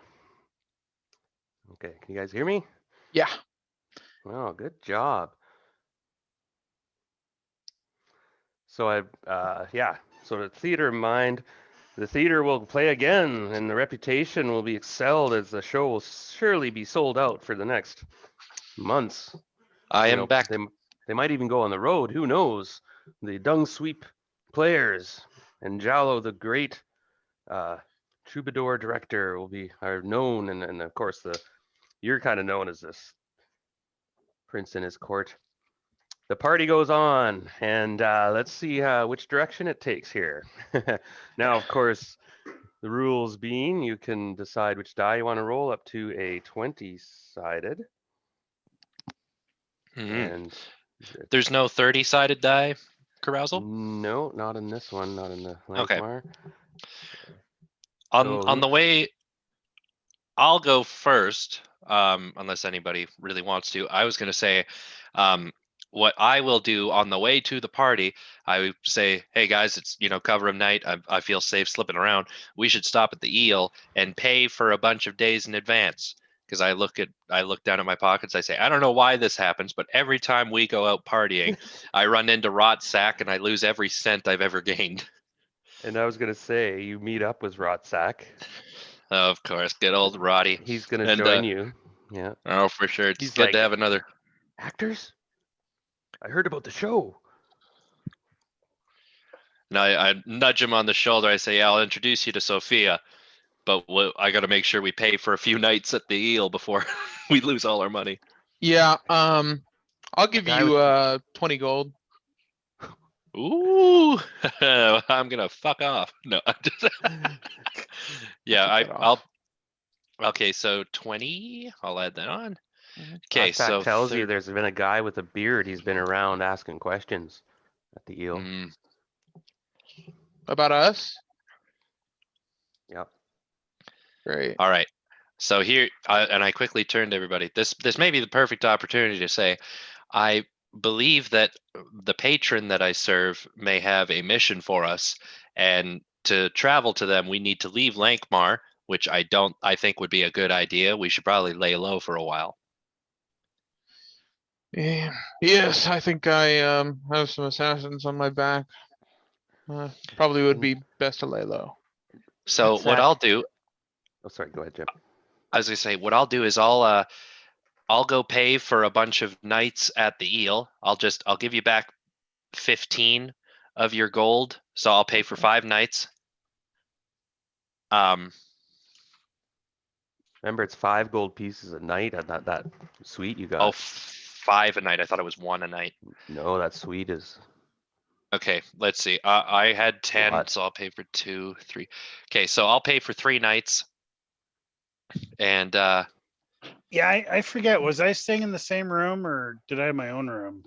S1: Okay, can you guys hear me?
S4: Yeah.
S1: Oh, good job. So so the theater in mind, the theater will play again, and the reputation will be excelled as the show will surely be sold out for the next months.
S2: I
S1: You
S2: am
S1: know,
S2: back.
S1: they might even go on the road. Who knows? The Dung Sweep players and Jallo the Great troubadour director will be are known, and of course you're kind of known as this prince in his court. The party goes on, and let's see which direction it takes here. Now, of course, the rules being you can decide which die you want to roll up to a 20-sided. And
S2: There's no 30-sided die, Carousel?
S1: no, not in this one, not in the
S2: Okay.
S1: Lankhmar.
S2: On the way, I'll go first, unless anybody really wants to. I was going to say, what I will do on the way to the party, I would say, hey guys, it's cover of night. I feel safe slipping around. We should stop at the eel and pay for a bunch of days in advance. Because I look down at my pockets. I say, I don't know why this happens, but every time we go out partying, I run into Rot Sack and I lose every cent I've ever gained.
S1: And I was gonna say, you meet up with Rotsack.
S2: Of course, good old Roddy.
S1: He's gonna join you. Yeah.
S2: Oh, for sure. It's
S1: He's
S2: good
S1: like,
S2: to have another.
S1: Actors? I heard about the show.
S2: And I nudge him on the shoulder. I say, yeah, I'll introduce you to Sophia, but I got to make sure we pay for a few nights at the eel before we lose all our money.
S4: Yeah, I'll give
S1: guy
S4: you 20 gold.
S2: Ooh, I'm gonna fuck off. No, I'm just yeah, I'll. Okay, so 20. I'll add that on. Okay,
S1: Rotsack
S2: so
S1: tells you there's been a guy with a beard. He's been around asking questions at the eel.
S4: About us?
S1: Yep.
S4: Great.
S2: All right. So here, and I quickly turned to everybody. This may be the perfect opportunity to say, I believe that the patron that I serve may have a mission for us, and to travel to them, we need to leave Lankhmar, which I think would be a good idea. We should probably lay low for a while.
S4: Yeah. Yes, I think I have some assassins on my back. Probably would be best to lay low.
S2: So what I'll do.
S1: Oh, sorry. Go ahead, Jim.
S2: I was gonna say, what I'll do is I'll go pay for a bunch of nights at the eel. I'll give you back 15 of your gold. So I'll pay for 5 nights.
S1: Remember, it's 5 gold pieces a night. Not that suite you got.
S2: Oh, 5 a night. I thought it was 1 a night.
S1: No, that suite is.
S2: Okay, let's see. I had 10, so I'll pay for 2, 3. Okay, so I'll pay for 3 nights. And
S3: yeah, I forget. Was I staying in the same room or did I have my own room?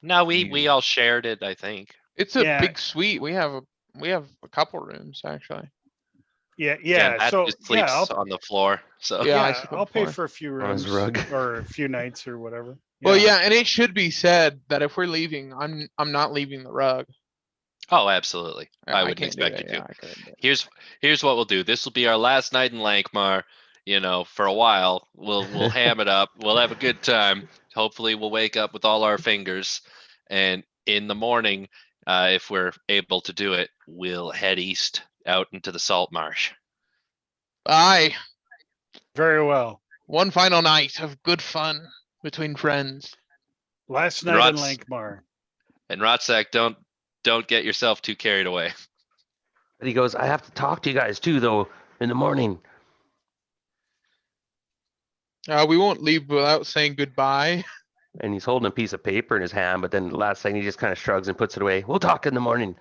S2: No, we all shared it, I think.
S4: It's a big suite. We have a couple rooms actually.
S3: Yeah.
S2: So just sleeps on the floor. So
S3: yeah, I'll pay for a few rooms or a few nights or whatever.
S4: Well, yeah, and it should be said that if we're leaving, I'm not leaving the rug.
S2: Oh, absolutely. I wouldn't expect you to. Here's what we'll do. This will be our last night in Lankhmar. For a while, we'll ham it up. We'll have a good time. Hopefully, we'll wake up with all our fingers, and in the morning, if we're able to do it, we'll head east out into the salt marsh.
S4: Aye.
S3: Very well.
S4: One final night of good fun between friends.
S3: Last night in Lankhmar.
S2: And Rotsack, don't get yourself too carried away.
S1: But he goes, I have to talk to you guys too, though, in the morning.
S4: We won't leave without saying goodbye.
S1: And he's holding a piece of paper in his hand, but then last thing he just kind of shrugs and puts it away. We'll talk in the morning.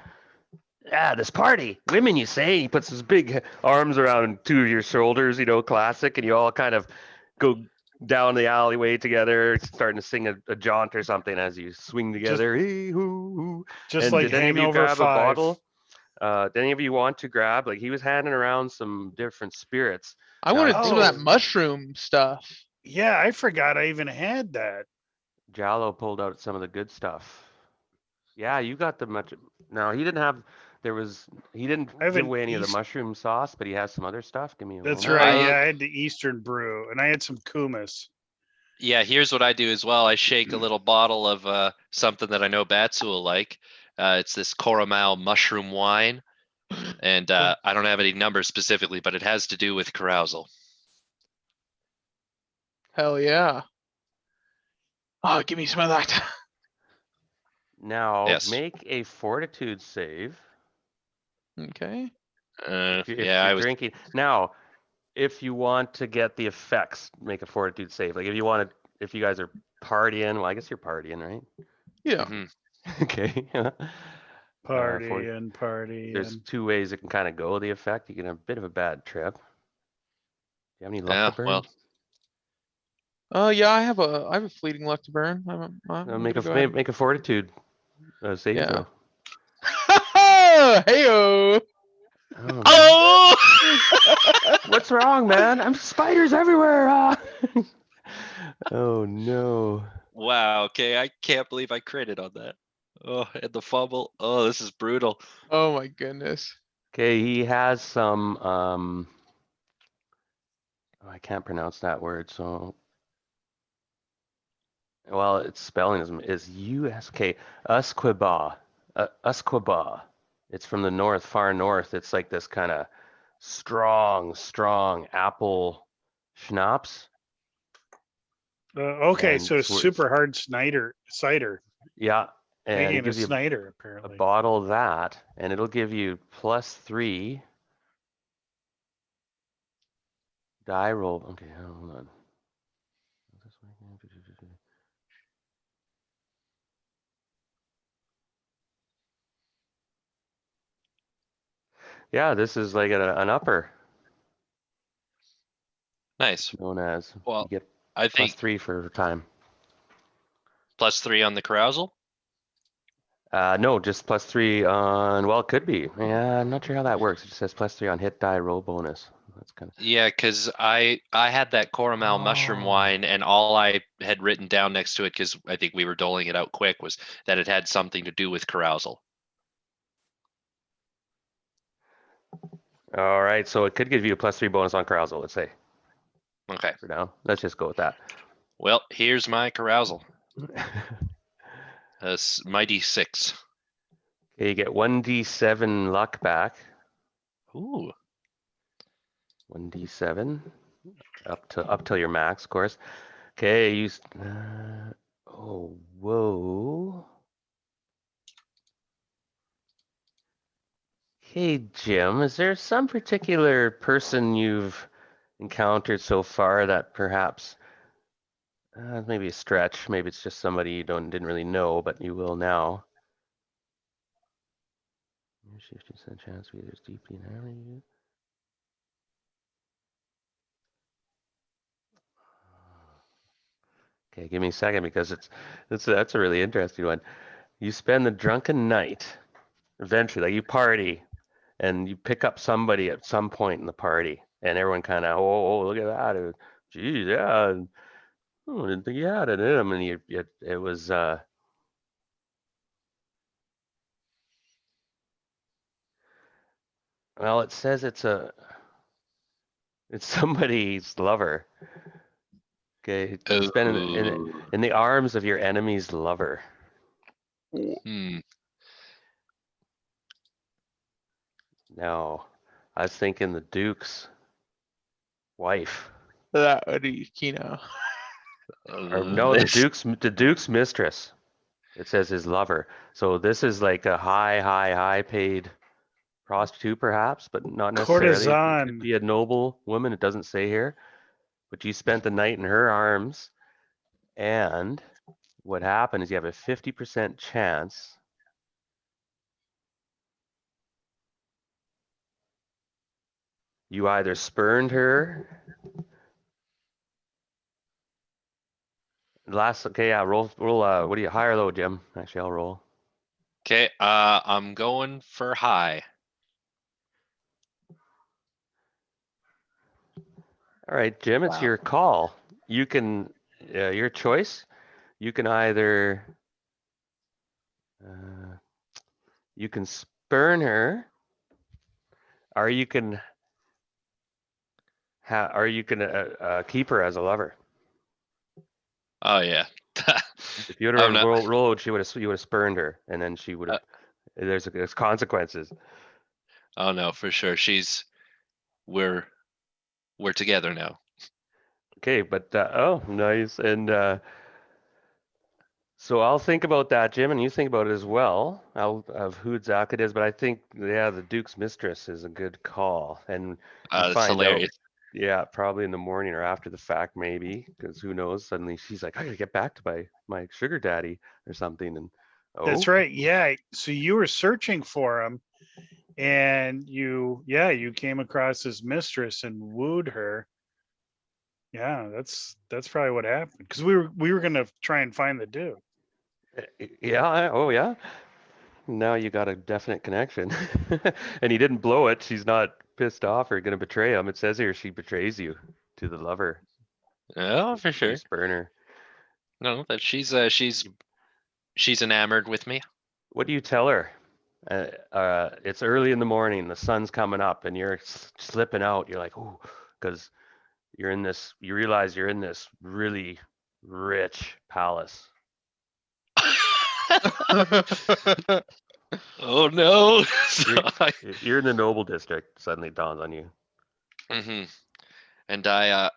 S1: Yeah, this party. Women, you say? He puts his big arms around 2 of your shoulders, classic, and you all kind of go down the alleyway together, starting to sing a jaunt or something as you swing together.
S3: Just like Hangover 5.
S1: A bottle? Did any of you want to grab? Like, he was handing around some different spirits.
S4: I wanted some of that mushroom stuff.
S3: Yeah, I forgot I even had that.
S1: Jallo pulled out some of the good stuff. Yeah, you got the much. No, he didn't have. He didn't give away any of the mushroom sauce, but he has some other stuff. Give me a
S3: That's
S1: moment.
S3: right. Yeah, I had the Eastern brew, and I had some kumis.
S2: Yeah, here's what I do as well. I shake a little bottle of something that I know Batsu will like. It's this Coromal mushroom wine, and I don't have any numbers specifically, but it has to do with carousal.
S4: Hell yeah. Oh, give me some of that.
S1: Now, make a fortitude save.
S4: Okay.
S1: If
S2: Yeah,
S1: you're
S2: I was.
S1: drinking now, if you want to get the effects, make a fortitude save. Like if you want to, if you guys are partying, well, I guess you're partying, right?
S4: Yeah.
S2: Mhm.
S1: Okay.
S3: Party and party
S1: There's
S3: and
S1: 2 ways it can kind of go. The effect, you can have a bit of a bad trip. Do you have any luck
S2: Yeah,
S1: to burn?
S2: well,
S4: Yeah, I have a fleeting luck to burn. I'm
S1: Make
S4: gonna go ahead.
S1: make a fortitude save
S4: Yeah.
S1: throw.
S4: Heyo.
S1: Oh, man.
S2: oh,
S1: What's wrong, man? I'm spiders everywhere. Oh no.
S2: wow. Okay, I can't believe I critted on that. Oh, and the fumble. Oh, this is brutal.
S4: Oh my goodness.
S1: Okay, he has some oh, I can't pronounce that word, so well, its spelling is U-S-K, Usquebaugh. Usquebaugh. It's from the north, far north. It's like this kind of strong apple schnapps.
S3: okay,
S1: And
S3: so super hard cider,
S1: yeah, and he
S3: making a
S1: gives you
S3: Snyder
S1: a
S3: apparently.
S1: bottle of that, and it'll give you +3 die roll. Okay, hold on. Yeah, this is like an upper,
S2: Nice.
S1: known as.
S2: Well,
S1: You get
S2: I think
S1: +3 for time.
S2: +3 on the carousal.
S1: No, just +3 on. Well, it could be. Yeah, I'm not sure how that works. It just says +3 on hit die roll bonus. That's kind of.
S2: Yeah, because I had that Coromal mushroom
S1: Oh.
S2: wine, and all I had written down next to it, because I think we were doling it out quick, was that it had something to do with carousal.
S1: All right, so it could give you a +3 bonus on carousal. Let's say
S2: Okay.
S1: for now. Let's just go with that.
S2: Well, here's my carousal. Mighty 6.
S1: Okay, you get 1d7 luck back.
S2: Ooh.
S1: 1d7 up till your max, of course. Okay, use. Oh, whoa. Hey, Jim, is there some particular person you've encountered so far that perhaps maybe a stretch, maybe it's just somebody you didn't really know, but you will now. 50% chance to be as deeply in you. Okay, give me a second because that's a really interesting one. You spend the drunken night, eventually, like you party, and you pick up somebody at some point in the party, and everyone kind of, oh, look at that, geez, yeah, oh, I didn't think you had it in him, and it was, well, it says it's somebody's lover. Okay, you spend
S2: Oh.
S1: in the arms of your enemy's lover.
S2: Hmm.
S1: Now, I was thinking the Duke's wife,
S4: That would be Kino.
S1: or no,
S2: This.
S1: the Duke's mistress. It says his lover. So this is like a high paid prostitute, perhaps, but not necessarily. It could
S3: Courtesan.
S1: be a noble woman. It doesn't say here. But you spent the night in her arms, and what happened is you have a 50% chance you either spurned her. Okay, yeah, roll. What do you, high or low, Jim? Actually, I'll roll.
S2: Okay. I'm going for high.
S1: All right, Jim, it's
S4: Wow.
S1: your call. You can, your choice. You can either, you can spurn her, or you can, keep her as a lover.
S2: Oh yeah.
S1: If you would
S2: I'm
S1: have
S2: not.
S1: rolled, you would have spurned her, and then she would have. There's consequences.
S2: Oh no, for sure. We're together now.
S1: Okay, but oh, nice, and So I'll think about that, Jim, and you think about it as well. Of who exactly it is, but I think yeah, the Duke's mistress is a good call, and you
S2: That's
S1: find out.
S2: hilarious.
S1: Yeah, probably in the morning or after the fact, maybe, because who knows? Suddenly she's like, I gotta get back to my sugar daddy or something, and
S3: That's
S1: oh,
S3: right. Yeah. So you were searching for him and you came across his mistress and wooed her. Yeah, that's probably what happened. Because we were gonna try and find the Duke.
S1: yeah, oh yeah. Now you got a definite connection, and he didn't blow it. She's not pissed off or gonna betray him. It says here she betrays you to the lover.
S2: Oh, for sure.
S1: Ace burner.
S2: No, that she's enamored with me.
S1: What do you tell her? It's early in the morning, the sun's coming up, and you're slipping out. You're like, ooh, because you're in this. You realize you're in this really rich palace.
S2: Oh no. So
S1: You're you're in the noble district. Suddenly dawns on you.
S2: Mhm. And I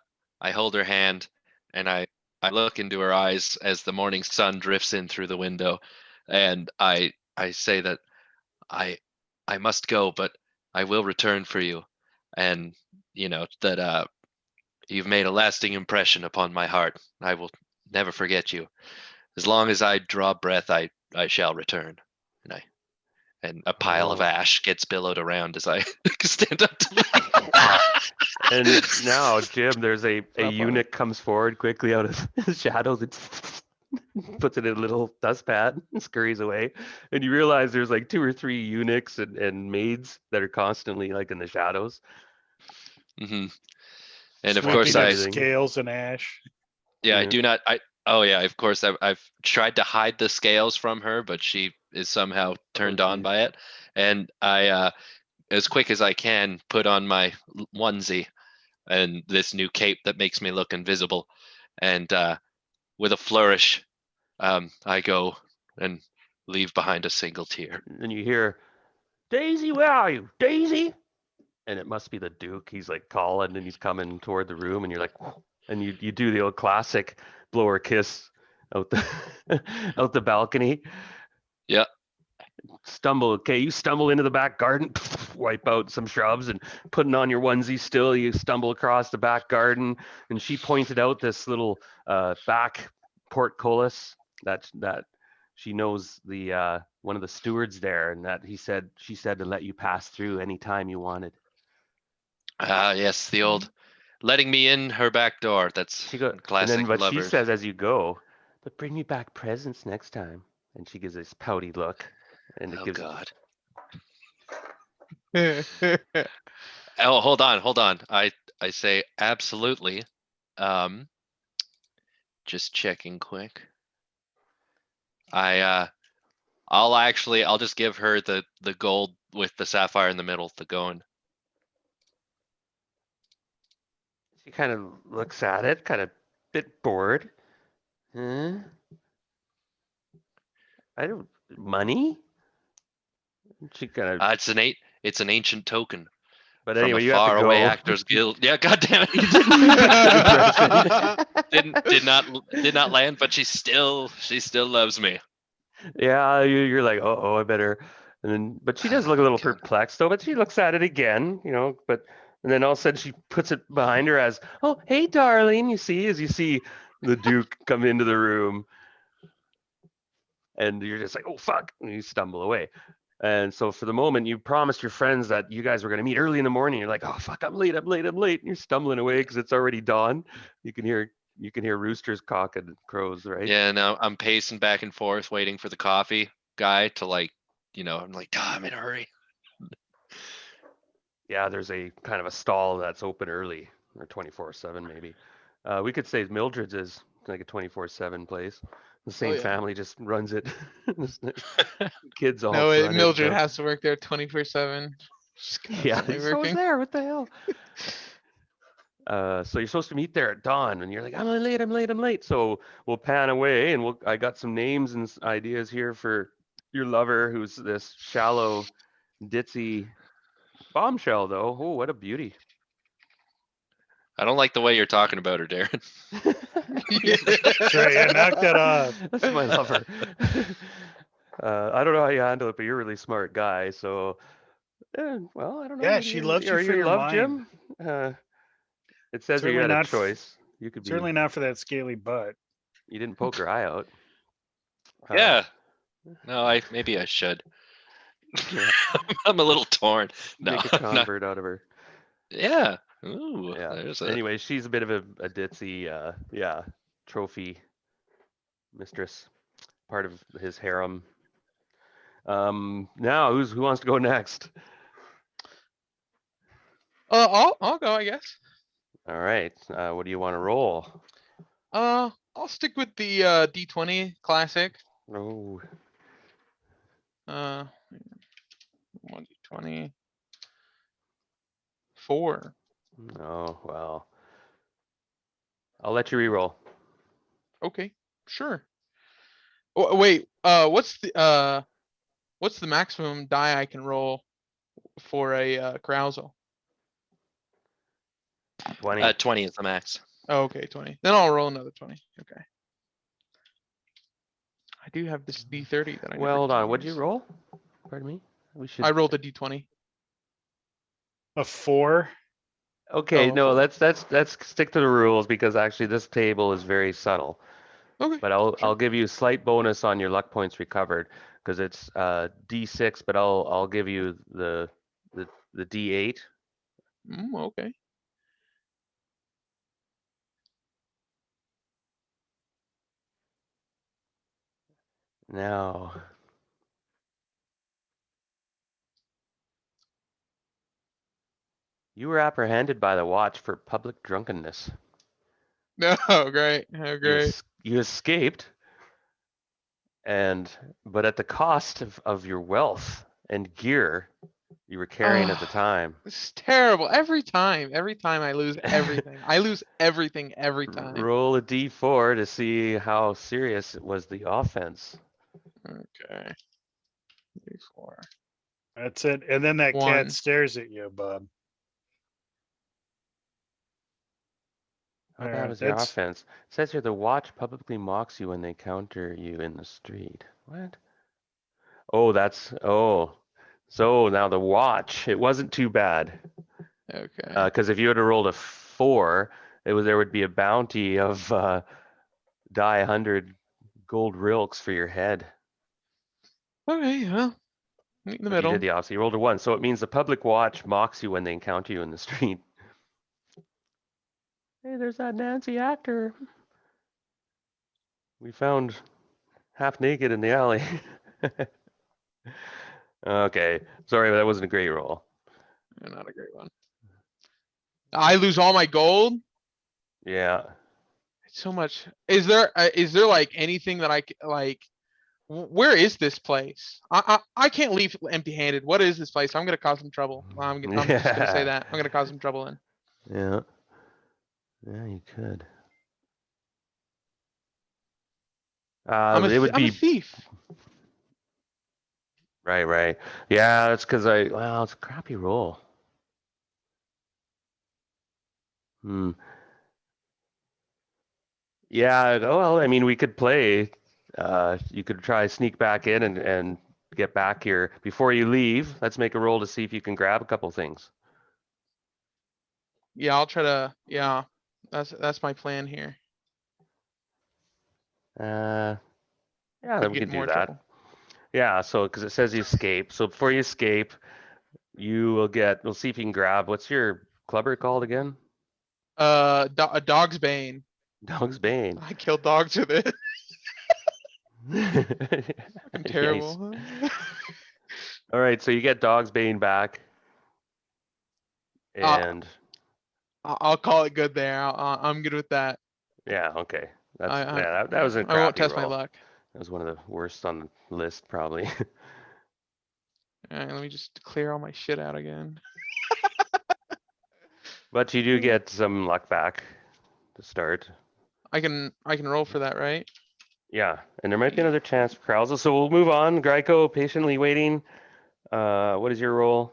S2: hold her hand and I look into her eyes as the morning sun drifts in through the window, and I say that I I must go, but I will return for you, and that you've made a lasting impression upon my heart. I will never forget you. As long as I draw breath, I shall return. And I and a pile of
S1: Oh.
S2: ash gets billowed around as I stand up to leave.
S1: And now, Jim, there's a
S4: Not funny.
S1: eunuch comes forward quickly out of the shadows and puts it in a little dustpan and scurries away. And you realize there's like 2 or 3 eunuchs and maids that are constantly like in the shadows,
S2: Hmm. And of course,
S3: Sweeping
S1: watching
S3: up
S2: I
S1: everything.
S3: scales and ash.
S2: yeah, I
S1: Yeah.
S2: do not. Oh yeah, of course, I've tried to hide the scales from her, but she is somehow
S1: Oh,
S2: turned on
S1: geez.
S2: by it. And I, as quick as I can, put on my onesie and this new cape that makes me look invisible. And with a flourish, I go and leave behind a single tear.
S1: And you hear, Daisy, where are you? Daisy? And it must be the Duke. He's like calling and he's coming toward the room, and you're like, "Whoa." And you do the old classic blow or kiss out the out the balcony.
S2: Yeah.
S1: Stumble, okay, you stumble into the back garden, wipe out some shrubs, and putting on your onesie still, you stumble across the back garden, and she pointed out this little back portcullis that she knows the one of the stewards there, and that she said to let you pass through anytime you wanted.
S2: Ah, yes, the old letting me in her back door. That's
S1: She go, and then
S2: classic
S1: what she
S2: lovers.
S1: says as you go, but bring me back presents next time. And she gives this pouty look, and it
S2: Oh
S1: gives
S2: God. Oh, hold on, hold on. I say absolutely. Um, just checking quick. I'll just give her the gold with the sapphire in the middle, the going.
S1: She kind of looks at it, kind of bit bored. Huh? I don't money. She kind of,
S2: It's an ancient token
S1: but
S2: from a
S1: anyway, you have to
S2: faraway
S1: go.
S2: actors guild. Yeah, God damn
S1: You
S2: it.
S1: didn't even get the impression.
S2: Did not land, but she still loves me.
S1: Yeah, you're like, oh, I better. And then, but she does look a little
S2: God.
S1: perplexed though. But she looks at it again, But and then all of a sudden she puts it behind her as, oh, hey, darling. As you see the Duke come into the room, and you're just like, oh, fuck, and you stumble away. And so for the moment, you promised your friends that you guys were going to meet early in the morning. You're like, oh, fuck, I'm late, I'm late, I'm late. And you're stumbling away because it's already dawn. You can hear roosters cock and crows, right?
S2: Yeah, now I'm pacing back and forth waiting for the coffee guy to I'm like, "Ah, I'm in a hurry."
S1: Yeah, there's a kind of a stall that's open early or 24/7 maybe. We could say Mildred's is like a 24/7 place. The
S4: Oh
S1: same
S4: yeah.
S1: family just runs it. Kids all
S4: No,
S1: run it and
S4: Mildred
S1: stuff.
S4: has to work there 24/7. She's
S1: Yeah,
S4: constantly
S1: so I was
S4: working.
S1: there. What the hell? So you're supposed to meet there at dawn, and you're like, I'm late, I'm late, I'm late. So we'll pan away, and I got some names and ideas here for your lover, who's this shallow, ditzy bombshell, though. Oh, what a beauty!
S2: I don't like the way you're talking about her, Darren.
S3: That's right. Yeah, knock that off.
S1: That's my lover. I don't know how you handle it, but you're a really smart guy. So, well, I don't know.
S3: Yeah,
S1: Maybe
S3: she loves you
S1: are
S3: for your
S1: love
S3: mind.
S1: Jim? It says here you
S3: Certainly
S1: had a
S3: not.
S1: choice. You could be.
S3: Certainly not for that scaly butt.
S1: You didn't poke her eye out.
S2: Yeah. No, maybe I should.
S1: Yeah.
S2: I'm a little torn. No,
S1: Make a
S2: no.
S1: convert out of her.
S2: Yeah. Ooh,
S1: Yeah.
S2: there's a
S1: Anyway, she's a bit of a ditzy, trophy mistress, part of his harem. Now who wants to go next?
S4: I'll go, I guess.
S1: All right. What do you want to roll?
S4: I'll stick with the D20 classic.
S1: Oh,
S4: 1D20. 4.
S1: no. Well, I'll let you re-roll.
S4: Okay, sure. Wait, what's the maximum die I can roll for a carousal?
S1: 20.
S2: 20 is the max.
S4: Oh, okay, 20. Then I'll roll another 20. Okay. I do have this D30 that I
S1: Well,
S4: never
S1: hold on. What'd you
S4: use.
S1: roll? Pardon me. We should.
S4: I rolled a D20.
S3: A 4.
S1: Okay,
S4: Oh,
S1: no.
S4: 4.
S1: Let's stick to the rules because actually this table is very subtle.
S4: Okay.
S1: But I'll
S4: sure.
S1: give you a slight bonus on your luck points recovered because it's D6, but I'll give you the D8.
S4: Okay.
S1: Now, you were apprehended by the watch for public drunkenness.
S4: No, great. Oh, great.
S1: You escaped, but at the cost of your wealth and gear you were carrying at the time.
S4: This is terrible. Every time I lose everything. I lose everything every time.
S1: Roll a D4 to see how serious was the offense.
S4: Okay. 4.
S3: That's it. And then that
S4: 1.
S3: cat stares at you, Bob.
S1: How
S3: All
S1: bad
S3: right,
S1: was your
S3: that's
S1: offense? It says here the watch publicly mocks you when they counter you in the street. What? Oh. So now the watch, it wasn't too bad.
S4: Okay.
S1: Because if you had rolled a 4, there would be a bounty of die 100 gold rilks for your head.
S4: Okay, well, meet in the
S1: But you
S4: middle.
S1: did the opposite. You rolled a 1, so it means the public watch mocks you when they encounter you in the street. Hey, there's that Nancy actor we found half naked in the alley. Okay, sorry, but that wasn't a great roll.
S4: Not a great one. I lose all my gold.
S1: Yeah.
S4: It's so much. Is there like anything that I like? Where is this place? I can't leave empty-handed. What is this place? I'm gonna cause some trouble. I'm just gonna say that. I'm gonna cause some trouble in.
S1: Yeah. Yeah, you could.
S4: I'm
S1: It would
S4: a
S1: be
S4: thief.
S1: right. Yeah, that's because it's a crappy roll. Yeah, well, I mean, we could play. You could try sneak back in and get back here before you leave. Let's make a roll to see if you can grab a couple things.
S4: Yeah, I'll try to. Yeah, that's my plan here.
S1: Yeah,
S4: Could
S1: then we
S4: get
S1: can
S4: in
S1: do
S4: more
S1: that.
S4: trouble.
S1: Yeah, so because it says you escape. So before you escape, you will get. We'll see if you can grab. What's your clubber called again?
S4: A dog's bane.
S1: Dog's Bane.
S4: I kill dogs with it. I'm
S1: Nice.
S4: terrible.
S1: All right, so you get Dog's Bane back, and
S4: I'll call it good there. I'm good with that.
S1: yeah, okay.
S4: I
S1: That was a
S4: I won't
S1: crappy
S4: test my
S1: roll.
S4: luck.
S1: That was one of the worst on the list, probably.
S4: All right, let me just clear all my shit out again.
S1: But you do get some luck back to start.
S4: I can roll for that, right?
S1: Yeah, and there might be another chance for Krauser. So we'll move on. Gryko, patiently waiting. What is your roll?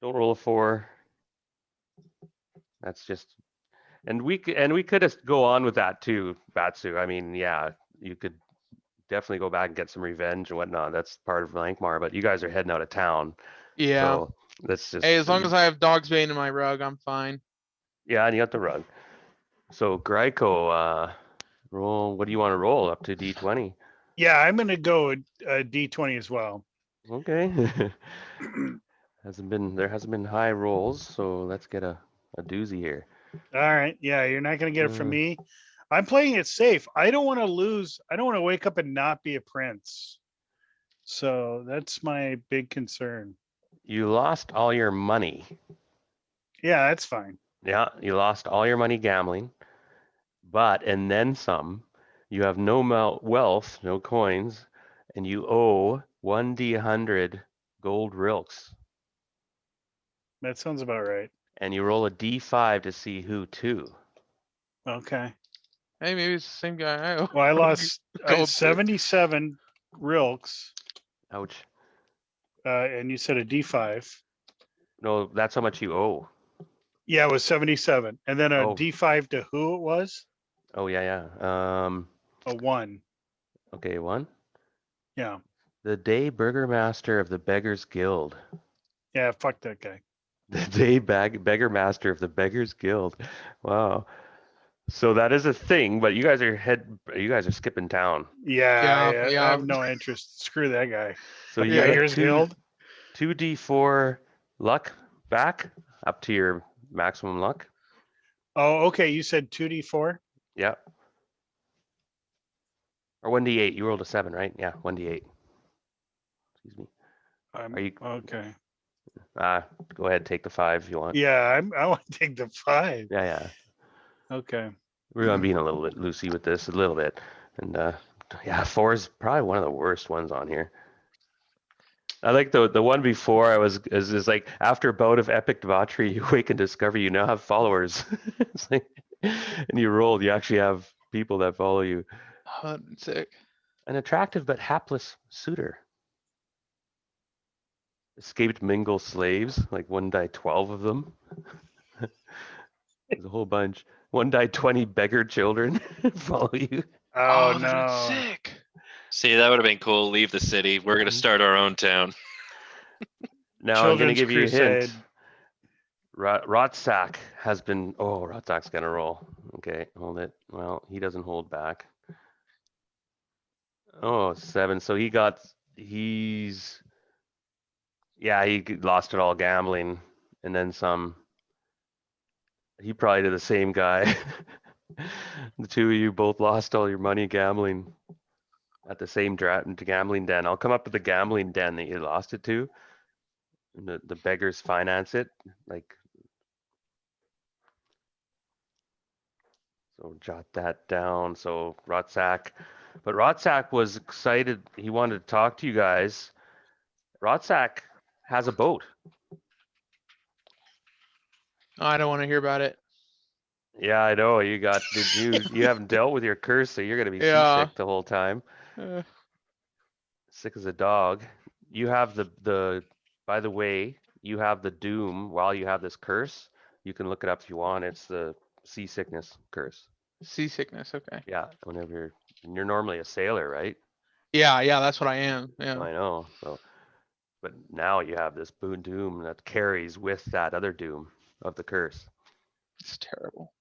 S1: Don't roll a 4. That's just And we could just go on with that too, Batsu. I mean, yeah, you could definitely go back and get some revenge and whatnot. That's part of Lankhmar, but you guys are heading out of town,
S4: Yeah.
S1: so let's just
S4: Hey, as long as I have Dog's Bane in my rug, I'm fine.
S1: yeah, and you got the rug. So Gryko, roll. What do you want to roll up to D20?
S3: Yeah, I'm gonna go D20 as well.
S1: Okay. There hasn't been high rolls, so let's get a doozy here.
S3: All right. Yeah, you're not gonna get it from
S1: Uh,
S3: me. I'm playing it safe. I don't want to lose. I don't want to wake up and not be a prince. So that's my big concern.
S1: You lost all your money.
S3: Yeah, that's fine.
S1: Yeah, you lost all your money gambling, but and then some. You have no wealth, no coins, and you owe 1d100 gold rilks.
S3: That sounds about right.
S1: And you roll a d5 to see who to.
S3: Okay.
S4: Hey, maybe it's the same guy. I owe.
S3: Well, I lost
S4: Gold too.
S3: 77 rilks,
S1: Ouch.
S3: and you said a D5.
S1: No, that's how much you owe.
S3: Yeah, it was 77, and then a
S1: Oh.
S3: D5 to who it was?
S1: Oh yeah, yeah.
S3: A 1.
S1: Okay, one.
S3: Yeah.
S1: The day burgermaster of the Beggars Guild.
S3: Yeah. Fuck that guy.
S1: The day beggar master of the Beggars Guild. Wow. So that is a thing, but you guys are skipping town.
S3: Yeah.
S4: Yeah,
S3: I
S4: yeah.
S3: have no interest. Screw that guy.
S1: So you
S4: Yeah,
S1: get
S3: Beggars Guild.
S1: 2d4 luck back up to your maximum luck.
S3: Oh, okay. You said 2D4.
S1: Yeah. Or 1d8. You rolled a 7, right? Yeah, 1d8. Excuse me. Are you
S3: okay?
S1: go ahead, take the 5 if you want.
S3: Yeah, I want to take the 5.
S1: Yeah, yeah.
S3: Okay.
S1: We're being a little bit loosey with this, a little bit. And yeah, 4 is probably one of the worst ones on here. I like the one before is like after a bout of epic debauchery, you wake and discover you now have followers. It's like, and you rolled, you actually have people that follow you.
S4: Sick.
S1: An attractive but hapless suitor. Escaped mingle slaves, like 1 die 12 of them. There's a whole bunch. 1 die 20 beggar children follow you.
S3: Oh,
S4: That's
S3: no.
S4: sick.
S2: See, that would have been cool. Leave the city. We're gonna start our own town.
S1: Now I'm gonna
S3: Children's
S1: give you a
S3: Crusade.
S1: hint. Rotsack has been. Oh, Rotsack's gonna roll. Okay, hold it. Well, he doesn't hold back. Oh, 7. So he's. Yeah, he lost it all gambling, and then some. He probably did the same guy. The two of you both lost all your money gambling at the same gambling den. I'll come up with the gambling den that you lost it to. And the beggars finance it, like. So jot that down. So Rotsack, but Rotsack was excited. He wanted to talk to you guys. Rotsack has a boat.
S4: Oh, I don't want to hear about it.
S1: Yeah, I know. You haven't dealt with your curse, so you're gonna be
S4: Yeah.
S1: seasick the whole time.
S4: Uh,
S1: Sick as a dog. You have the by the way, you have the doom while you have this curse. You can look it up if you want. It's the seasickness curse.
S4: Seasickness. Okay.
S1: Yeah, you're normally a sailor, right?
S4: Yeah, that's what I am. Yeah.
S1: I know. So, but now you have this boon doom that carries with that other doom of the curse.
S4: It's terrible.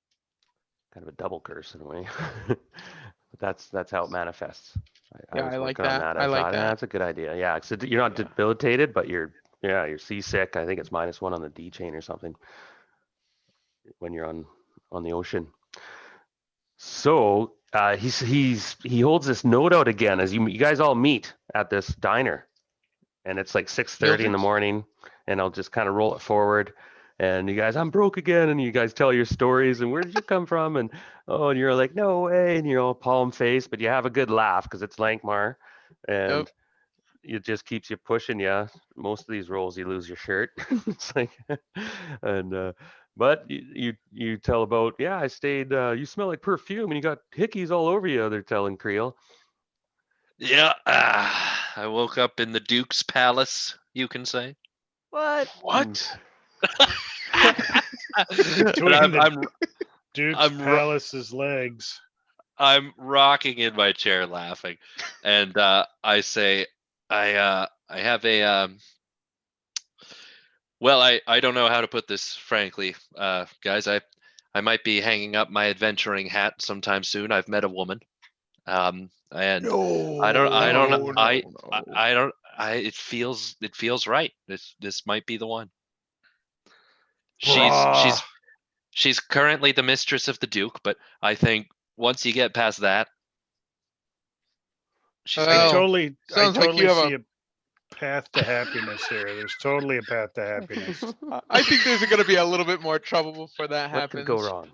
S1: Kind of a double curse in a way. But that's how it manifests.
S4: Yeah,
S1: was
S4: I like
S1: working on
S4: that.
S1: that.
S4: I like
S1: thought,
S4: that.
S1: That's a good idea. Yeah, so you're not
S4: Yeah.
S1: debilitated, but you're seasick. I think it's -1 on the D chain or something when you're on the ocean. So he holds this note out again as you guys all meet at this diner, and it's like 6:30 in the
S4: Hilton's?
S1: morning, and I'll just kind of roll it forward. And you guys, I'm broke again, and you guys tell your stories, and where did you come from? And and you're like, no way, and you're all palm face, but you have a good laugh because it's Lankhmar, and
S4: Yep.
S1: it just keeps you pushing. Yeah, most of these rolls, you lose your shirt. It's like, and but you tell about, yeah, I stayed. You smell like perfume, and you got hickeys all over you. They're telling Creel.
S2: Yeah, I woke up in the Duke's palace. You can say.
S1: What?
S4: What?
S2: But I'm
S3: Duke's
S2: I'm
S3: Palace's legs.
S2: I'm rocking in my chair laughing, and I say, I have a well, I don't know how to put this frankly, guys. I might be hanging up my adventuring hat sometime soon. I've met a woman, and I don't I don't
S4: No,
S2: I
S4: no,
S2: I,
S4: no.
S2: I don't I it feels right. This might be the one. She's
S3: Bruh.
S2: she's she's currently the mistress of the Duke, but I think once you get past that, she's
S3: I
S2: good.
S4: Well,
S3: totally, I
S4: sounds like you
S3: totally
S4: have
S3: see a path to happiness here. There's totally a path to happiness.
S4: I think there's gonna be a little bit more trouble before that
S1: What could go
S4: happens.
S1: wrong?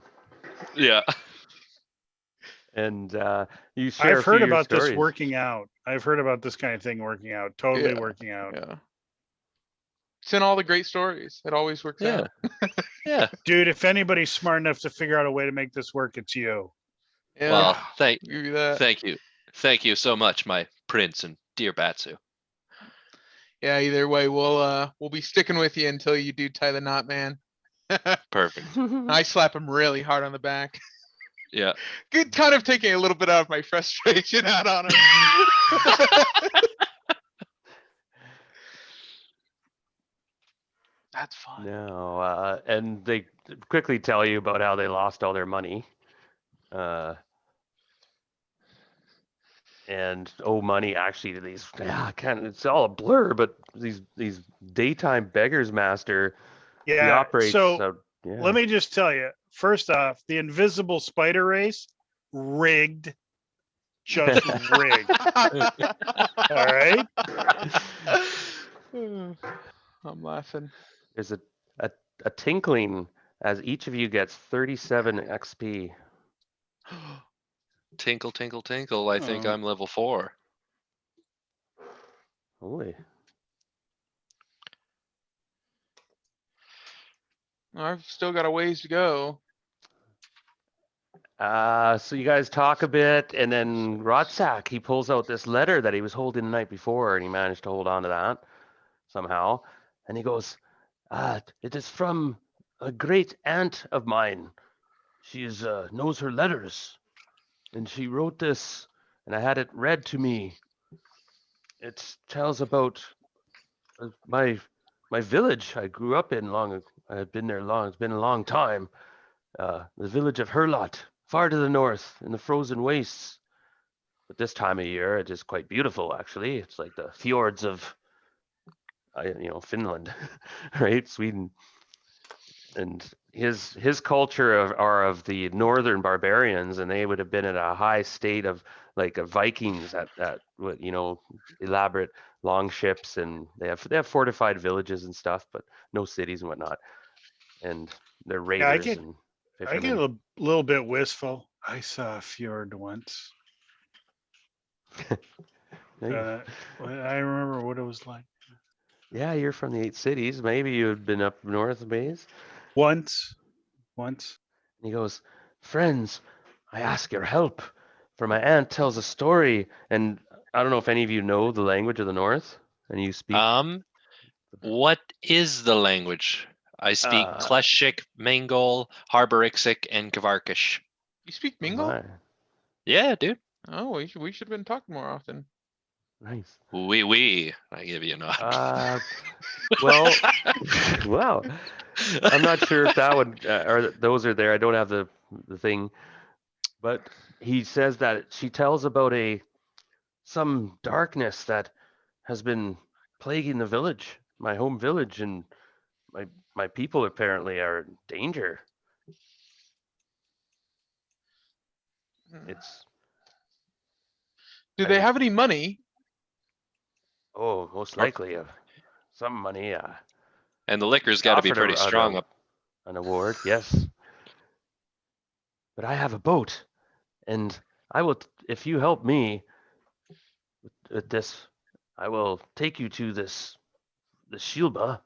S2: Yeah.
S1: And you share
S3: I've
S1: a few
S3: heard
S1: of your
S3: about this
S1: stories.
S3: working out. I've heard about this kind of thing working out. Totally
S4: Yeah,
S3: working out.
S4: Yeah. It's in all the great stories. It always works
S2: Yeah.
S4: out.
S2: Yeah.
S3: Dude, if anybody's smart enough to figure out a way to make this work, it's you.
S4: Yeah.
S2: Well, thank
S4: give you that.
S2: thank you. Thank you so much, my prince and dear Batsu.
S4: Yeah, either way, we'll be sticking with you until you do tie the knot, man.
S2: Perfect.
S4: I slap him really hard on the back.
S2: Yeah.
S4: Good, kind of taking a little bit out of my frustration out on him. That's fun.
S1: No, and they quickly tell you about how they lost all their money, and owe money actually to these. It's all a blur, but these daytime beggars master. He
S3: Yeah.
S1: operates.
S3: So
S1: Yeah.
S3: let me just tell you. First off, the invisible spider race rigged, just rigged. All right.
S4: I'm laughing.
S1: There's a tinkling as each of you gets 37 XP.
S2: Tinkle, tinkle, tinkle. I think
S3: Oh.
S2: I'm level 4.
S1: Holy.
S4: I've still got a ways to go.
S1: So you guys talk a bit, and then Rotsack, he pulls out this letter that he was holding the night before, and he managed to hold on to that somehow. And he goes, it is from a great aunt of mine. She knows her letters, and she wrote this, and I had it read to me. It tells about my village I grew up in long. I had been there long. It's been a long time. The village of Herlot, far to the north in the frozen wastes. But this time of year, it is quite beautiful. Actually, it's like the fjords of, Finland, right? Sweden. And his culture are of the northern barbarians, and they would have been in a high state of like Vikings at elaborate long ships, and they have fortified villages and stuff, but no cities and whatnot. And they're raiders and
S3: I get
S1: fishermen.
S3: a little bit wistful. I saw a fjord once.
S1: Yeah,
S3: I remember what it was like.
S1: yeah, you're from the 8 cities. Maybe you had been up north a ways.
S3: Once.
S1: And he goes, friends, I ask your help, for my aunt tells a story, and I don't know if any of you know the language of the north, and you speak.
S2: What is the language? I speak Kleshik, Mangol, Harborixic, and Kavarkish.
S4: You speak Mingle?
S1: My,
S4: Yeah,
S2: dude.
S4: Oh, we should have been talking more often.
S1: nice.
S2: We. I give you a nod.
S1: Well, wow. I'm not sure if that would or those are there. I don't have the thing, but he says that she tells about some darkness that has been plaguing the village, my home village, and my people apparently are in danger. It's
S4: Do they have any money?
S1: most likely some money.
S2: And the liquor's got to be
S1: offered
S2: pretty strong up.
S1: an award, yes. But I have a boat, and I will, if you help me with this, I will take you to the Shilba.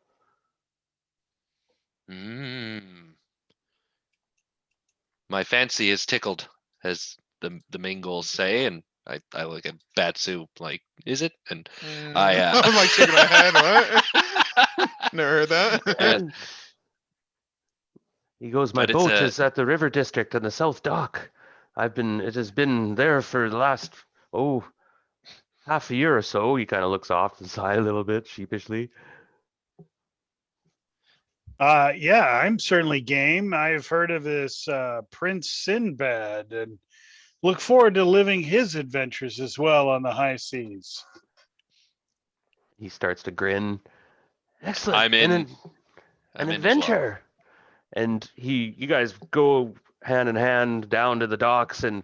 S2: My fancy is tickled, as the Mongols say, and I look at Batsu like, is it? And
S4: I'm like shaking my head. What? Never heard that.
S2: And
S1: He goes, my
S2: But it's
S1: boat
S2: a
S1: is at the river district in the south dock. It has been there for the last, half a year or so. He kind of looks off to the side a little bit sheepishly.
S3: Yeah, I'm certainly game. I've heard of this Prince Sinbad and look forward to living his adventures as well on the high seas.
S1: He starts to grin. Excellent.
S2: I'm in. I'm
S1: An
S2: in as well.
S1: adventure. And you guys go hand in hand down to the docks, and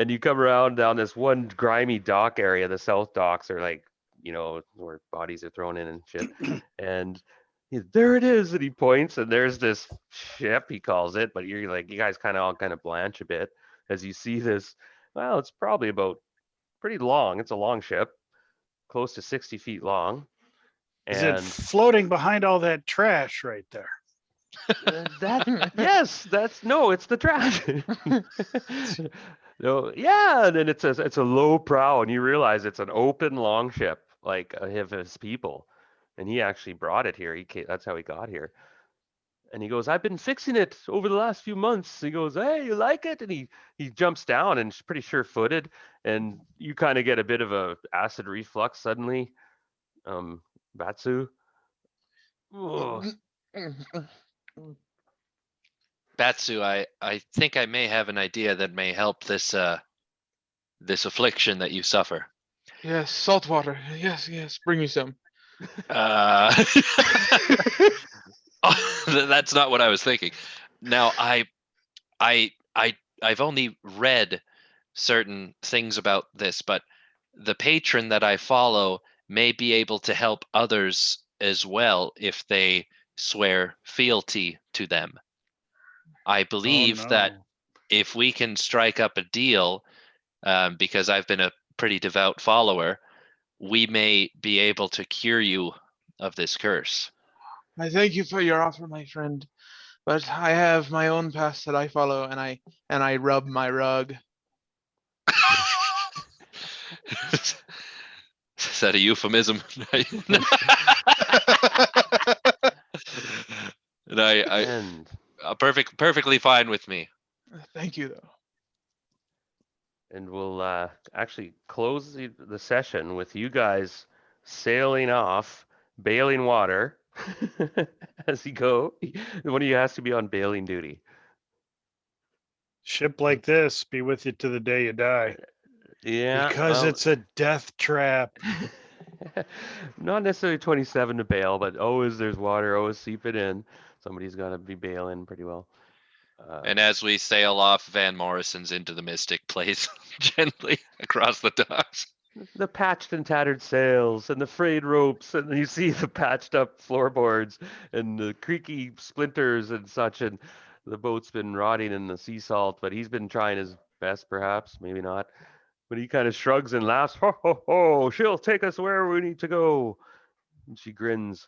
S1: you come around down this one grimy dock area. The south docks are like, where bodies are thrown in and shit. And there it is, and he points, and there's this ship, he calls it, but you're like, you guys kind of blanch a bit as you see this. Well, it's probably about pretty long. It's a long ship, close to 60 feet long.
S3: Is it
S1: And
S3: floating behind all that trash right there?
S1: yes, it's the trash. No, yeah, and then it's a low prow, and you realize it's an open long ship, like of his people, and he actually brought it here. That's how he got here. And he goes, I've been fixing it over the last few months. He goes, hey, you like it? And he jumps down and is pretty sure-footed, and you kind of get a bit of a acid reflux suddenly. Batsu. Ugh.
S2: Batsu, I think I may have an idea that may help this affliction that you suffer.
S4: Yes, salt water. Yes, bring me some.
S2: That's not what I was thinking. Now, I've only read certain things about this, but the patron that I follow may be able to help others as well if they swear fealty to them. I believe that if we can strike up a deal, because I've been a pretty devout follower, we may be able to cure you of this curse.
S4: I thank you for your offer, my friend, but I have my own past that I follow, and I rub my rug.
S2: Is that a euphemism? And
S1: And
S2: perfectly fine with me.
S4: Thank you, though.
S1: and we'll actually close the session with you guys sailing off, bailing water as you go. One of you has to be on bailing duty.
S3: Ship like this be with you to the day you die.
S1: Yeah,
S3: Because it's a death trap.
S1: not necessarily 27 to bail, but always there's water, always seep it in. Somebody's got to be bailing pretty well.
S2: And as we sail off, Van Morrison's into the Mystic plays gently across the docks.
S1: The patched and tattered sails and the frayed ropes, and you see the patched up floorboards and the creaky splinters and such, and the boat's been rotting in the sea salt, but he's been trying his best, perhaps, maybe not. But he kind of shrugs and laughs. Ho, ho, ho, she'll take us where we need to go. And she grins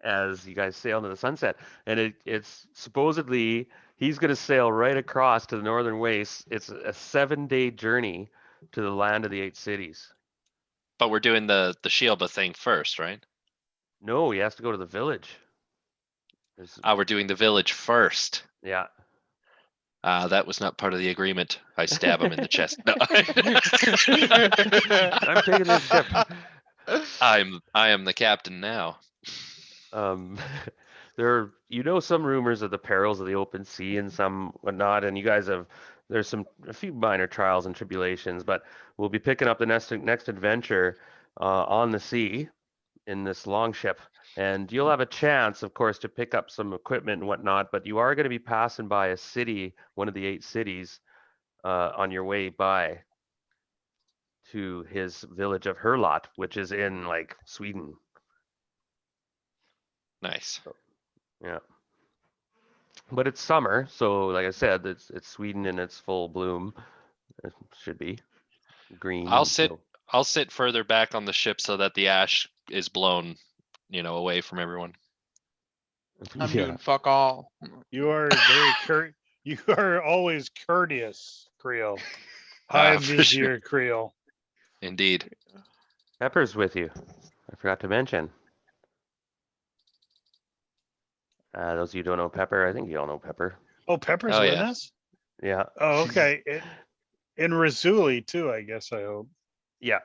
S1: as you guys sail into the sunset. And it's supposedly he's going to sail right across to the northern wastes. It's a 7-day journey to the land of the 8 cities.
S2: But we're doing the Shielba thing first, right?
S1: No, he has to go to the village.
S2: We're doing the village first.
S1: Yeah.
S2: That was not part of the agreement. I stab him in the chest. No.
S1: I'm taking this ship.
S2: I am the captain now.
S1: There are, some rumors of the perils of the open sea and some whatnot, and you guys there's a few minor trials and tribulations, but we'll be picking up the next adventure on the sea in this long ship, and you'll have a chance, of course, to pick up some equipment and whatnot, but you are going to be passing by a city, one of the 8 cities, on your way by to his village of Herlot, which is in like Sweden.
S2: Nice.
S1: Yeah. But it's summer, so like I said, it's Sweden in its full bloom. It should be green.
S2: I'll sit further back on the ship so that the ash is blown, away from everyone.
S4: I'm doing fuck all.
S3: You are very you are always courteous, Creel. High Vizier Creel.
S2: Indeed.
S1: Pepper's with you. I forgot to mention. Those of you who don't know Pepper, I think you all know Pepper.
S3: Oh, Pepper's
S2: Oh,
S3: with
S2: yeah.
S3: us?
S1: Yeah.
S3: Oh,
S1: she's-
S3: okay. In Razuli too, I guess, I hope.
S1: Yeah.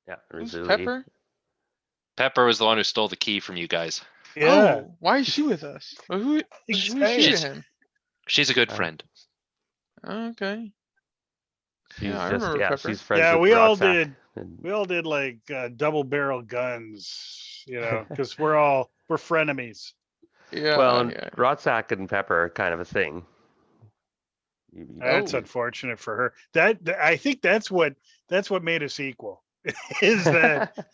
S1: Yeah.
S4: Who's
S1: Razuli.
S4: Pepper?
S2: Pepper was the one who stole the key from you guys.
S3: Yeah,
S4: Oh, why is she with us? Who is she to
S3: Exactly.
S4: him?
S2: She's a good
S1: Uh,
S2: friend.
S4: Okay.
S1: She's
S4: Yeah, I
S1: just
S4: remember Pepper.
S1: she's friends
S3: Yeah,
S1: with
S3: we all
S1: Rotzak.
S3: did.
S1: And,
S3: We all did like double barrel guns, because we're frenemies.
S1: well,
S4: Yeah,
S1: and
S4: yeah.
S1: Rotzak and Pepper are kind of a thing.
S3: That's
S4: Oh.
S3: unfortunate for her. I think that's what made us equal. Is that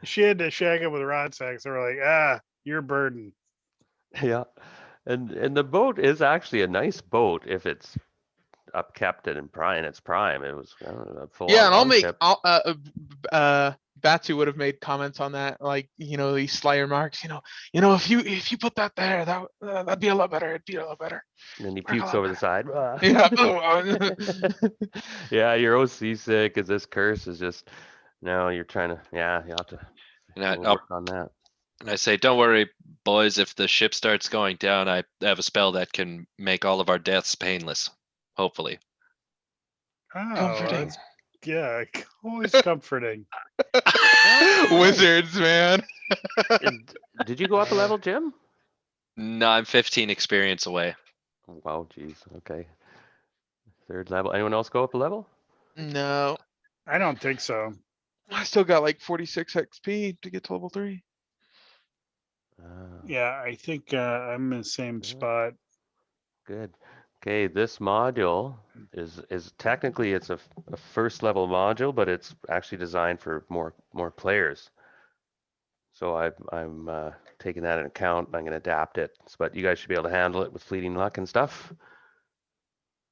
S3: she had to shag up with Rodsack, so we're like, you're a burden.
S1: Yeah. And the boat is actually a nice boat if it's upkept and in its prime. It was a full
S4: Yeah,
S1: on
S4: and I'll make,
S1: longship.
S4: Batsu would have made comments on that, like, these sly remarks, if you put that there, that'd be a lot better. It'd be a lot better.
S1: And then he
S4: Work a
S1: pukes
S4: lot
S1: over the side.
S4: Yeah.
S1: Yeah, you're oh seasick because this curse is just no, you're trying to you have to
S2: And
S1: work on that.
S2: I say, don't worry, boys. If the ship starts going down, I have a spell that can make all of our deaths painless. Hopefully.
S3: Oh,
S4: Comforting.
S3: that's, yeah, always comforting.
S4: Wizards, man.
S1: Did you go up a level, Jim?
S2: No, I'm 15 experience away.
S1: Wow, geez. Okay. Third level. Anyone else go up a level?
S4: No,
S3: I don't think so.
S4: I still got like 46 XP to get to level 3.
S3: Yeah, I think I'm in the same spot.
S1: Good. Okay, this module is technically it's a first level module, but it's actually designed for more players. So I'm taking that into account. I'm going to adapt it, but you guys should be able to handle it with fleeting luck and stuff.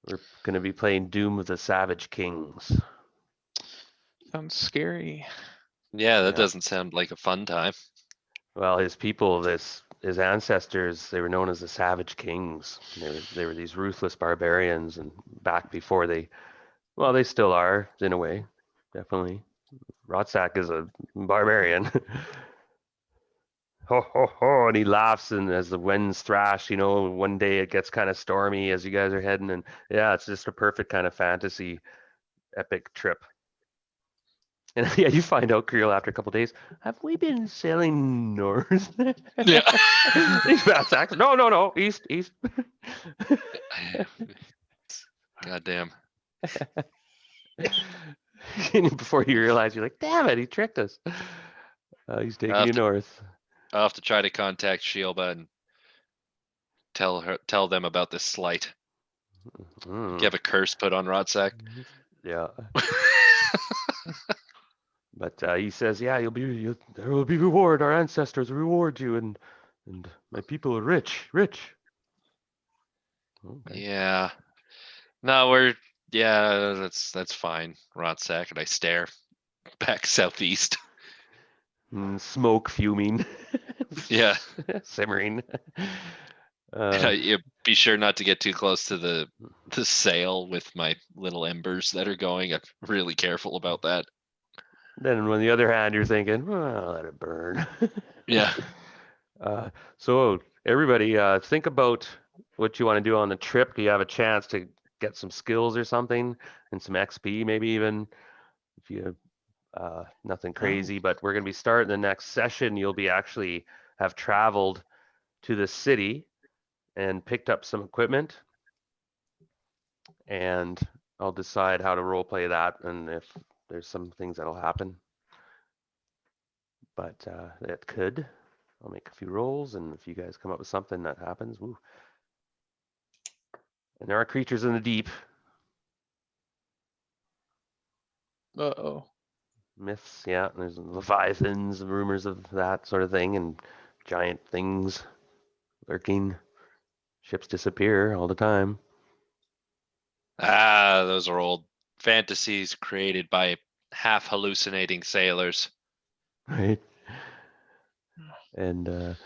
S1: We're going to be playing Doom of the Savage Kings.
S4: Sounds scary.
S2: Yeah, that
S1: Yeah.
S2: doesn't sound like a fun time.
S1: Well, his people, his ancestors, they were known as the Savage Kings. They were these ruthless barbarians, and back before they still are in a way, definitely. Rotzak is a barbarian. Ho ho ho! And he laughs, and as the winds thrash, one day it gets kind of stormy as you guys are heading, and yeah, it's just a perfect kind of fantasy epic trip. And yeah, you find out, Creel, after a couple days, have we been sailing north?
S2: Yeah.
S1: These bad sacks. No, east.
S2: God damn.
S1: Before you realize, you're like, damn it, he tricked us. He's taking you north.
S2: I'll have to try to contact Shielba and tell them about this slight.
S1: Mm,
S2: You have a curse put on Rodsack.
S1: yeah. But he says, yeah, there will be reward. Our ancestors reward you, and my people are rich. Okay.
S2: Yeah. No, that's fine. Rodsack, and I stare back southeast.
S1: Smoke fuming.
S2: Yeah.
S1: Simmering.
S2: You be sure not to get too close to the sail with my little embers that are going. I'm really careful about that.
S1: Then on the other hand, you're thinking, well, let it burn.
S2: Yeah.
S1: So everybody, think about what you want to do on the trip. Do you have a chance to get some skills or something and some XP, maybe even if you nothing crazy, but we're going to be starting the next session. You'll be actually have traveled to the city and picked up some equipment, and I'll decide how to role play that and if there's some things that'll happen. But it could. I'll make a few rolls, and if you guys come up with something that happens, woo. And there are creatures in the deep,
S4: Uh-oh.
S1: myths, yeah. And there's leviathans, rumors of that sort of thing, and giant things lurking. Ships disappear all the time.
S2: Those are old fantasies created by half hallucinating sailors.
S1: Right. And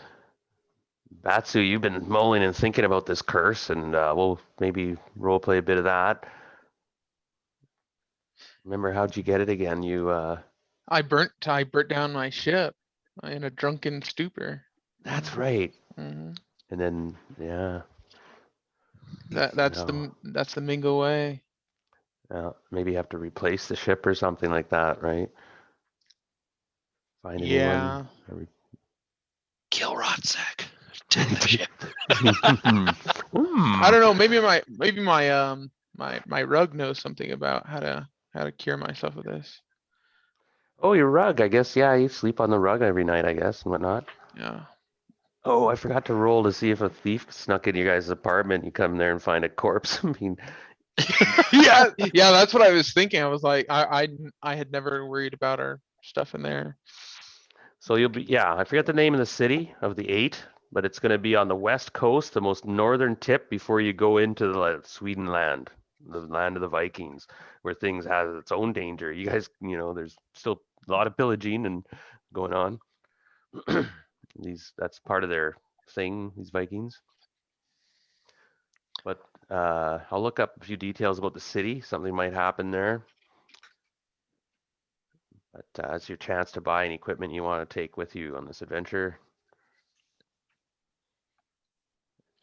S1: Batsu, you've been mulling and thinking about this curse, and we'll maybe role play a bit of that. Remember, how'd you get it again? You
S4: I burnt down my ship. in a drunken stupor.
S1: That's right.
S4: Mhm.
S1: And then
S4: That's
S1: no.
S4: the Mingo way.
S1: Maybe you have to replace the ship or something like that, right? Find a new one.
S4: Yeah.
S2: Kill Rotsack. Take the ship.
S4: I don't know. Maybe my rug knows something about how to cure myself of this.
S1: Oh, your rug. I guess, yeah, you sleep on the rug every night, I guess, and whatnot.
S4: Yeah.
S1: Oh, I forgot to roll to see if a thief snuck into your guys' apartment. You come there and find a corpse. I mean,
S4: Yeah. Yeah. That's what I was thinking. I was like, I had never worried about our stuff in there.
S1: so you'll be, yeah, I forget the name of the city of the 8, but it's going to be on the west coast, the most northern tip before you go into the Sweden land, the land of the Vikings, where things has its own danger. You guys, there's still a lot of pillaging and going on. That's part of their thing, these Vikings. But I'll look up a few details about the city. Something might happen there. But it's your chance to buy any equipment you want to take with you on this adventure.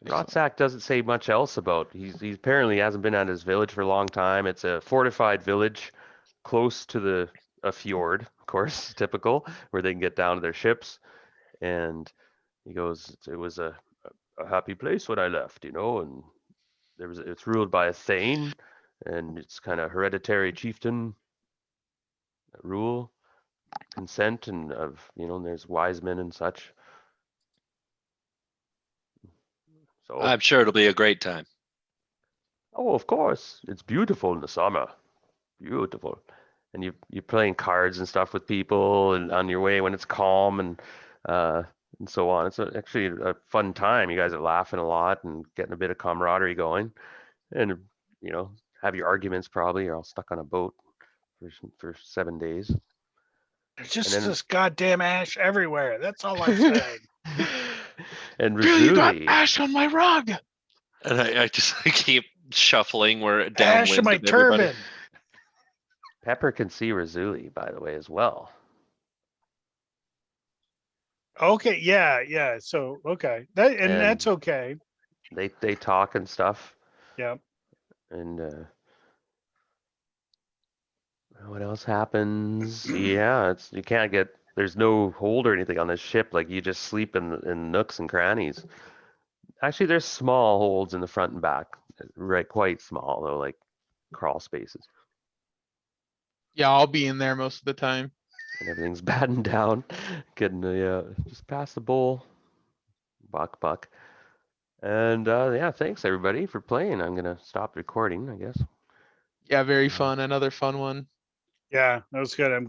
S1: Rotsack doesn't say much else about. He apparently hasn't been at his village for a long time. It's a fortified village close to a fjord, of course, typical, where they can get down to their ships. And he goes, it was a happy place when I left, and it's ruled by a thane, and it's kind of hereditary chieftain rule, consent, and there's wise men and such. So,
S2: I'm sure it'll be a great time.
S1: oh, of course, it's beautiful in the summer, beautiful, and you're playing cards and stuff with people, and on your way when it's calm and so on. It's actually a fun time. You guys are laughing a lot and getting a bit of camaraderie going, and have your arguments probably. You're all stuck on a boat for 7 days.
S3: There's just
S1: then-
S3: this goddamn ash everywhere. That's all I'm saying.
S1: And
S4: Bill, you got
S1: Razuli,
S4: ash on my rug.
S2: And I just keep shuffling where
S3: Ash in
S2: downwind
S3: my
S2: of everybody.
S3: turban.
S1: Pepper can see Razuli, by the way, as well.
S3: Okay, yeah. So okay, that's okay.
S1: They talk and stuff.
S3: Yeah.
S1: And what else happens? Yeah, you can't get. There's no hold or anything on this ship. Like you just sleep in nooks and crannies. Actually, there's small holds in the front and back. Right, quite small though, like crawl spaces.
S4: Yeah, I'll be in there most of the time.
S1: And everything's battened down. Getting just past the bowl. Buck. And yeah, thanks everybody for playing. I'm gonna stop recording, I guess.
S4: Yeah, very fun. Another fun one.
S3: Yeah, that was good. I'm